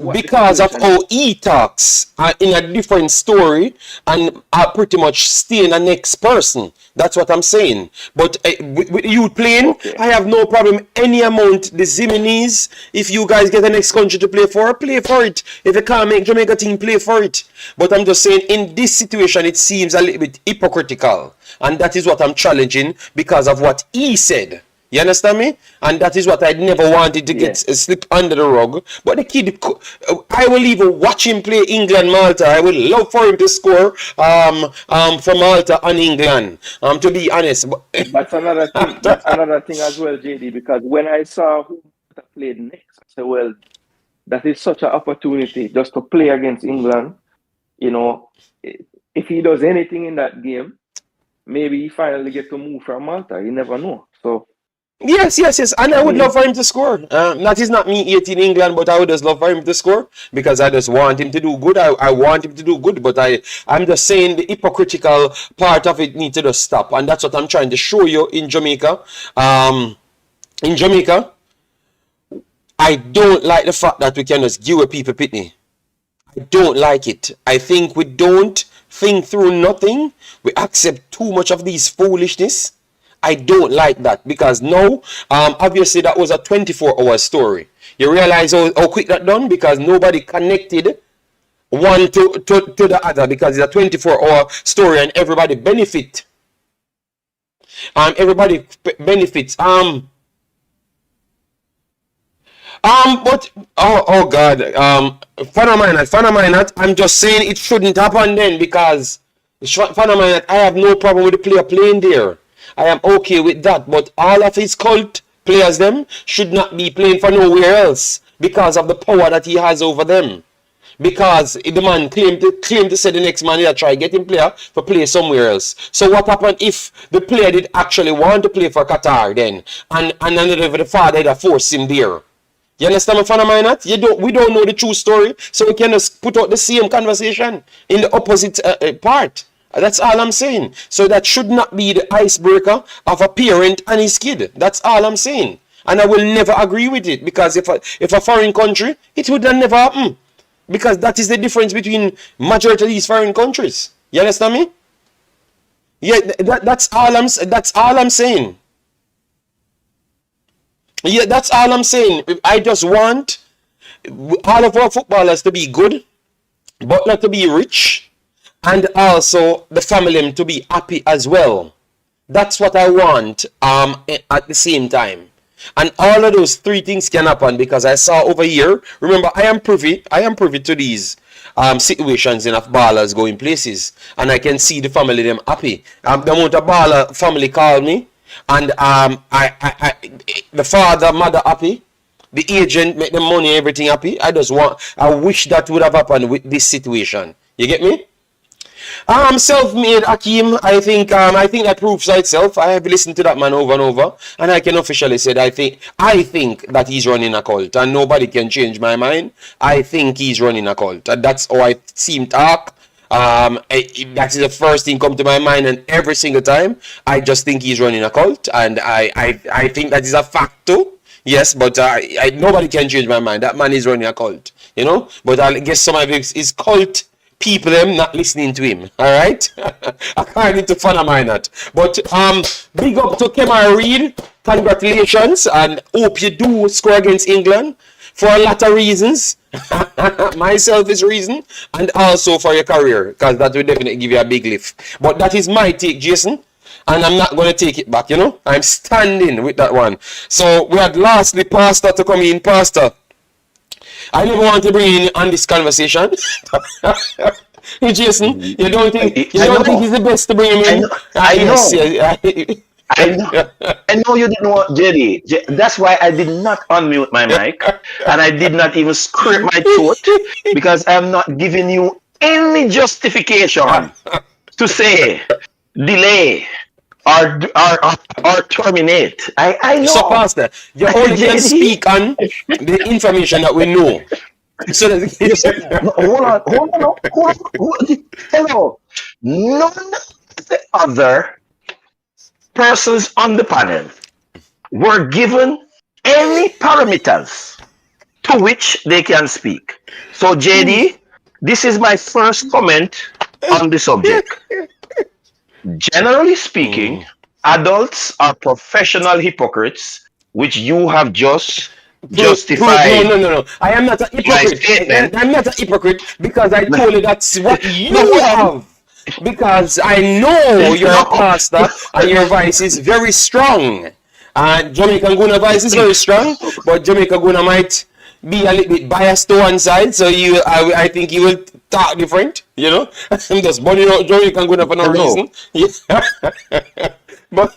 of how he talks in a different story and pretty much staying the next person. That's what I'm saying. But with you playing, I have no problem. Any amount, the Ziminis, if you guys get the next country to play for it. If you can't make Jamaica team, play for it. But I'm just saying, in this situation, it seems a little bit hypocritical. And that is what I'm challenging because of what he said. You understand me? And that is what I never wanted to get slip under the rug. But the kid, I will even watch him play England, Malta. I would love for him to score for Malta and England. To be honest. That's another thing. That's another thing as well, JD. Because when I saw who played next, I said, well, that is such an opportunity just to play against England. You know, if he does anything in that game, maybe he finally get to move from Malta. You never know. So Yes. And I would love for him to score. That is not me hating England, but I would just love for him to score because I just want him to do good. I want him to do good, but I'm just saying the hypocritical part of it needs to just stop. And that's what I'm trying to show you in Jamaica. In Jamaica, I don't like the fact that we can just give away people pitney. I don't like it. I think we don't think through nothing. We accept too much of these foolishness. I don't like that because now, obviously that was a 24-hour story. You realize how quick that done because nobody connected one to the other because it's a 24-hour story and everybody benefit. Everybody benefits. But oh God, Fanaminat, I'm just saying it shouldn't happen then because Fanaminat, I have no problem with the player playing there. I am okay with that, but all of his cult players them should not be playing for nowhere else because of the power that he has over them. Because the man claimed to say the next man he'll try getting player for play somewhere else. So what happened if the player did actually want to play for Qatar then and the father that forced him there? You understand my fan of mine not? We don't know the true story, so we can just put out the same conversation in the opposite part. That's all I'm saying. So that should not be the icebreaker of a parent and his kid. That's all I'm saying. And I will never agree with it because if a foreign country, it would never happen. Because that is the difference between majority of these foreign countries. You understand me? Yeah, that's all I'm saying. Yeah, that's all I'm saying. I just want all of our footballers to be good, Butler to be rich, and also the family to be happy as well. That's what I want at the same time. And all of those three things can happen because I saw over here, remember I am privy to these situations in ballers going places, and I can see the family them happy. The amount of baller family call me, and the father, mother happy, the agent make the money, everything happy. I wish that would have happened with this situation. You get me? Self-made Hakeem, I think that proves itself. I have listened to that man over and over, and I can officially say that I think that he's running a cult, and nobody can change my mind. I think he's running a cult, and that's how I see him talk. That is the first thing come to my mind, and every single time I just think he's running a cult, and I think that is a fact too. Yes, but nobody can change my mind. That man is running a cult, you know. But I guess some of his cult people them not listening to him. All right, according to fan of mine that. But big up to Kemar Reed. Congratulations, and hope you do score against England for a lot of reasons. My selfish reason, and also for your career, because that will definitely give you a big lift. But that is my take, Jason, and I'm not going to take it back, you know. I'm standing with that one. So we had lastly Pastor to come in. Pastor, I never want to bring in on this conversation. Hey, Jason, you don't think he's the best to bring him in? I know you didn't want JD. That's why I did not unmute my mic, and I did not even scrape my throat because I'm not giving you any justification to say delay or terminate. I know. So, Pastor, you only can speak on the information that we know. So hold on. Hello. None of the other persons on the panel were given any parameters to which they can speak. So, JD, this is my first comment on the subject. Generally speaking, adults are professional hypocrites, which you have just justified. No. I am not a hypocrite. I'm not a hypocrite because I told you that's what you have. Because I know you're a pastor and your voice is very strong. And Jamaican Guna voice is very strong, but Jamaica Guna might be a little bit biased to one side, so I think you will talk different, you know. I'm just burning out Jamaican Guna for no reason. But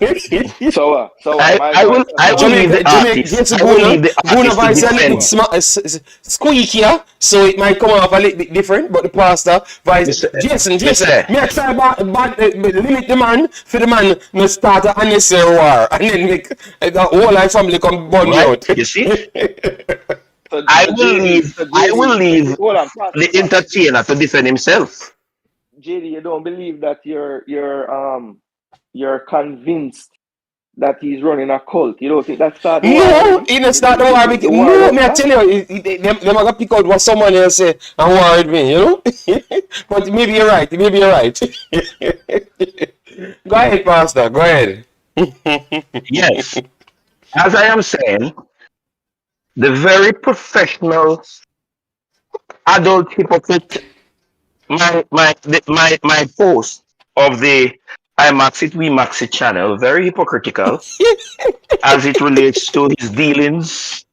So, my I will advice I will leave the Jamaica, artist. Jason I will leave the Guna artist to voice a little bit defend. squeakier, so it might come off a little bit different. But the pastor voice, Mr. Jason, Mr. me I try limit the man for the man no start an unnecessary war, and then make the whole life family come burn me Right? out. You see? So, I will leave JD, hold on, the entertainer to defend himself. JD, you don't believe that you're convinced that he's running a cult. You don't think that started the war No, already? he not start the war. The war No, don't me I start? tell you, them are gonna pick out what someone else say and war with me, you know. But maybe you're right. Maybe you're right. Go ahead, Pastor. Go ahead. Yes. As I am saying, the very professional adult hypocrite, my post of the Imaxit Wemaxit channel, very hypocritical as it relates to his dealings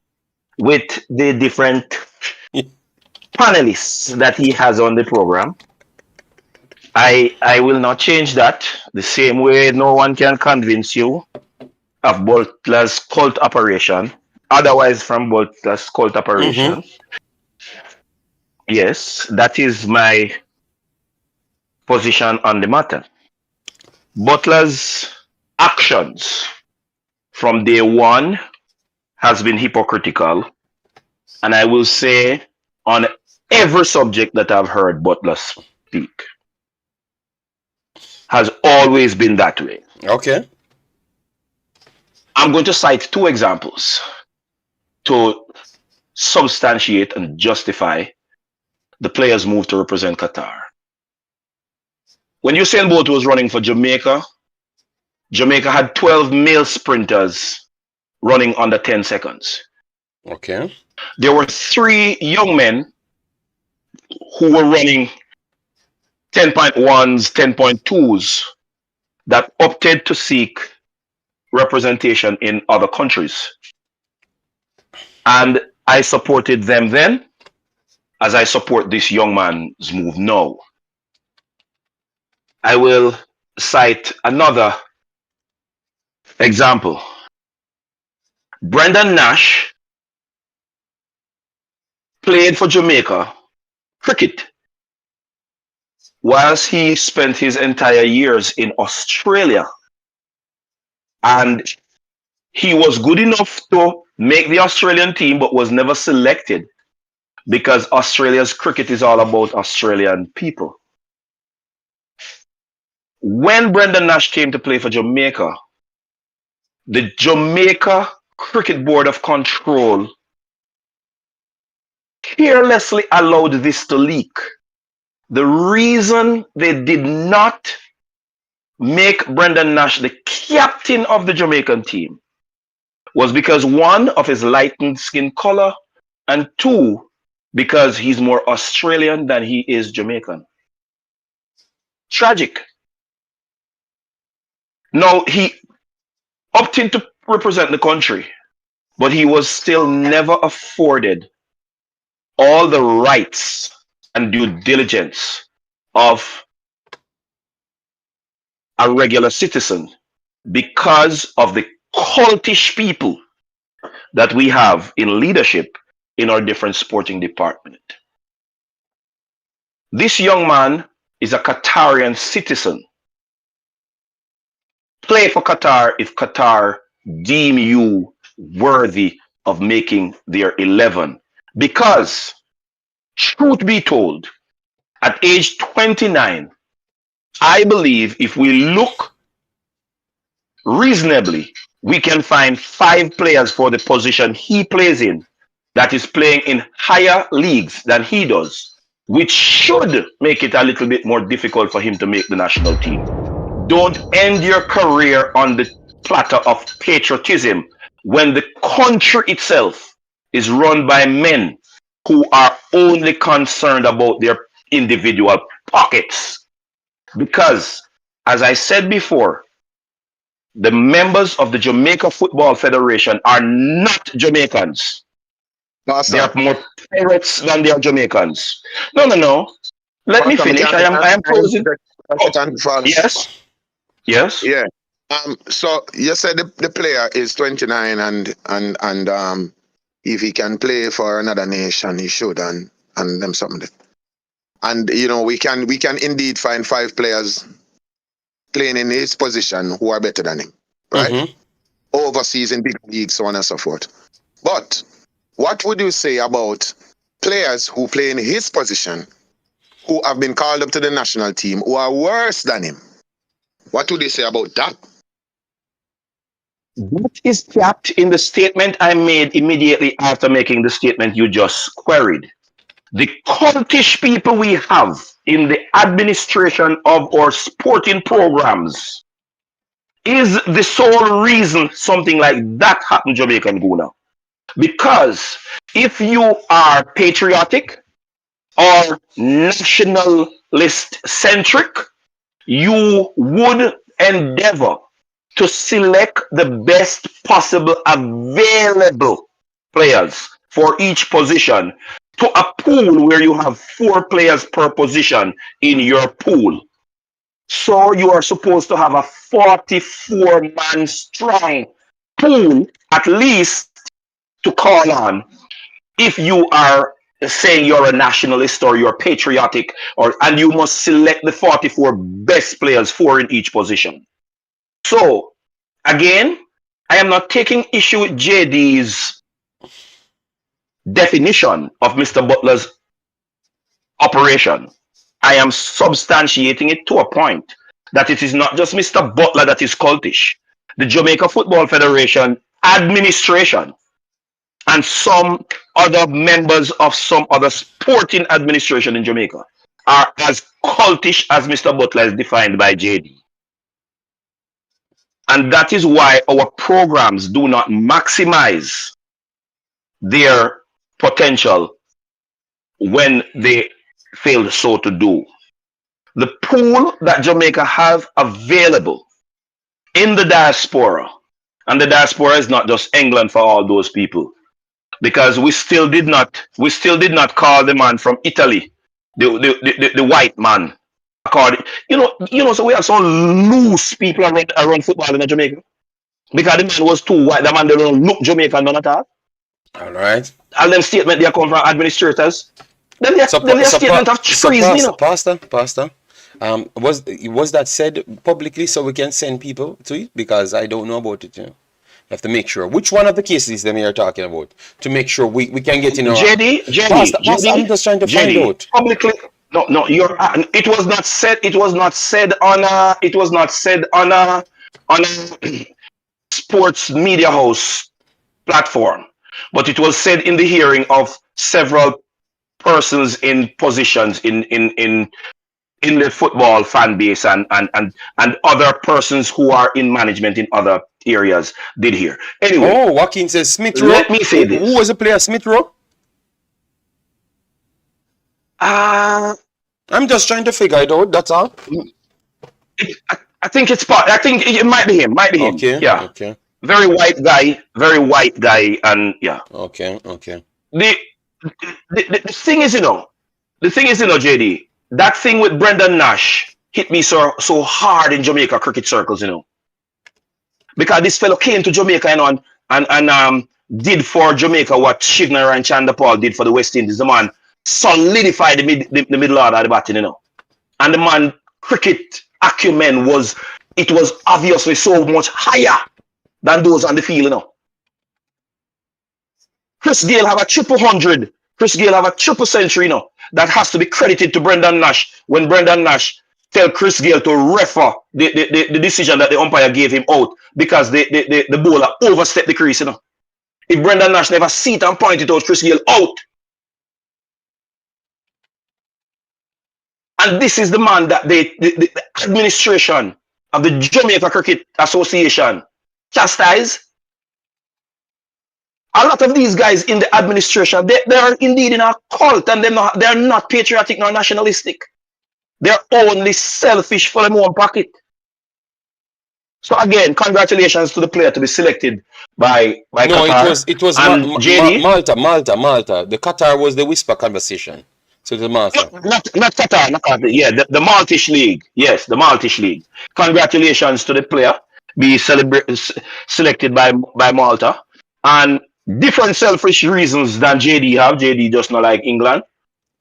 with the different panelists that he has on the program. I will not change that. The same way no one can convince you of Butler's cult operation, otherwise from Butler's cult operation. Yes, that is my position on the matter. Butler's actions from day one has been hypocritical, and I will say on every subject that I've heard Butler speak has always been that way. Okay. I'm going to cite two examples to substantiate and justify the players' move to represent Qatar. When Usain Bolt was running for Jamaica, Jamaica had 12 male sprinters running under 10 seconds. Okay. There were 3 young men who were running 10.1s, 10.2s that opted to seek representation in other countries. And I supported them then, as I support this young man's move now. I will cite another example. Brendan Nash played for Jamaica cricket whilst he spent his entire years in Australia. And he was good enough to make the Australian team, but was never selected because Australia's cricket is all about Australian people. When Brendan Nash came to play for Jamaica, the Jamaica Cricket Board of Control carelessly allowed this to leak. The reason they did not make Brendan Nash the captain of the Jamaican team was because 1, of his lightened skin color, and 2, because he's more Australian than he is Jamaican. Tragic. Now, he opted to represent the country, but he was still never afforded all the rights and due diligence of a regular citizen because of the cultish people that we have in leadership in our different sporting department. This young man is a Qatarian citizen. Play for Qatar if Qatar deem you worthy of making their 11. Because, truth be told, at age 29, I believe if we look reasonably, we can find 5 players for the position he plays in that is playing in higher leagues than he does, which should make it a little bit more difficult for him to make the national team. Don't end your career on the platter of patriotism when the country itself is run by men who are only concerned about their individual pockets. Because, as I said before, the members of the Jamaica Football Federation are not Jamaicans. They are more pirates than they are Jamaicans. No. Let me finish. I am posing. Oh, yes. Yeah. So you said the player is 29 and if he can play for another nation, he should and them something. And you know we can indeed find 5 players playing in his position who are better than him, right? Mm-hmm. Overseas in big leagues, so on and so forth. But what would you say about players who play in his position who have been called up to the national team who are worse than him? What would you say about that? That is capped in the statement I made immediately after making the statement you just queried. The cultish people we have in the administration of our sporting programs is the sole reason something like that happened in Jamaica and Guna. Because if you are patriotic or nationalist centric, you would endeavor to select the best possible available players for each position to a pool where you have 4 players per position in your pool. So you are supposed to have a 44-man strong pool at least to call on if you are saying you're a nationalist or you're patriotic, and you must select the 44 best players, 4 in each position. So again, I am not taking issue with JD's definition of Mr. Butler's operation. I am substantiating it to a point that it is not just Mr. Butler that is cultish. The Jamaica Football Federation administration and some other members of some other sporting administration in Jamaica are as cultish as Mr. Butler is defined by JD. And that is why our programs do not maximize their potential when they fail so to do. The pool that Jamaica have available in the diaspora, and the diaspora is not just England for all those people, because we still did not call the man from Italy the white man. So we have some loose people around football in Jamaica because the man was too white. The man don't look Jamaican none at all. All right. All them statement they come from administrators. Then they statement of treason. Pastor. Was that said publicly so we can send people to it? Because I don't know about it. You have to make sure. Which one of the cases that we are talking about to make sure we can get in our... JD, Pastor, I'm just trying to find out. Publicly, no. It was not said. It was not said on a sports media house platform, but it was said in the hearing of several persons in positions in the football fan base and other persons who are in management in other areas did hear. Anyway. Oh, Joaquin says Smith Rowe. Let me say this. Who was the player, Smith Rowe? I'm just trying to figure it out, that's all. I think it's part. I think it might be him. Okay. Yeah. Okay. Very white guy, and yeah. Okay. The thing is, JD, that thing with Brendan Nash hit me so hard in Jamaica cricket circles, because this fellow came to Jamaica, and did for Jamaica what Shivner and Chandapal did for the West Indies. The man solidified the middle order of the batting, and the man cricket acumen was obviously so much higher than those on the field, Chris Gayle have a 100. Chris Gayle have a triple century, that has to be credited to Brendan Nash when Brendan Nash tell Chris Gayle to refer the decision that the umpire gave him out because the bowler overstepped the crease, If Brendan Nash never see it and point it out, Chris Gayle out. And this is the man that the administration of the Jamaica Cricket Association chastise. A lot of these guys in the administration, they are indeed in a cult, and they're not patriotic nor nationalistic. They're only selfish for their own pocket. So again, congratulations to the player to be selected by Qatar. it was JD? Malta. The Qatar was the whisper conversation. So the Malta. Not Qatar. Yeah, the Maltish League. Yes, the Maltish League. Congratulations to the player. be selected by Malta, and different selfish reasons than JD have. JD just not like England.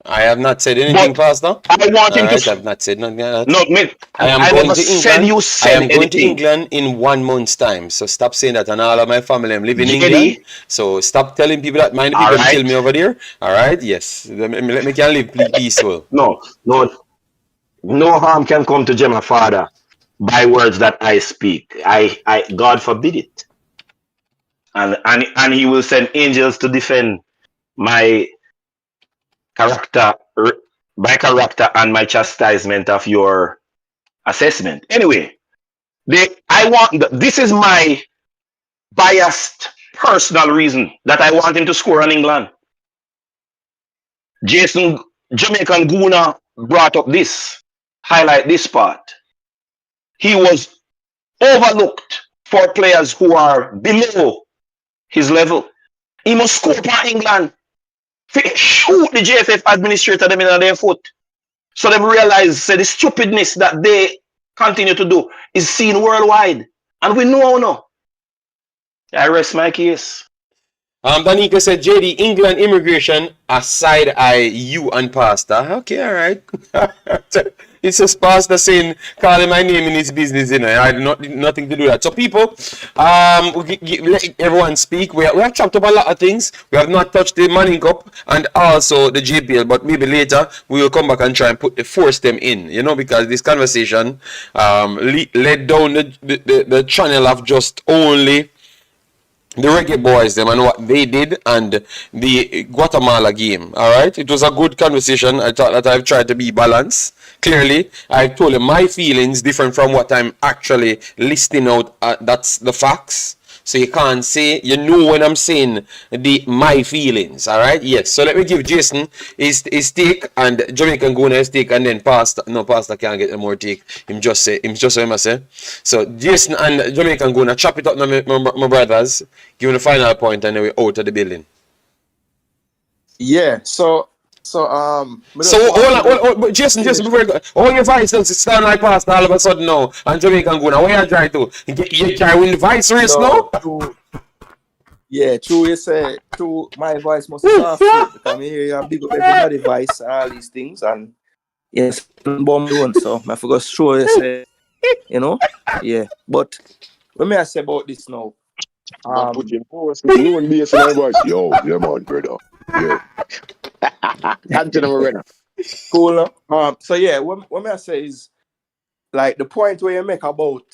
I have not said anything, But Pastor. I want All him right, to. I've not said nothing like that. No, me, I am I going never to said England. you I said am going to anything. England in 1 month's time. So stop saying that. And all of my family live in JD, England. So stop telling people that mind the all people kill right. me over there. All right, yes. Let me can live peaceful. No harm can come to Gemma Father by words that I speak. I God forbid it. And he will send angels to defend my character, and my chastisement of your assessment. Anyway, this is my biased personal reason that I want him to score on England. Jason Jamaican Guna brought up highlight this part. He was overlooked for players who are below his level. He must score for England. Shoot the JFF administrator them in their foot. So they realize the stupidness that they continue to do is seen worldwide. And we know no. I rest my case. Danica said, JD, England immigration aside you and Pastor. Okay, all right. It's just Pastor saying, calling my name in his business, you know. I had nothing to do with that. So people, let everyone speak. We have chopped up a lot of things. We have not touched the Manning Cup and also the JPL, but maybe later we will come back and try and force them in, you know, because this conversation led down the channel of just only the Reggae Boyz them and what they did and the Guatemala game. Alright, it was a good conversation. I thought that I've tried to be balanced. Clearly, I told him my feelings different from what I'm actually listing out. That's the facts. So you can't say, you know when I'm saying my feelings, all right? Yes. So let me give Jason his take and Jamaican Guna his take, and then Pastor can't get any more take. Him just say. So Jason and Jamaican Guna, chop it up now, my brothers. Give me the final point, and then we're out of the building. Yeah. So hold on, Jason, before you go, all your vice does stand like Pastor all of a sudden now, and Jamaican Guna, where you try to? You try win the vice race now? True, you say, my voice must be soft, because I hear you big up everybody voice and all these things, and yes, bomb doing so. I forgot to show you say, you know, yeah. But what may I say about this now? Put your force with low and bass in my voice. Yo, yeah, man, brother. Yeah. Cool. So yeah, what may I say is, like, the point where you make about,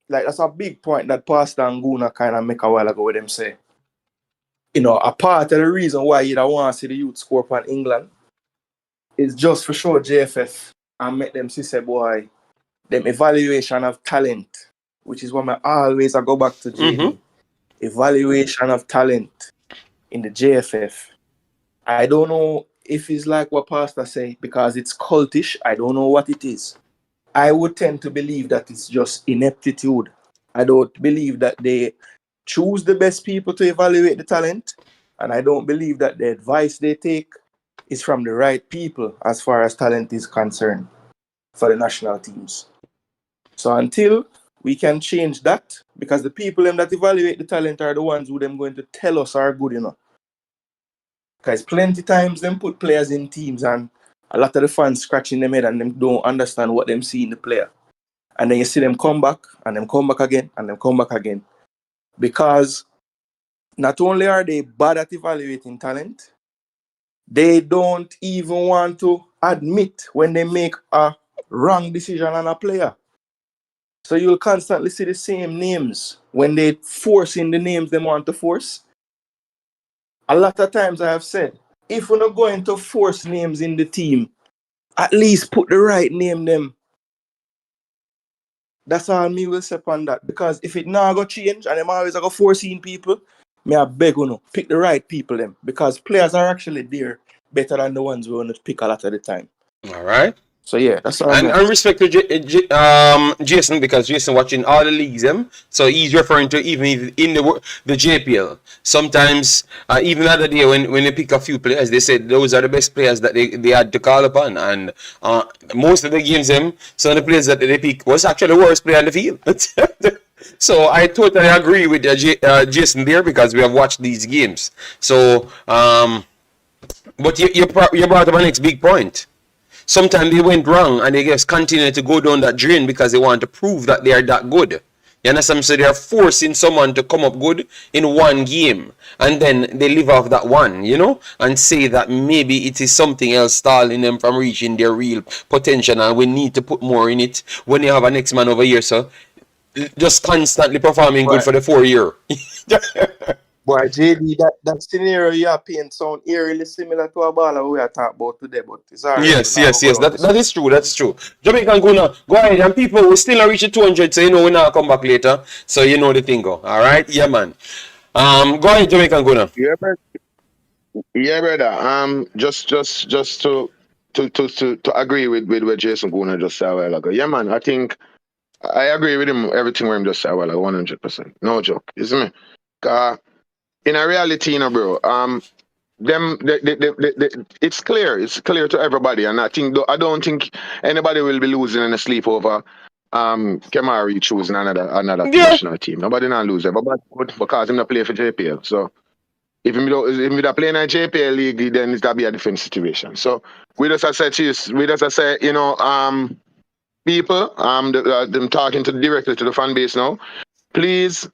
like, that's a big point that Pastor and Guna kind of make a while ago with them say, you know, a part of the reason why you don't want to see the youth score upon England is just for sure JFF and make them see, say, boy, them evaluation of talent, which is what I go back to JD. Mm-hmm. Evaluation of talent in the JFF. I don't know if it's like what Pastor say, because it's cultish. I don't know what it is. I would tend to believe that it's just ineptitude. I don't believe that they choose the best people to evaluate the talent, and I don't believe that the advice they take is from the right people as far as talent is concerned for the national teams. So until we can change that, because the people that evaluate the talent are the ones who them going to tell us are good enough. Because plenty times them put players in teams and a lot of the fans scratching their head and them don't understand what them see in the player. And then you see them come back and them come back again and them come back again. Because not only are they bad at evaluating talent, they don't even want to admit when they make a wrong decision on a player. So you'll constantly see the same names when they force in the names they want to force. A lot of times I have said, if we're not going to force names in the team, at least put the right name them. That's all me will say on that. Because if it now go change and them always go forcing people, me I beg you pick the right people them. Because players are actually there better than the ones we want to pick a lot of the time. All right. So yeah, that's all. And respect to Jason, because Jason watching all the leagues, so he's referring to even in the JPL. Sometimes, even the other day when they pick a few players, they said those are the best players that they had to call upon. And most of the games, some of the players that they pick was actually the worst player on the field. So I totally agree with Jason there because we have watched these games. So, but you brought up a next big point. Sometimes they went wrong and they just continue to go down that drain because they want to prove that they are that good. You understand? So they are forcing someone to come up good in one game and then they live off that one, you know, and say that maybe it is something else stalling them from reaching their real potential and we need to put more in it when you have a next man over here. So just constantly performing good But for the 4 year. boy, JD, that scenario you are painting sound eerily similar to a baller we are talking about today, but it's alright. Yes, yes, yes. That is true. That's true. Jamaican Guna, go ahead. And people, we still not reach 200, so you know we now come back later. So you know the thing go. All right, yeah, man. Go ahead, Jamaican Guna. Yeah, brother. Yeah, brother. Just to agree with what Jason Guna just said a while ago. Yeah, man. I think I agree with him everything where him just said a while ago, 100%. No joke, isn't it? In a reality, you know, bro. It's clear. It's clear to everybody, and I don't think anybody will be losing in a sleep over Kemari choosing another national team. Nobody not lose ever, but good because him not play for JPL. So if him not play in a JPL league, then it's gotta be a different situation. So we just say, you know, people, them talking directly to the fan base now. Please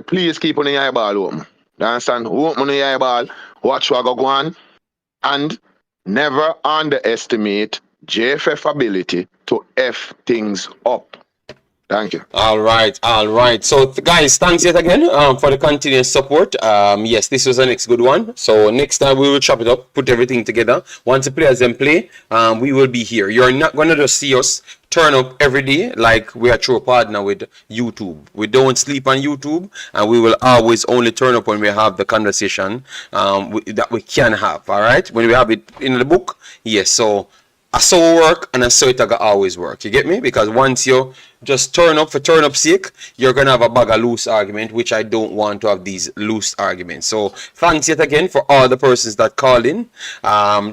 please keep on the eyeball open. You understand? Open the eyeball, watch what go on, and never underestimate JFF ability to F things up. Thank you. All right, all right. So guys, thanks yet again for the continuous support. Yes, this was the next good one. So next time we will chop it up, put everything together. Once the players then play, we will be here. You're not gonna just see us turn up every day like we are true partner with YouTube. We don't sleep on YouTube, and we will always only turn up when we have the conversation that we can have. All right, when we have it in the book, yes. So I saw work and I saw it always work. You get me? Because once you just turn up for turn up sake, you're gonna have a bag of loose argument, which I don't want to have these loose arguments. So thanks yet again for all the persons that called in.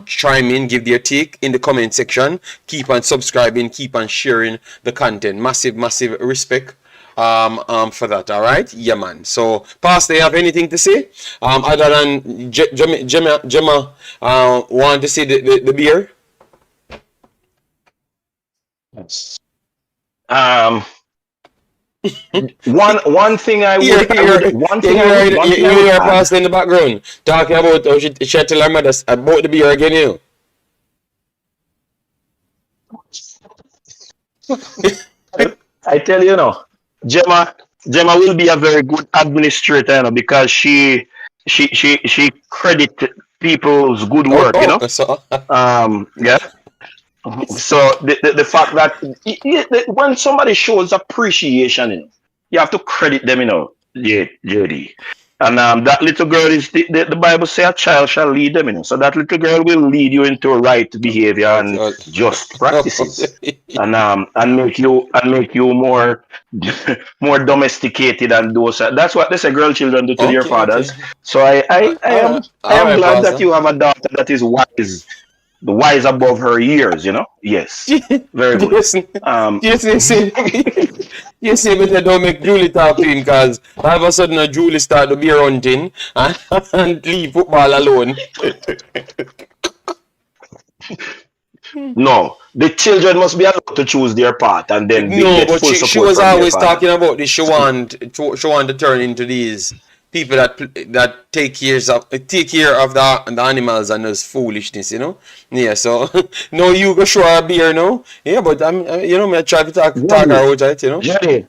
Chime in, give their take in the comment section. Keep on subscribing, keep on sharing the content. Massive, massive respect for that. All right, yeah, man. So Pastor, you have anything to say other than Gemma want to say the beer? One thing I would hear Pastor in the background talking about how she tell her mother about the beer again, you know. I tell you now, Gemma will be a very good administrator, you know, because she credit people's good work, you know. So. Yeah. So the fact that when somebody shows appreciation, you know, you have to credit them, you know, JD. And that little girl is the Bible says a child shall lead them, you know. So that little girl will lead you into right behavior and just practices, and make you more more domesticated and those. That's what they say girl children do to their fathers. Okay. So I am glad that you have a daughter that is wise. The wise above her years, you know? Yes. Very good. You see, but they don't make Julie talk to him because all of a sudden Julie start to be hunting and leave football alone. No, the children must be allowed to choose their path and then no, but she was always talking about this. She want to turn into these people that take care of the animals and those foolishness, you know. Yeah, so no, you go show her a beer, no. Yeah, but I'm I try to talk her out, right, you know. Jenny,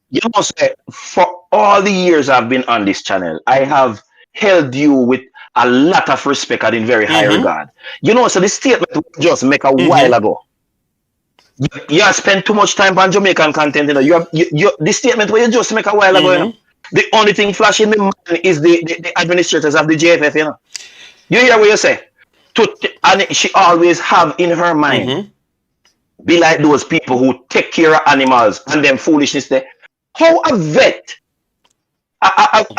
you must say for all the years I've been on this channel, I have held you with a lot of respect and in very high regard. You know, so the statement we just make a while ago. You have spent too much time on Jamaican content, you know. The statement where you just make a while ago, you know. The only thing flashing in my mind is the administrators of the JFF, you know. You hear what you say? And she always have in her mind, be like those people who take care of animals and them foolishness there. How a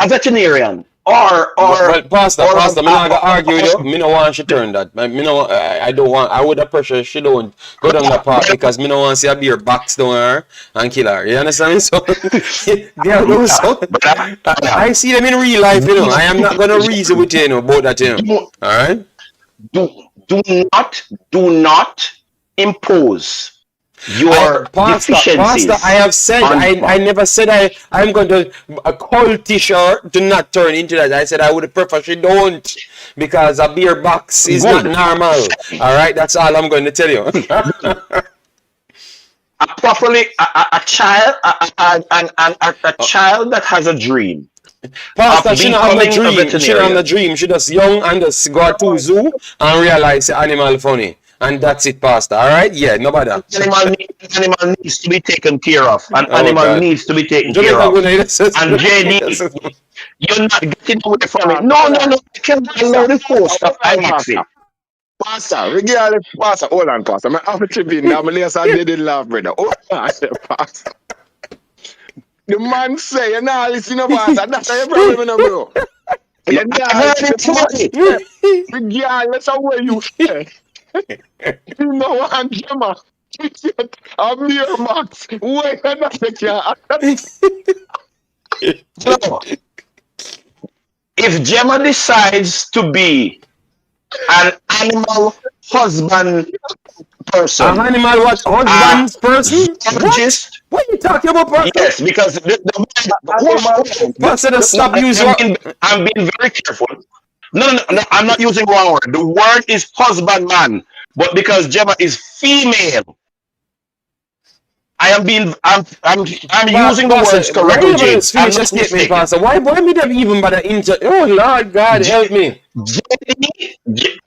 veterinarian Well, Pastor, me not gonna argue with you. Me no want she turn that. Me no, I don't want. I would have pressure she don't go down that path because me no want to see a beer box down her and kill her. You understand me? So there goes. So I see them in real life. You know, I am not gonna reason with you, about that. You know, all right. Do not impose your deficiencies. Pastor, I have said I never said I'm going to cultish her to not turn into that. I said I would prefer she don't because a beer box is not normal. All right, that's all I'm going to tell you. a child that has a dream. Pastor, she not have a dream. She not have a dream. She just young and just go to zoo and realize the animal funny. And that's it, Pastor. All right? Yeah, no bother. Animal needs to be taken care of. An animal needs to be taken care of. And JD, you're not getting away from it. No. I can't allow the post of Imaxit. Pastor, regardless, Pastor, hold on, Pastor. I'm going to chip in. I'm going to didn't laugh, brother. Hold on, Pastor. The man say, you're not listening, Pastor. That's your problem, bro. You're not listening. Regardless of what you say. You know what, Gemma? I'm here, Max. Wait, so, if Gemma decides to be an animal husband person, an animal what? Husband person? What are you talking about, Pastor? Yes, because I'm being very careful. No, I'm not using wrong word. The word is husbandman, but because Gemma is female, I'm using the words correctly, James. I'm not mistaken. Pastor. Why me them even bother Oh Lord God, help me.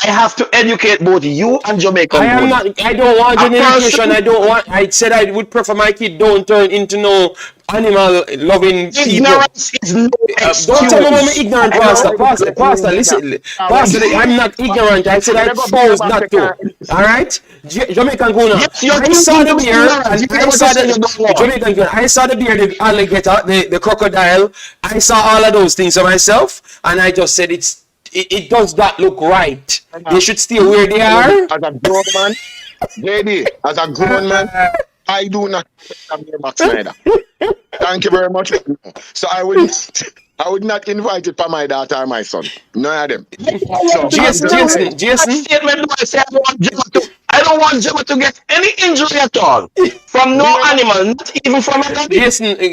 I have to educate both you and Jamaica. I don't want an education. I said I would prefer my kid don't turn into no animal loving people. Ignorance is no excuse. Don't tell me I'm ignorant, Pastor. Listen, Pastor, I'm not ignorant. I said I chose not to. All right, Jamaican Guna. I saw the beer. I saw the beer, the alligator, the crocodile. I saw all of those things for myself, and I just said it does not look right. They should stay where they are. As a grown man, lady, as a grown man, I do not have your box neither. Thank you very much. So I would not invite it for my daughter or my son. None of them. So, Jason. I don't want Gemma to get any injury at all from no animal, not even from a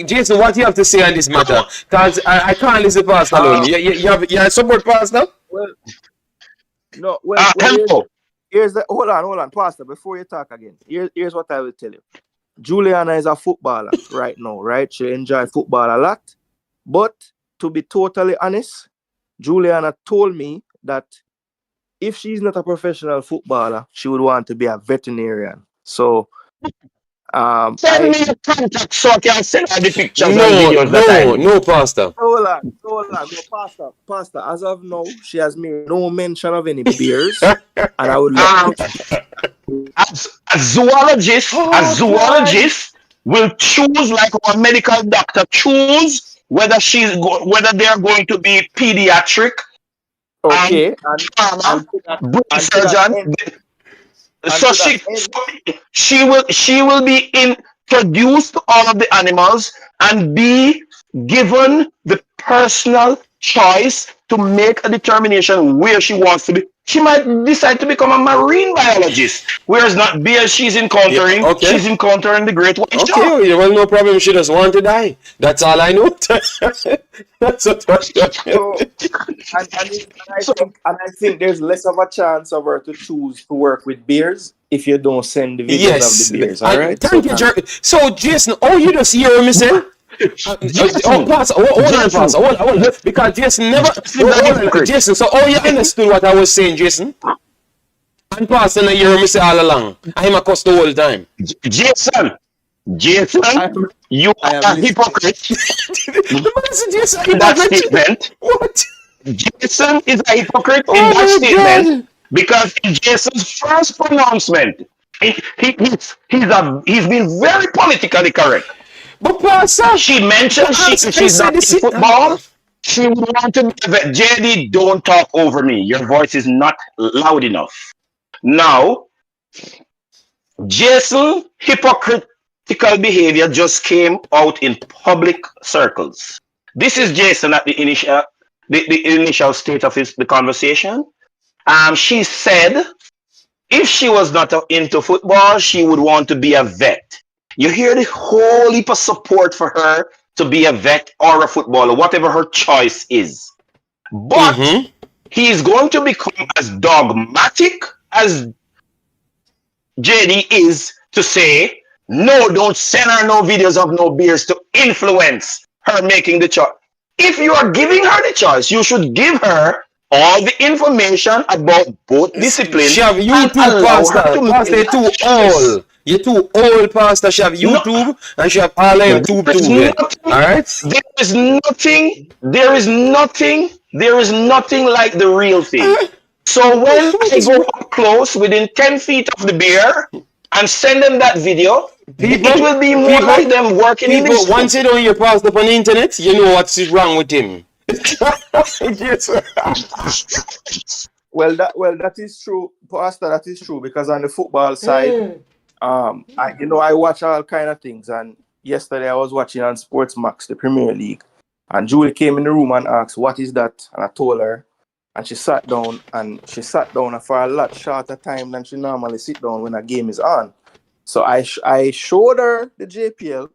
Jason, what do you have to say on this matter? Because I can't listen to Pastor alone. You have support, Pastor? Hello. Hold on, Pastor, before you talk again. Here's what I will tell you. Juliana is a footballer right now, right? She enjoys football a lot. But to be totally honest, Juliana told me that if she's not a professional footballer, she would want to be a veterinarian. So, send me the contact so I can send her the pictures and videos. No, Pastor. Hold on. No, Pastor, as of now, she has made no mention of any beers. And I would like a zoologist will choose, like a medical doctor choose whether they are going to be pediatric. Okay. Brain surgeon. So she will be introduced to all of the animals and be given the personal choice to make a determination where she wants to be. She might decide to become a marine biologist, whereas not beer she's encountering. Yeah, okay. She's encountering the great white shark. Okay, well, no problem. She just want to die. That's all I know. That's what I think there's less of a chance of her to choose to work with beers if you don't send the videos of the beers. All right. Thank you, Jerry. So, Jason, you just hear me say? Pastor, hold on. Because Jason never. Jason, so you understood what I was saying, Jason? And Pastor, you hear me say all along. I'm a cuss the whole time. Jason, you are a hypocrite. In that statement. What? Jason is a hypocrite in that statement because in Jason's first pronouncement, he's been very politically correct. But Pastor, she mentioned she's not in football. She would want to be a vet. JD, don't talk over me. Your voice is not loud enough. Now, Jason hypocritical behavior just came out in public circles. This is Jason at the initial state of the conversation. She said if she was not into football, she would want to be a vet. You hear the whole heap of support for her to be a vet or a footballer, whatever her choice is. But he is going to become as dogmatic as JD is to say, no, don't send her no videos of no beers to influence her making the choice. If you are giving her the choice, you should give her all the information about both disciplines. She have YouTube, Pastor. Pastor, you're too old. You're too old, Pastor. She have YouTube and she have all them tube too. Alright? There is nothing like the real thing. So when I go up close within 10 feet of the beer and send them that video, it will be more like them working in this. Once you don't hear Pastor on the internet, you know what's wrong with him. Well, that is true, Pastor. That is true because on the football side, I watch all kind of things. And yesterday I was watching on Sports Max the Premier League, and Julie came in the room and asked, "What is that?" And I told her, and she sat down. And she sat down for a lot shorter time than she normally sit down when a game is on. So I showed her the JPL,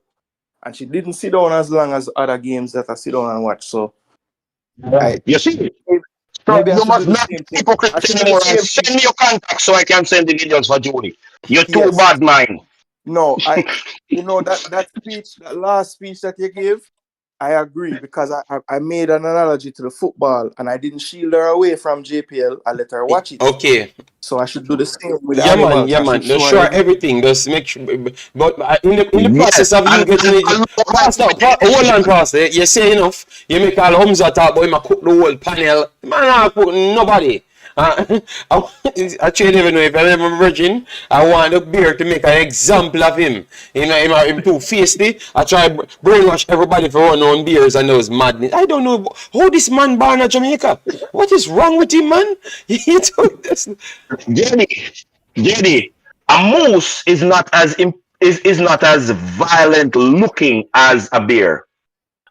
and she didn't sit down as long as other games that I sit down and watch. So. You see, so you must not be hypocrite anymore and send me your contact so I can send the videos for Julie. You're too bad, man. No, that speech, that last speech that you gave, I agree because I made an analogy to the football and I didn't shield her away from JPL. I let her watch it. Okay. So I should do the same with the animals. Yeah, man. Just show everything. Just make sure. But in the process of you getting it, Pastor, hold on, Pastor. You say enough. You make all Humza talk about him cook the whole panel. Man, I cook nobody. I actually never know if I'm a virgin. I want the beer to make an example of him. You know, him too feisty. I try brainwash everybody for run on beers and those madness. I don't know how this man born in Jamaica. What is wrong with him, man? JD, a moose is not as violent looking as a bear,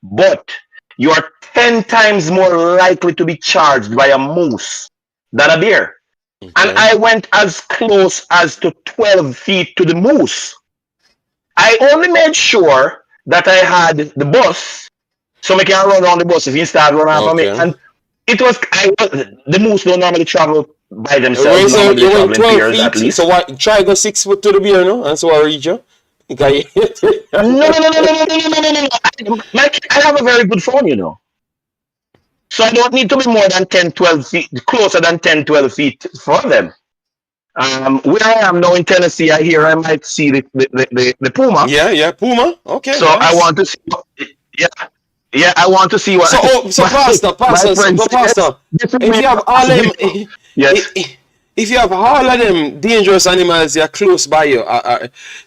but you are 10 times more likely to be charged by a moose than a bear. Okay. And I went as close as to 12 feet to the moose. I only made sure that I had the bus, so I can run around the bus if you start running after me. And the moose don't normally travel by themselves. So you went 12 feet, at least. So what, try go 6 foot to the beer, no? And so I reach you. Okay. No. I have a very good phone, you know. So I don't need to be more than 10, 12 feet, closer than 10, 12 feet from them. Where I am now in Tennessee, I hear I might see the puma. Yeah, puma. Okay. So nice. I want to see. I want to see what. So Pastor. If you have all them, if you have all of them dangerous animals, they're close by you.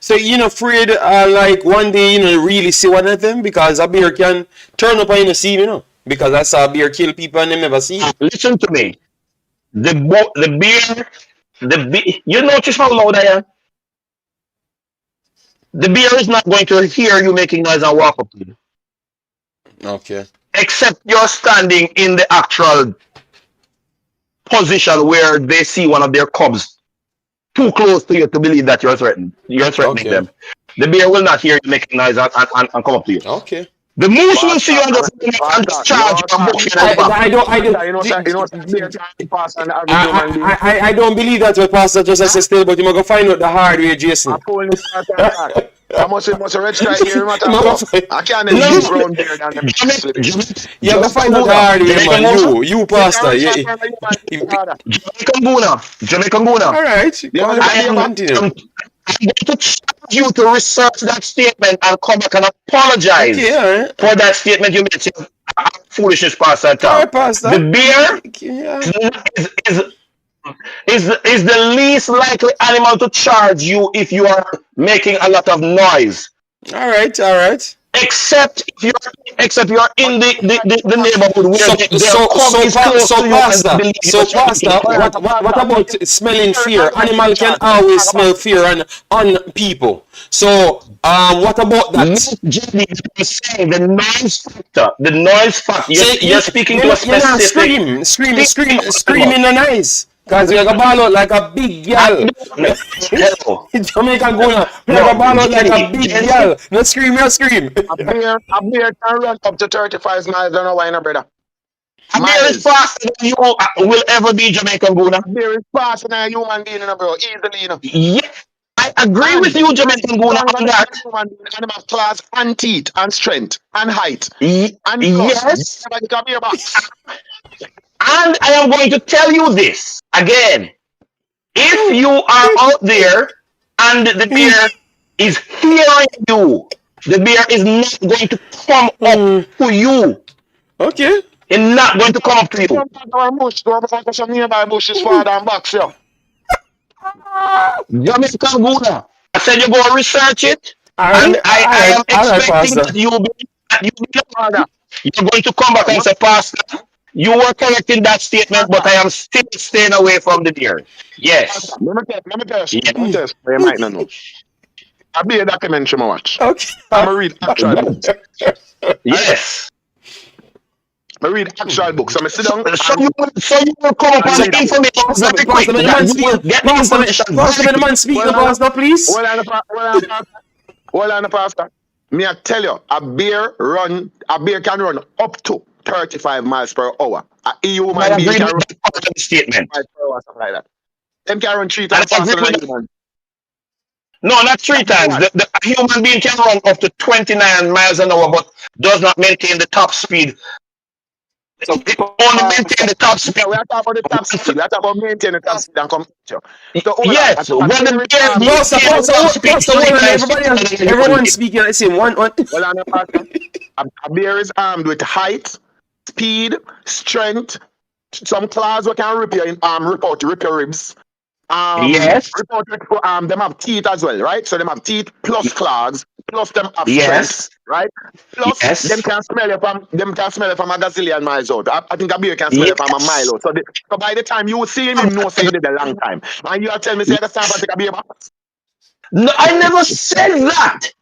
So you're not afraid, like one day really see one of them because a bear can turn up and see you know. Because I saw a bear kill people and they never see it. Listen to me. The bear, you notice how loud I am? The bear is not going to hear you making noise and walk up to you. Okay. Except you're standing in the actual position where they see one of their cubs too close to you to believe that you're threatening them. The bear will not hear you making noise and come up to you. Okay. The moose will see you on the and charge I don't believe that's what Pastor just says still, but you must go find out the hard way, Jason. I must register here. I can't use brown beard and them. You go find out the hard way, man. You Pastor. Jamaican Guna. All right. I'm going to charge you to research that statement and come back and apologize for that statement you made. Foolishness, Pastor. Pastor. The bear is the least likely animal to charge you if you are making a lot of noise. All right. Except if you're in the neighborhood where So their pub is close to you and they pastor, believe so you're drinking. pastor, what about smelling fear? Animal can always smell fear on people. So what about Yes, that? Jenny, I'm saying the noise factor. The noise factor. Say You're speaking to a you not specific scream in the nice. Cause you're gonna ball out like a big I gal. don't know. Jamaica gonna you're No, gonna ball out like a big Jenny, gal. No scream, you scream. A beer can run up to 35 miles an hour, brother. a beer is faster than you will ever be Jamaican Guna. Beer is faster than a human being, bro. Easily, Yeah, I agree with you, Jamaican Guna, stronger on than that. a human being. And have class and teeth and strength and height. And plus, Yes, everybody can be a box. and I am going to tell you this again. If you are out there and the bear is hearing you, the bear is not going to come up to you. Okay. It's not going to come up to you. Some nearby bushes farther and box, yo. Jamaican Guna. I said you go research it, and I am expecting Pastor. that you you're going to come back and say, Pastor, you were correct in that statement, but I am still staying away from the beer. Yes. Let me tell you. You might not know. I'll be a documentary I watch. Okay. I'm going to read actual books. Yes. I read actual books. I'm sit down. So you will come up with the information very quick. Pastor, the man speak, Pastor, please. Hold on, Pastor. Me I tell you, a beer can run up to 35 miles per hour. A human being can run statement. 5 per hour, something like that. Them can run 3 times faster than a human. No, not 3 times. The human being can run up to 29 miles an hour, but does not maintain the top speed. So it only maintain the top speed. We are talking about the top speed. We are talking about maintaining the top speed and come. Yes, when the Pastor, everyone speaking the same one. Well, on Pastor, a bear is armed with height, speed, strength. Some claws we can rip your rip your ribs. Yes. Them have teeth as well, right? So them have teeth plus claws, plus them have Yes. strength, right? Plus them can smell you from a gazillion miles out. I think a bear can smell you from a mile out. So by the time you see him know say you did a long time. And you are telling me say that's time to take a bear back. No, I never said that.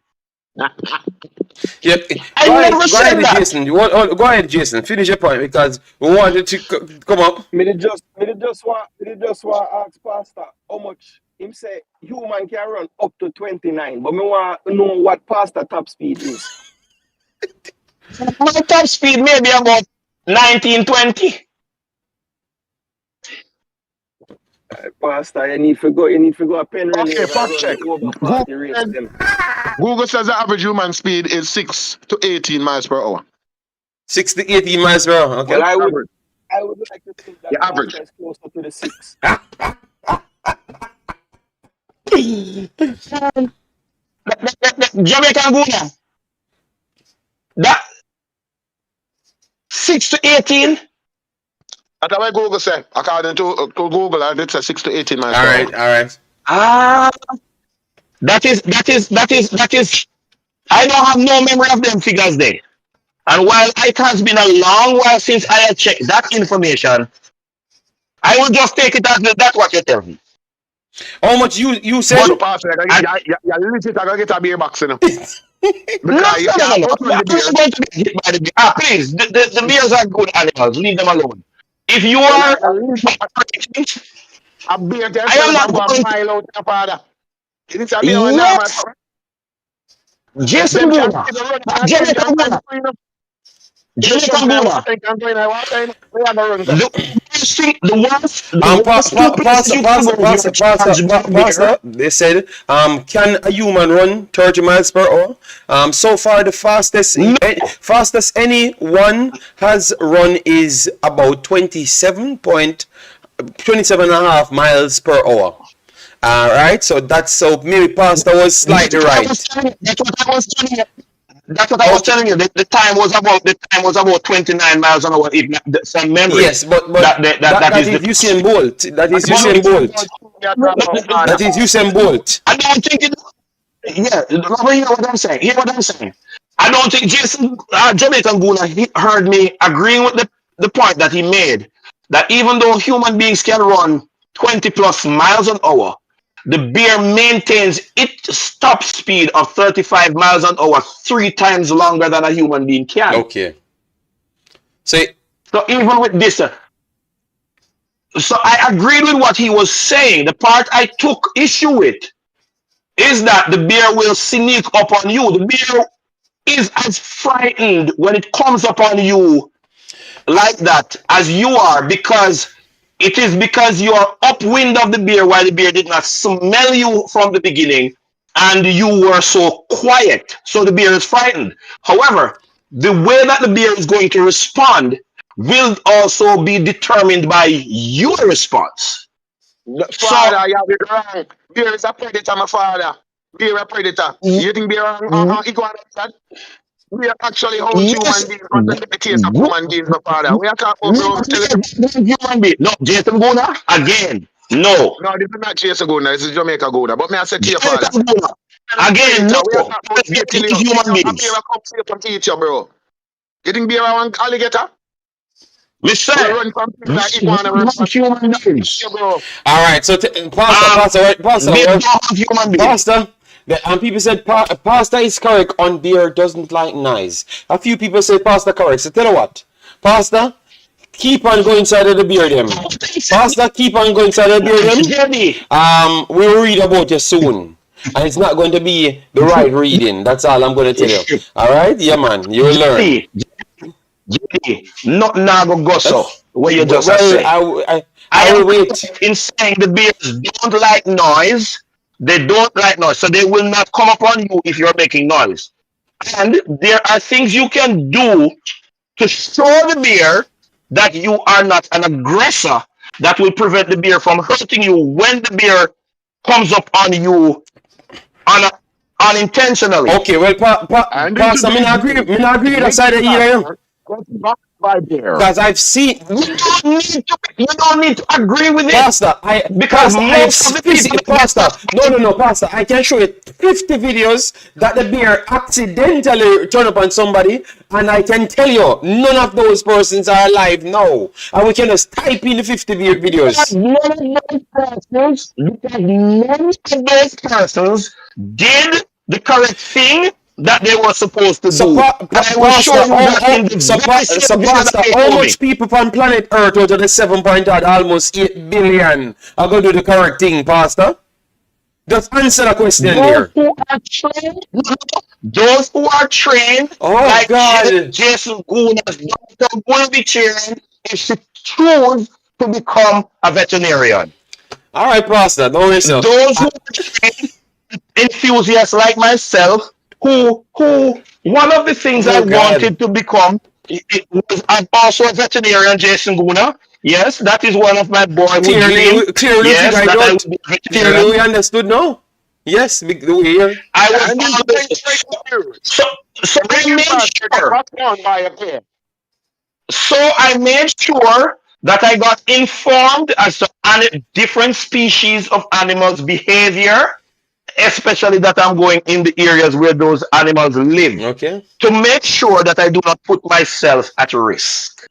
Yep. Go ahead, Jason. Go ahead, Jason. Finish your point because we wanted to come up. Me just want ask Pastor how much him say human can run up to 29, but me want to know what Pastor top speed is. My top speed may be about 19, 20. Pastor, you need to go a pen relay. Okay, fact check. Google says the average human speed is 6 to 18 miles per hour. 6 to 18 miles per hour. Okay. Well, I would like to think that the average is closer to the 6. Jamaican Guna. That 6 to 18. That's what Google said. According to Google, it's a 6 to 18 miles All per right, hour. all right. That is. I don't have no memory of them figures there. And while it has been a long while since I had checked that information, I will just take it as that's what you tell me. How much you said? But Pastor, you're legit going to get a beer box, you know. No. I'm going to get hit by the bear. Please, the bears are good animals. Leave them alone. If you are a beer can I am not going to mile out your father. Yes. Jason Guna. Jamaican Guna. Jamaican Guna. Pastor, they said, can a human run 30 miles per hour? So far, the fastest anyone has run is about 27 and a half miles per hour. Right, so maybe Pastor was slightly right. That's what I was telling you. The time was about 29 miles an hour. If not, some memory. Yes, but that is Usain Bolt. That is Usain Bolt. That is Usain Bolt. I don't think it. Yeah, hear what I'm saying. I don't think Jason Jamaican Guna heard me agreeing with the point that he made that even though human beings can run 20 plus miles an hour, the bear maintains its top speed of 35 miles an hour 3 times longer than a human being can. Okay. So even with this, so I agreed with what he was saying. The part I took issue with is that the bear will sneak up on you. The bear is as frightened when it comes upon you like that as you are, because it is because you are upwind of the bear while the bear did not smell you from the beginning and you were so quiet. So the bear is frightened. However, the way that the bear is going to respond will also be determined by your response. Father, you have it wrong. Bear is a predator, my father. Bear a predator. You think bear iguana? We are actually how human beings concentrate the case of human beings, my father. We are talking about human being. No, Jason Guna, again. No. No, this is not Jason Guna, this is Jamaica Guna. But may I say to your father. Again, no. We are talking about human beings. Bear come safe and teach you, bro. You think bear one alligator? Listen. Run from like iguana. Human beings. Bro. all right, so Pastor, and people said Pastor is correct on beer doesn't like noise. A few people say Pastor correct. So tell you what, Pastor, keep on going inside of the beer them. Pastor, keep on going inside of the beer them. We'll read about you soon. And it's not going to be the right reading. That's all I'm going to tell you. All right? Yeah, man. You will learn. Not Nagogoso, where you just say. I will wait. In saying the bears don't like noise. They don't like noise, so they will not come upon you if you're making noise. And there are things you can do to show the bear that you are not an aggressor that will prevent the bear from hurting you when the bear comes up on you unintentionally. Okay, well, Pastor, I agree with that side of you. Because I've seen. You don't need to agree with it, Pastor. Because Pastor. No, Pastor. I can show you 50 videos that the bear accidentally turn up on somebody, and I can tell you none of those persons are alive now. And we can just type in the 50 videos. None of those persons did the correct thing that they were supposed to do. I will show you that in the Pastor, how much people from planet Earth out of the 7 almost 8 billion are going to do the correct thing, Pastor? Just answer the question there. Those who are trained, like God. Jason Guna's doctor will be trained if she choose to become a veterinarian. All right, Pastor, don't listen. Those who are trained enthusiasts like myself, who one of the things I wanted to become, I'm also a veterinarian, Jason Guna. Yes, that is one of my boyhood dreams. Clearly, we understood now. Yes, the way here. I was so I made sure that I got informed as to different species of animals' behavior, especially that I'm going in the areas where those animals live. Okay. To make sure that I do not put myself at risk.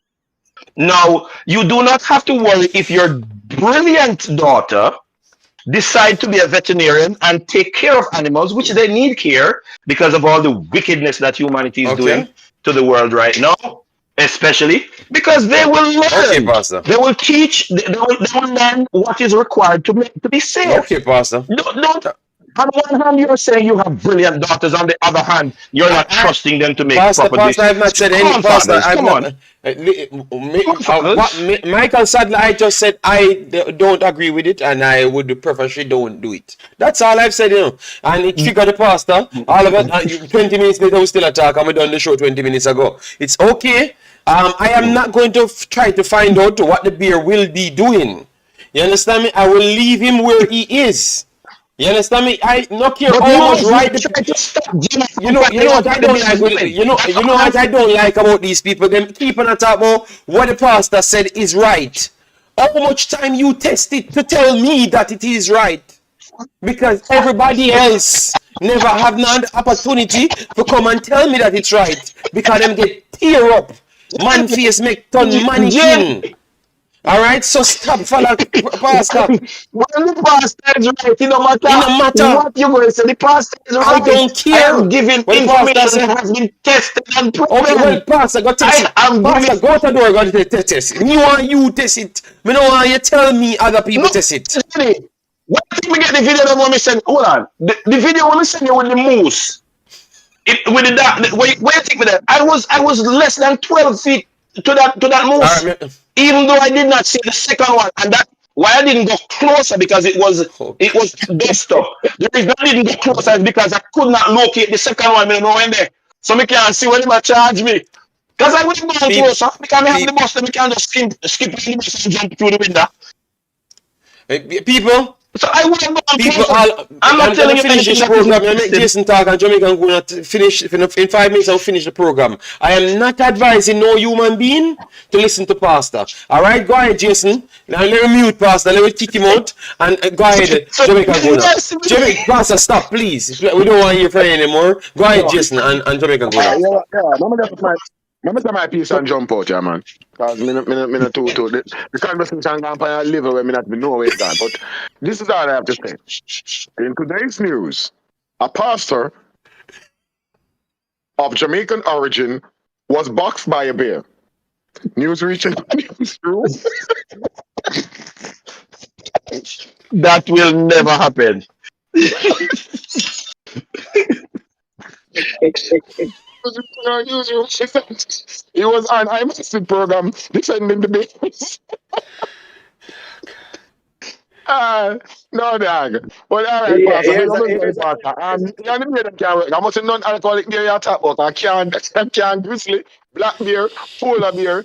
Now, you do not have to worry if your brilliant daughter decide to be a veterinarian and take care of animals, which they need care because of all the wickedness that humanity is doing to the world right now, especially because they will learn. Okay, Pastor. They will teach. They will learn what is required to be safe. Okay, Pastor. Don't. On one hand, you're saying you have brilliant daughters. On the other hand, you're not trusting them to make proper decisions. Pastor, I've not said any. Pastor, I've not. Michael Sadler, I just said I don't agree with it, and I would prefer she don't do it. That's all I've said, you know. And it triggered the pastor. All of it. 20 minutes later, we still attack. I'm done the show 20 minutes ago. It's okay. I am not going to try to find out what the bear will be doing. You understand me? I will leave him where he is. You understand me? I not care how much right. You know what I don't like. You know what I don't like about these people. Them keep on talk about what the pastor said is right. How much time you test it to tell me that it is right? Because everybody else never have none opportunity to come and tell me that it's right. Because them get tear up. Man face make ton mannequin. Alright, so stop follow pastor. When the pastor is right, it don't It matter no matter. what you going to say. The pastor is I right. don't I am care giving what the pastor information say. that has been tested and Okay, well, proven. pastor, go test I it. am Pastor, giving. go to the door, go to test it. Me want you test it. Me no want you tell me other people No, test it. Jenny, what think we get the video that when we send? Hold on, the video when we send you with the moose. With the dark, where you think with that? I was less than 12 feet to that moose. Alright, Even though I did not see the second one, and that why I didn't go closer because it was dust up. The reason I didn't go closer is because I could not locate the second one. I don't know when there, so me can't see when they might charge me. Because I would have gone people, closer because I have the people, bus, then we can just skip the bus and jump through the window. people, So I would have gone people, closer. all, I'm not I'm telling gonna you finish anything this that is program. not I make tested. Jason talk and Jamaica going to finish in 5 minutes. I'll finish the program. I am not advising no human being to listen to pastor. All right, go ahead, Jason. Now let me mute pastor. Let me kick him out and go ahead, So Jamaica going up. yes, Jamaica, pastor, stop, please. We don't want you for anymore. Go ahead, No, Jason, and Jamaica going up. Yeah, let me get my piece and jump out, yeah, man. Because me not too. The conversation gone on a level where me not know where it gone. But this is all I have to say. In today's news, a pastor of Jamaican origin was boxed by a bear. News reaching newsroom. that will never happen. Newsroom. He was on Imaxit program defending the bears. No, dog. Well, all right, Yeah, Pastor. Big up yourself, Pastor. You know the beer that can work. I must have non alcoholic beer you talk about. I can't grizzly, black beer, polar beer,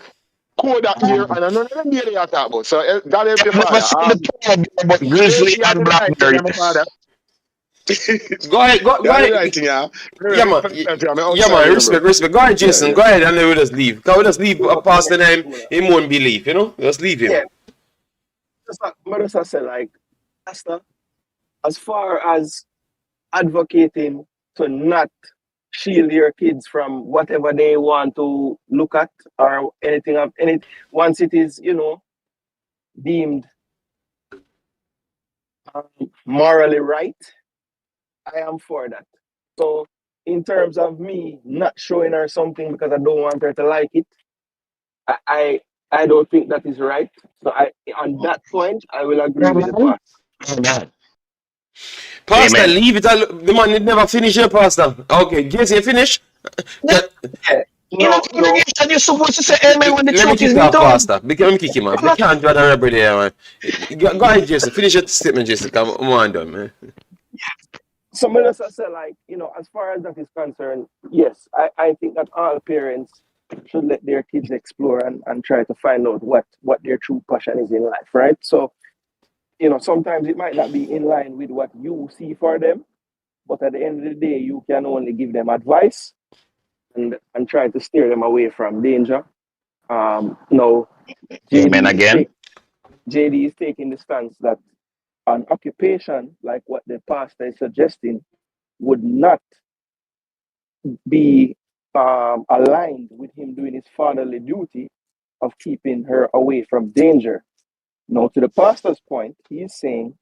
Kodak beer, and I know the beer you talk about. So, God help your I've never father. seen the polar bear, but grizzly You have and the right thing, blackberry. my father. Go ahead, You go have the ahead. right thing, yeah. Yeah, man. I'm Yeah, outside man. here, bro. Respect. Go ahead, Yeah, Jason. yeah. Go ahead, and then we just leave. Cause we just leave past the name. He won't believe, you know. Just leave him. yeah. Just say like, Pastor, as far as advocating to not shield your kids from whatever they want to look at or anything of any once it is, deemed morally right, I am for that. So in terms of me not showing her something because I don't want her to like it, I don't think that is right. So on that point I will agree with the Amen. pastor. Amen. Pastor, Amen. leave it. The man did never finish your pastor. Okay, Jason, you finish? Yeah. Yeah. In a No, congregation, you're supposed to say amen when the Let me truth is kick being off, told. Pastor. Let me kick him off. We can't do that every day, man. Go ahead, Jason. Finish your statement, Jason. Come on, done, man. some of us say like, as far as that is concerned, yes, I think that all parents should let their kids explore and try to find out what their true passion is in life, right? So, sometimes it might not be in line with what you see for them, but at the end of the day, you can only give them advice and try to steer them away from danger. No, Amen JD is again. JD is taking the stance that an occupation like what the pastor is suggesting would not be aligned with him doing his fatherly duty of keeping her away from danger. Now, to the pastor's point, he is saying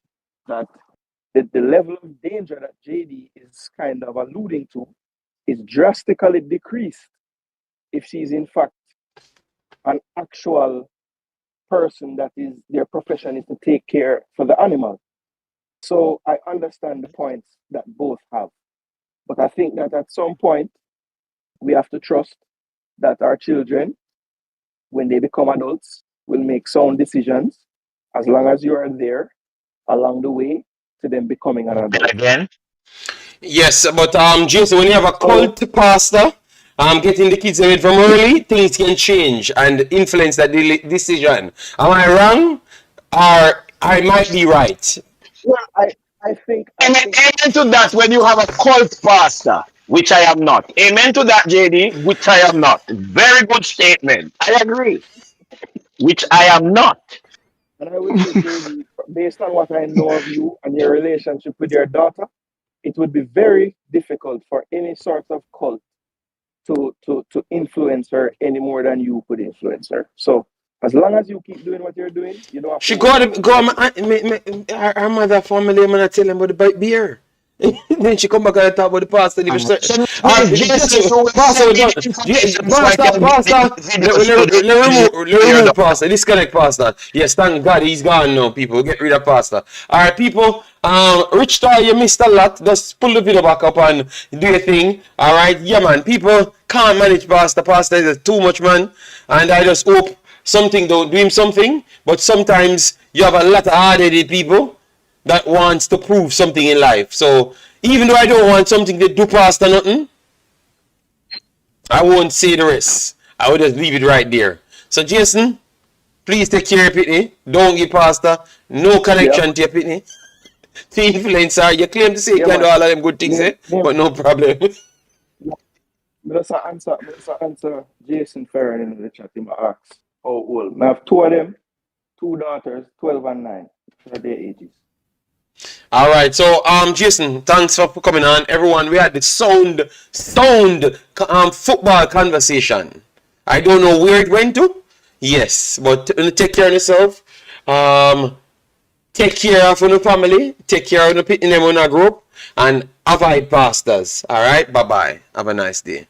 that the level of danger that JD is kind of alluding to is drastically decreased if she's in fact an actual person that is their profession is to take care for the animal. So I understand the points that both have. But I think that at some point we have to trust that our children, when they become adults, will make sound decisions as long as you are there along the way to them becoming an Amen adult. again. Yes, but Jason, when you have a So cult pastor, getting the kids away from early, things can change and influence that decision. Am I wrong, or I might be right? well, I think Amen to that when you have a cult pastor, which I am not. Amen to that, JD, which I am not. Very good statement. I agree. Which I am not. and I will say, JD, based on what I know of you and your relationship with your daughter, it would be very difficult for any sort of cult to influence her any more than you could influence her. So as long as you keep doing what you're doing, you don't have to She worry go about her mother family man I tell him about the beer. Then she come back and talk about the pastor. If Jason will Pastor, send me the information so I can pastor, get the video so they remove pastor. Disconnect pastor. Yes, thank God he's gone now. People get rid of pastor. All right, people. Rich Toy, you missed a lot. Just pull the video back up and do your thing. All right, yeah, man. People can't manage pastor. Pastor is too much, man. And I just hope something don't do him something. But sometimes you have a lot of hard-headed people that wants to prove something in life. So even though I don't want something to do pastor nothing, I won't say the rest. I will just leave it right there. So Jason, please take care of your pitney. Don't give pastor no connection to your pitney. The influencer, you claim to say you can do all of them good things, but no problem. Let's answer Jason Ferron in the chat. He asks how old. I have two of them, two daughters, 12 and 9. What are their ages? All right, so Jason, thanks for coming on. Everyone, we had the sound football conversation. I don't know where it went to. Yes, but take care of yourself. Take care of your family. Take care of the people in the group, and avoid pastors. All right, bye bye. Have a nice day.